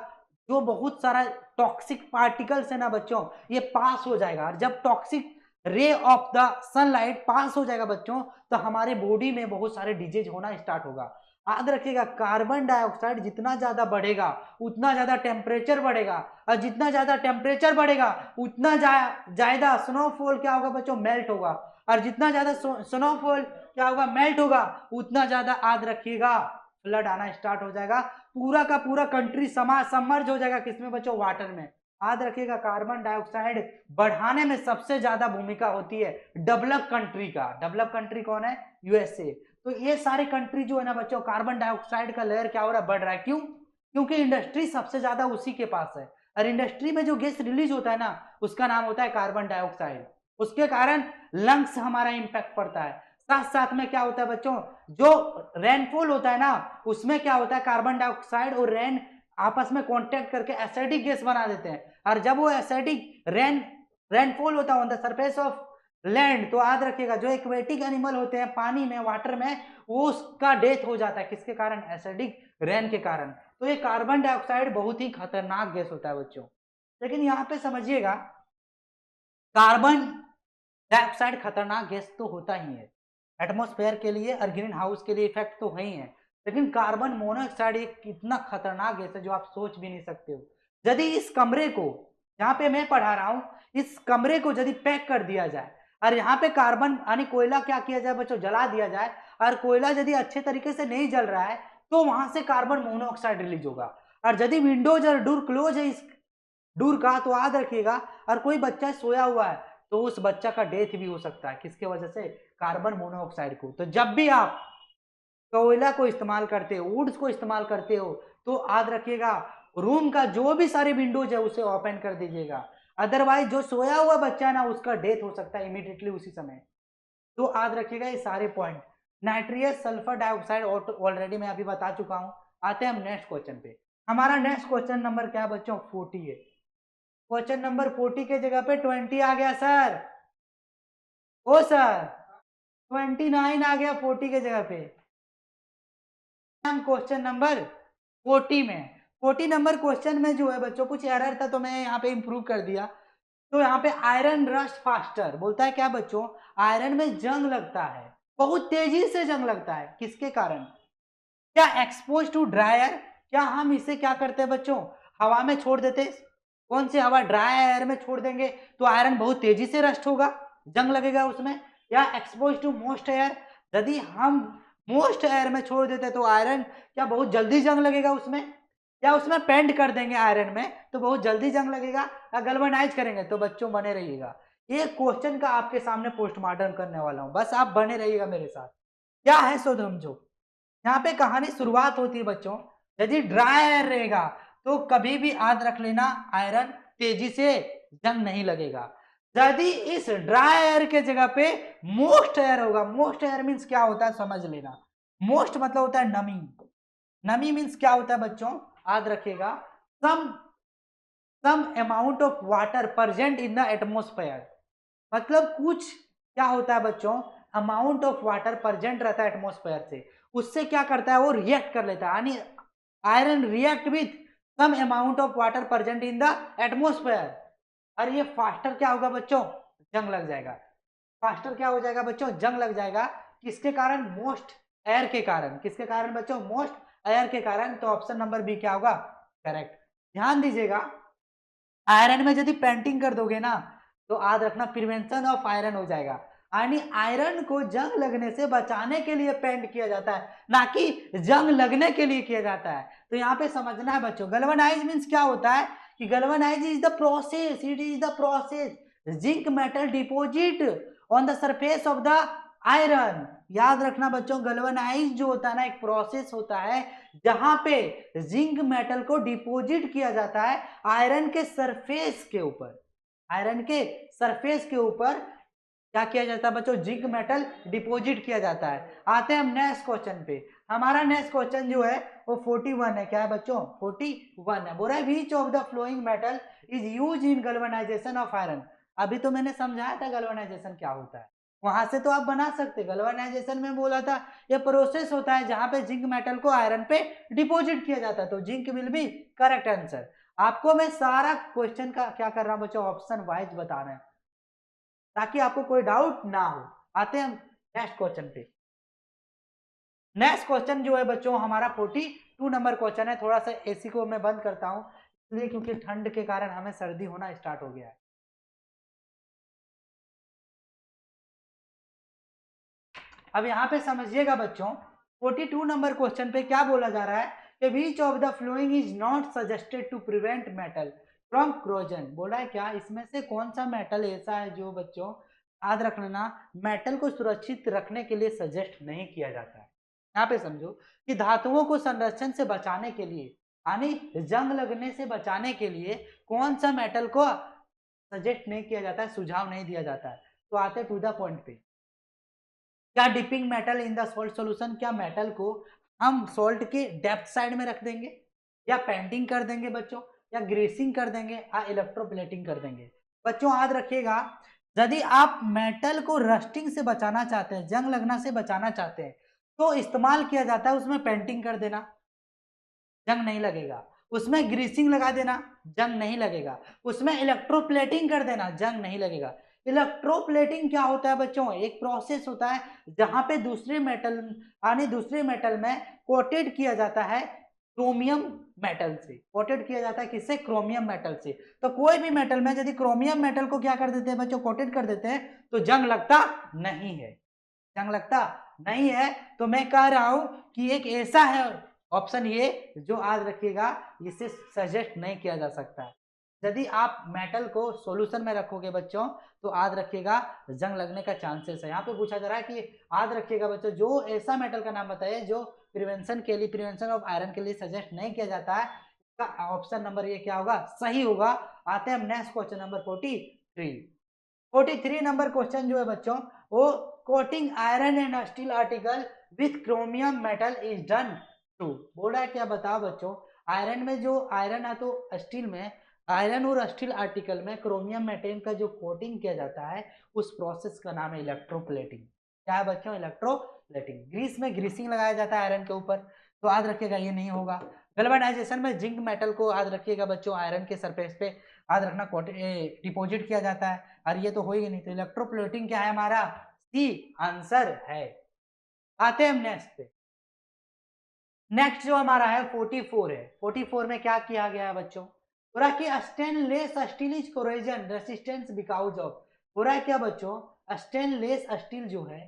जो बहुत सारा टॉक्सिक पार्टिकल्स है ना बच्चों, ये पास हो जाएगा। और जब toxic ray of the sunlight पास हो जाएगा बच्चों, तो हमारे बॉडी में बहुत सारे डिजीज होना स्टार्ट होगा। याद रखिएगा, कार्बन डाइऑक्साइड जितना ज्यादा बढ़ेगा उतना ज्यादा टेम्परेचर बढ़ेगा, और जितना ज्यादा टेम्परेचर बढ़ेगा उतना ज्यादा स्नोफॉल क्या होगा बच्चों, मेल्ट होगा। और जितना ज्यादा स्नोफॉल क्या होगा, मेल्ट होगा, उतना ज्यादा, याद रखिएगा, फ्लड आना स्टार्ट हो जाएगा। पूरा का पूरा कंट्री सबमर्ज हो जाएगा, किसमें बच्चों, वाटर में। याद रखिएगा, कार्बन डाइऑक्साइड बढ़ाने में सबसे ज्यादा भूमिका होती है डेवलप कंट्री का। डेवलप कंट्री कौन है, USA। तो ये सारे कंट्री जो है ना बच्चों, कार्बन डाइऑक्साइड का लेयर क्या हो रहा है, बढ़ रहा है। क्यों, क्योंकि इंडस्ट्री सबसे ज्यादा उसी के पास है, और इंडस्ट्री में जो गैस रिलीज होता है ना, उसका नाम होता है कार्बन डाइऑक्साइड। उसके कारण लंग्स हमारा इंपैक्ट पड़ता है। साथ साथ में क्या होता है बच्चों, जो रेनफॉल होता है ना, उसमें क्या होता है, कार्बन डाइऑक्साइड और रेन आपस में कांटेक्ट करके एसिडिक गैस बना देते हैं। और जब वो एसिडिक रेन रेनफॉल होता है on the surface of land, तो याद रखिएगा जो एक्वेटिक एनिमल होते हैं पानी में, वाटर में, वो उसका डेथ हो जाता है किसके कारण? एसिडिक रेन के कारण। तो ये कार्बन डाइऑक्साइड बहुत ही खतरनाक गैस होता है बच्चों। लेकिन यहाँ पे समझिएगा, कार्बन डाइऑक्साइड खतरनाक गैस तो होता ही है एटमॉस्फेयर के लिए और ग्रीन हाउस के लिए इफेक्ट तो है ही है, लेकिन कार्बन मोनोऑक्साइड एक इतना खतरनाक गैस है जो आप सोच भी नहीं सकते हो। यदि इस कमरे को, जहाँ पे मैं पढ़ा रहा हूँ, इस कमरे को यदि पैक कर दिया जाए और यहाँ पे कार्बन यानी कोयला क्या किया जाए बच्चों? जला दिया जाए, और कोयला यदि अच्छे तरीके से नहीं जल रहा है तो वहां से कार्बन मोनोऑक्साइड रिलीज होगा। और यदि विंडोज और डोर क्लोज है इस डोर का, तो याद रखिएगा, और कोई बच्चा सोया हुआ है तो उस बच्चा का डेथ भी हो सकता है किसके वजह से? कार्बन मोनोऑक्साइड को। तो जब भी आप कोयला को इस्तेमाल करते हो, वुड्स को इस्तेमाल करते हो, तो याद रखिएगा रूम का जो भी सारे विंडोज है उसे ओपन कर दीजिएगा, अदरवाइज जो सोया हुआ बच्चा ना उसका डेथ हो सकता है इमीडिएटली उसी समय। तो याद रखिएगा ये सारे पॉइंट। नाइट्रियस सल्फर डाइऑक्साइड ऑलरेडी मैं अभी बता चुका हूं। आते हैं हम नेक्स्ट क्वेश्चन पे। हमारा नेक्स्ट क्वेश्चन नंबर क्या है बच्चों? 40 है। क्वेश्चन नंबर 40 के जगह पे 20 आ गया सर। ओ सर 29 आ गया 40 के जगह पे। हम क्वेश्चन नंबर 40 में, 40 नंबर क्वेश्चन में जो है बच्चों कुछ एरर था तो मैं यहाँ पे इंप्रूव कर दिया। तो यहाँ पे आयरन रस्ट फास्टर बोलता है क्या बच्चों? आयरन में जंग लगता है, बहुत तेजी से जंग लगता है, किसके कारण? क्या एक्सपोज टू ड्रायर, क्या हम इसे क्या करते हैं बच्चों? हवा में छोड़ देते। कौन सी हवा? ड्राई एयर में छोड़ देंगे तो आयरन बहुत तेजी से रस्ट होगा, जंग लगेगा उसमें। या एक्सपोज टू मोस्ट एयर, यदि हम मोस्ट एयर में छोड़ देते तो आयरन क्या बहुत जल्दी जंग लगेगा उसमें? या उसमें पेंट कर देंगे आयरन में तो बहुत जल्दी जंग लगेगा, या गल्वेनाइज करेंगे। तो बच्चों बने रहिएगा, ये क्वेश्चन का आपके सामने पोस्टमार्टम करने वाला हूं, बस आप बने रहिएगा मेरे साथ। क्या है सो समझो। यहाँ पे कहानी शुरुआत होती है बच्चों, यदि ड्राई एयर रहेगा तो कभी भी याद रख लेना आयरन तेजी से जंग नहीं लगेगा। यदि इस ड्राई एयर के जगह पे मोस्ट एयर होगा, मोस्ट एयर मीन्स क्या होता है समझ लेना। मोस्ट मतलब होता है नमी, नमी मीन्स क्या होता है बच्चों? याद रखिएगा, some some amount of water present in the atmosphere, मतलब कुछ क्या होता है बच्चों? अमाउंट ऑफ वाटर प्रेजेंट रहता है एटमोस्फेयर से, उससे क्या करता है वो? रिएक्ट कर लेता है, यानी iron react with some amount of water present in the atmosphere. और ये फास्टर क्या होगा बच्चों? जंग लग जाएगा। फास्टर क्या हो जाएगा बच्चों? जंग लग जाएगा। किसके कारण? मोस्ट एयर के कारण। किसके कारण बच्चों? मोस्ट एयर के कारण। तो ऑप्शन नंबर बी क्या होगा? करेक्ट। ध्यान दीजिएगा, आयरन में यदि पेंटिंग कर दोगे ना तो याद रखना प्रिवेंशन ऑफ आयरन हो जाएगा, यानी आयरन को जंग लगने से बचाने के लिए पेंट किया जाता है, ना कि जंग लगने के लिए किया जाता है। तो यहाँ पे समझना है बच्चों, गल्वेनाइज मीन्स क्या होता है कि galvanize is the process, it is the process zinc metal deposit on the surface of the iron. याद रखना बच्चों, गल्वेनाइज जो होता है ना एक प्रोसेस होता है जहां पे जिंक मेटल को डिपोजिट किया जाता है आयरन के सरफेस के ऊपर। आयरन के सरफेस के ऊपर क्या किया जाता है बच्चों? जिंक मेटल डिपोजिट किया जाता है। आते हैं हम नेक्स्ट क्वेश्चन पे। हमारा नेक्स्ट क्वेश्चन जो है वो 41 है। क्या है बच्चों? 41 है। बोल रहा है which of the following metal is use in galvanization of iron. अभी तो मैंने समझाया था गल्वेनाइजेशन क्या होता है, वहां से तो आप बना सकते। गल्वेनाइजेशन में बोला था ये प्रोसेस होता है जहां पे जिंक मेटल को आयरन पे डिपोजिट किया जाता है, तो zinc will be correct answer. आपको मैं सारा क्वेश्चन का क्या कर रहा हूं बच्चों? ऑप्शन वाइज बता रहे हैं ताकि आपको कोई डाउट ना हो। आते हैं हम नेक्स्ट क्वेश्चन पे। नेक्स्ट क्वेश्चन जो है बच्चों हमारा 42 नंबर क्वेश्चन है। थोड़ा सा एसी को मैं बंद करता हूं इसलिए क्योंकि ठंड के कारण हमें सर्दी होना स्टार्ट हो गया है। अब यहाँ पे समझिएगा बच्चों, 42 नंबर क्वेश्चन पे क्या बोला जा रहा है कि which of the following is not suggested to prevent metal from corrosion. बोला है क्या इसमें से कौन सा मेटल ऐसा है जो बच्चों याद रख लेना मेटल को सुरक्षित रखने के लिए सजेस्ट नहीं किया जाता है। यहाँ पे समझो कि धातुओं को संरक्षण से बचाने के लिए यानी जंग लगने से बचाने के लिए कौन सा मेटल को सजेस्ट नहीं किया जाता है, सुझाव नहीं दिया जाता है। तो आते टू द पॉइंट पे। क्या dipping metal in the salt solution, क्या मेटल को हम सॉल्ट के डेप्थ साइड में रख देंगे, या पेंटिंग कर देंगे बच्चों, या ग्रेसिंग कर देंगे, या इलेक्ट्रोप्लेटिंग कर देंगे। बच्चों याद रखिएगा, यदि आप मेटल को रस्टिंग से बचाना चाहते हैं, जंग लगना से बचाना चाहते हैं, तो इस्तेमाल किया जाता है उसमें पेंटिंग कर देना, जंग नहीं लगेगा। उसमें ग्रीसिंग लगा देना, जंग नहीं लगेगा। उसमें इलेक्ट्रोप्लेटिंग कर देना, जंग नहीं लगेगा। इलेक्ट्रोप्लेटिंग क्या होता है बच्चों? एक प्रोसेस होता है जहां पे दूसरे मेटल यानी दूसरे मेटल में कोटेड किया जाता है क्रोमियम मेटल से। कोटेड किया जाता है किससे? क्रोमियम मेटल से। तो कोई भी मेटल में यदि क्रोमियम मेटल को क्या कर देते हैं बच्चों? कोटेड कर देते हैं, तो जंग लगता नहीं है, जंग लगता नहीं है। तो मैं कह रहा हूं कि एक ऐसा है ऑप्शन ये जो याद रखिएगा, इसे सजेस्ट नहीं किया जा सकता है। यदि आप मेटल को सॉल्यूशन में रखोगे बच्चों, तो याद रखिएगा जंग लगने का चांसेस है। यहाँ पे पूछा जा रहा है कि याद रखिएगा बच्चों, जो ऐसा मेटल का नाम बताइए जो प्रिवेंशन के लिए, प्रिवेंशन ऑफ आयरन के लिए सजेस्ट नहीं किया जाता है। इसका ऑप्शन नंबर ये क्या होगा? सही होगा। आते हैं हम next question number 43 number question जो है बच्चों, वो coating iron and steel article with chromium metal is done to. बोल रहा है क्या? बताओ बच्चों, आयरन में जो आयरन है तो स्टील में, आयरन और स्टील आर्टिकल में क्रोमियम मेटल का जो कोटिंग किया जाता है, उस प्रोसेस का नाम है इलेक्ट्रोप्लेटिंग। क्या है बच्चों? इलेक्ट्रोप्लेटिंग। ग्रीस में ग्रीसिंग लगाया जाता है आयरन के ऊपर, तो याद रखिएगा ये नहीं होगा। गैल्वेनाइजेशन में जिंक मेटल को याद रखिएगा बच्चों, आयरन के सरफेस पे याद रखना डिपोजिट किया जाता है, और ये तो हो ही नहीं। तो इलेक्ट्रोप्लेटिंग क्या है हमारा? सी आंसर है। आते हैं हम नेक्स्ट पे। नेक्स्ट जो हमारा है 44 है। 44 में क्या किया गया है बच्चों? पूरा कि stainless steel is corrosion resistance because of. पूरा है क्या बच्चों? स्टेनलेस स्टील जो है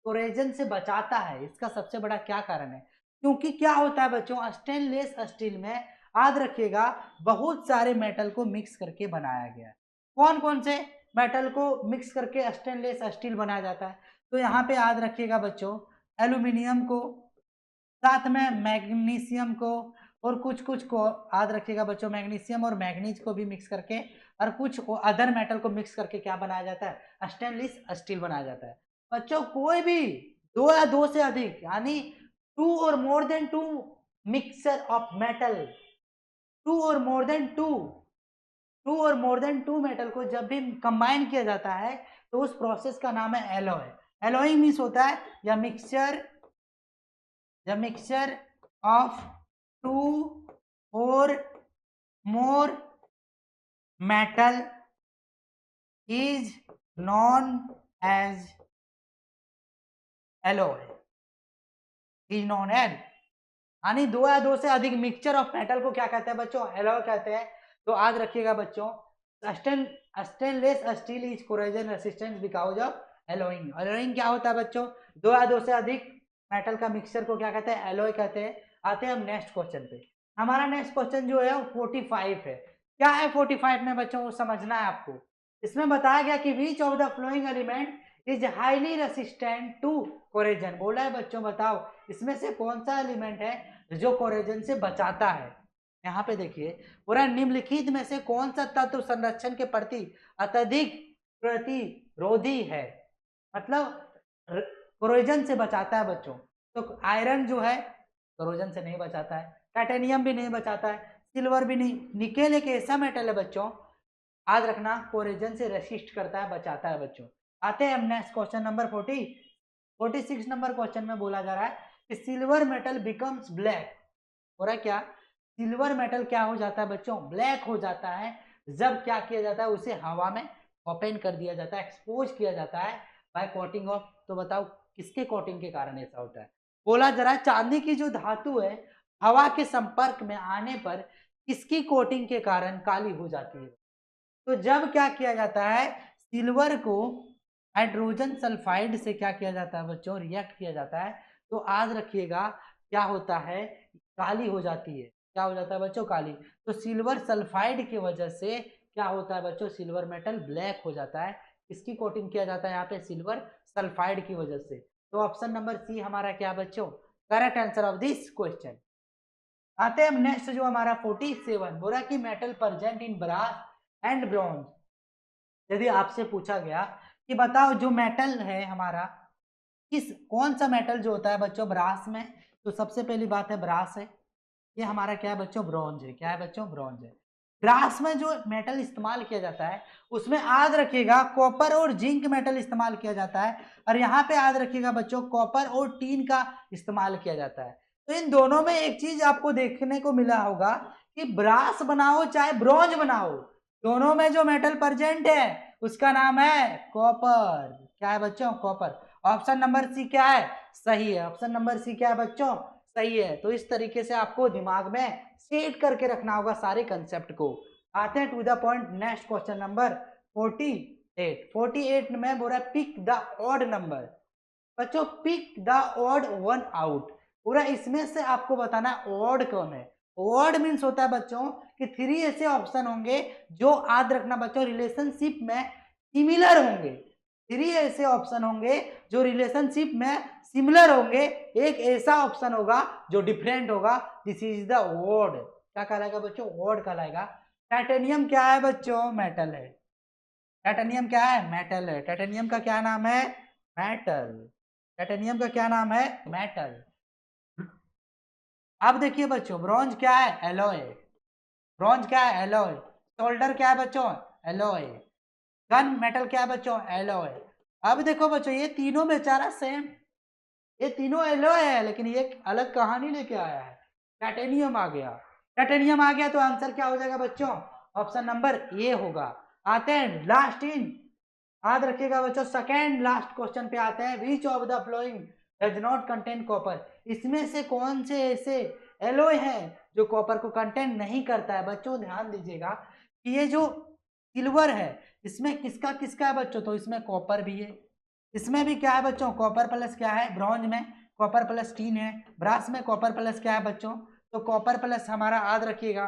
कोरोजन से बचाता है, इसका सबसे बड़ा क्या कारण है? क्योंकि क्या होता है बच्चों, स्टेनलेस स्टील में याद रखिएगा बहुत सारे मेटल को मिक्स करके बनाया गया है। कौन कौन से मेटल को मिक्स करके स्टेनलेस स्टील बनाया जाता है? तो यहाँ पे याद रखिएगा बच्चों, एल्यूमिनियम को, साथ में मैग्नीशियम को, और कुछ कुछ को याद रखिएगा बच्चों, मैग्नीशियम और मैग्नीज को भी मिक्स करके, और कुछ अदर मेटल को मिक्स करके क्या बनाया जाता है? स्टेनलेस स्टील बनाया जाता है। बच्चों कोई भी दो या दो से अधिक यानी टू और more than two mixture of metal, two और मोर देन टू मेटल को जब भी कंबाइन किया जाता है, तो उस प्रोसेस का नाम है एलॉय। एलॉइंग मीन्स होता है या mixture, the mixture of two or more metal is known as alloy, is known as, यानी दो या दो से अधिक मिक्सचर ऑफ मेटल को क्या कहते हैं बच्चों? एलॉय कहते हैं। तो याद रखिएगा बच्चों, stainless steel is corrosion resistant because of alloying. Alloying क्या होता है बच्चों? दो या दो से अधिक मेटल का मिक्सचर को क्या कहते हैं? एलॉय कहते हैं। आते हैं हम नेक्स्ट क्वेश्चन पे। हमारा नेक्स्ट क्वेश्चन जो है वो 45 है। क्या है 45 में बच्चों? वो समझना है आपको। इसमें बताया गया कि which of the flowing element is highly resistant to corrosion. बोला है बच्चों बताओ इसमें से कौन सा एलिमेंट है जो कोरोजन से बचाता है? यहाँ पे देखिए, पूरा निम्नलिखित में से कौन सा तत्व संरक्षण के प्रति अत्यधिक प्रतिरोधी है? मतलब कोरोजन से बचाता है बच्चों। तो आयरन जो है कोरोजन से नहीं बचाता है, टाइटेनियम भी नहीं बचाता है, सिल्वर भी नहीं। निकेल एक ऐसा मेटल है बच्चों, याद रखना, कोरोजन से रेसिस्ट करता है, बचाता है बच्चों। आते हैं हम next question number 46 number question में बोला जा रहा है कि सिल्वर मेटल बिकम्स ब्लैक। हो रहा है क्या? सिल्वर मेटल क्या हो जाता है बच्चों? ब्लैक हो जाता है जब क्या किया जाता है? उसे हवा में ओपन कर दिया जाता है, एक्सपोज किया जाता है बाय कोटिंग ऑफ। तो बताओ किसके कोटिंग के कारण ऐसा होता है? बोला जरा, चांदी की जो धातु है हवा के संपर्क में आने पर किसकी कोटिंग के कारण काली हो जाती है? तो जब क्या किया जाता है, सिल्वर को हाइड्रोजन सल्फाइड से क्या किया जाता है बच्चों? रिएक्ट किया जाता है। तो याद रखिएगा क्या होता है? काली हो जाती है। क्या हो जाता है बच्चों? काली। तो सिल्वर सल्फाइड की वजह से क्या होता है बच्चों? सिल्वर मेटल ब्लैक हो जाता है। किसकी कोटिंग किया जाता है यहाँ पे? सिल्वर सल्फाइड की वजह से। तो ऑप्शन नंबर सी हमारा क्या बच्चों? Correct answer of this question. आते हैं हम नेक्स्ट जो हमारा 47, बोला कि metal present in brass and bronze. यदि आपसे पूछा गया कि बताओ जो मेटल है हमारा, किस कौन सा मेटल जो होता है बच्चों ब्रास में? तो सबसे पहली बात है ब्रास है। ये हमारा क्या है बच्चों? ब्रॉन्ज है। क्या है बच्चों? ब्रॉन्ज है। ब्रास में जो मेटल इस्तेमाल किया जाता है उसमें याद रखिएगा कॉपर और जिंक मेटल इस्तेमाल किया जाता है, और यहाँ पे याद रखिएगा बच्चों कॉपर और टीन का इस्तेमाल किया जाता है। तो इन दोनों में एक चीज आपको देखने को मिला होगा कि ब्रास बनाओ चाहे ब्रॉन्ज बनाओ, दोनों में जो मेटल प्रेजेंट है उसका नाम है कॉपर। क्या है बच्चों? कॉपर। ऑप्शन नंबर सी क्या है? सही है। ऑप्शन नंबर सी क्या है बच्चों? सही है। तो इस तरीके से आपको दिमाग में सेट करके रखना होगा सारे कंसेप्ट को। आते हैं to the point, next question number 48 में बोल रहा है पिक द ऑड नंबर। बच्चों pick the odd one out, पूरा इसमें से आपको बताना ऑड कौन है। ऑड मीन्स होता है बच्चों कि 3 ऐसे ऑप्शन होंगे जो याद रखना बच्चों रिलेशनशिप में सिमिलर होंगे। 3 ऐसे ऑप्शन होंगे जो रिलेशनशिप में सिमिलर होंगे, एक ऐसा ऑप्शन होगा जो डिफरेंट होगा। This is the odd. क्या कहलाएगा बच्चों? ऑड कहलाएगा। टाइटेनियम क्या है बच्चों? मेटल है। टाइटेनियम क्या है? मेटल है। टाइटेनियम का क्या नाम है? मेटल। टाइटेनियम का क्या नाम है? मेटल। अब देखिए बच्चों ब्रॉन्ज क्या है? एलॉय। ब्रॉन्ज क्या है? एलॉय। सोल्डर क्या है बच्चों? एलॉय। गन मेटल क्या है बच्चों? एलॉय। अब देखो बच्चों ये तीनों बेचारा सेम, ये तीनों एलॉय है, लेकिन ये अलग कहानी लेके आया है। टाइटेनियम आ गया। टाइटेनियम आ गया तो आंसर क्या हो जाएगा बच्चों? ऑप्शन नंबर ए होगा। आते हैं लास्ट इन, याद रखिएगा बच्चों सेकेंड लास्ट क्वेश्चन पे आते हैं। विच of the flowing does not contain copper, इसमें से कौन से ऐसे एलॉय हैं जो कॉपर को कंटेन नहीं करता है। बच्चों ध्यान दीजिएगा कि ये जो सिल्वर है इसमें किसका किसका है बच्चों? तो इसमें कॉपर भी है, इसमें भी क्या है बच्चों? कॉपर प्लस क्या है? ब्रॉन्ज में कॉपर प्लस टीन है, ब्रास में कॉपर प्लस क्या है बच्चों? तो कॉपर प्लस हमारा याद रखिएगा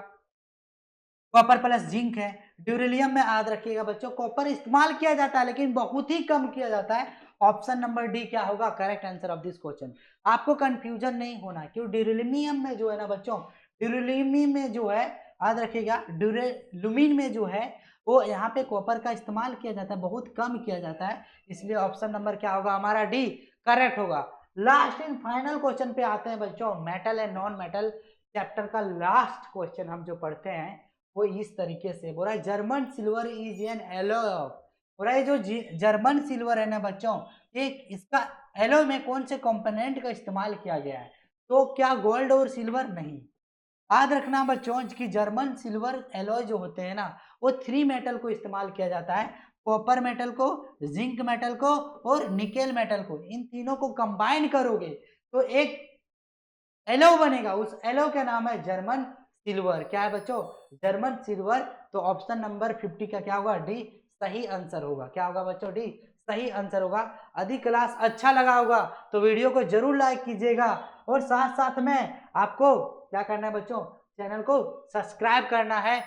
कॉपर प्लस जिंक है। ड्यूरेलियम में याद रखिएगा बच्चों कॉपर इस्तेमाल किया जाता है लेकिन बहुत ही कम किया जाता है। ऑप्शन नंबर डी क्या होगा correct answer of this question. आपको कंफ्यूजन नहीं होना, क्यों ड्यूरेलियम में जो है ना बच्चों, ड्यूरेलियम में जो है याद रखिएगा ड्यूरेलुमिन में जो है वो यहाँ पे कॉपर का इस्तेमाल किया जाता है, बहुत कम किया जाता है, इसलिए ऑप्शन नंबर क्या होगा हमारा? डी करेक्ट होगा। लास्ट एंड फाइनल क्वेश्चन पे आते हैं बच्चों, metal and non metal chapter का लास्ट क्वेश्चन हम जो पढ़ते हैं वो इस तरीके से बोला German silver is an alloy of. बोला ये जो जर्मन सिल्वर है ना बच्चों, एक इसका एलॉय में कौन से कंपोनेंट का इस्तेमाल किया गया है? तो क्या गोल्ड और सिल्वर? नहीं। याद रखना बच्चों कि जर्मन सिल्वर एलॉय जो होते हैं ना वो 3 मेटल को इस्तेमाल किया जाता है, कॉपर मेटल को, जिंक मेटल को और निकेल मेटल को। इन तीनों को कंबाइन करोगे तो एक एलो बनेगा, उस एलो का नाम है जर्मन सिल्वर। क्या है बच्चों? German silver. तो ऑप्शन नंबर 50 का क्या होगा? डी सही आंसर होगा। क्या होगा बच्चों? डी सही आंसर होगा। यदि क्लास अच्छा लगा होगा तो वीडियो को जरूर लाइक कीजिएगा और साथ साथ में आपको क्या करना है बच्चों? चैनल को सब्सक्राइब करना है।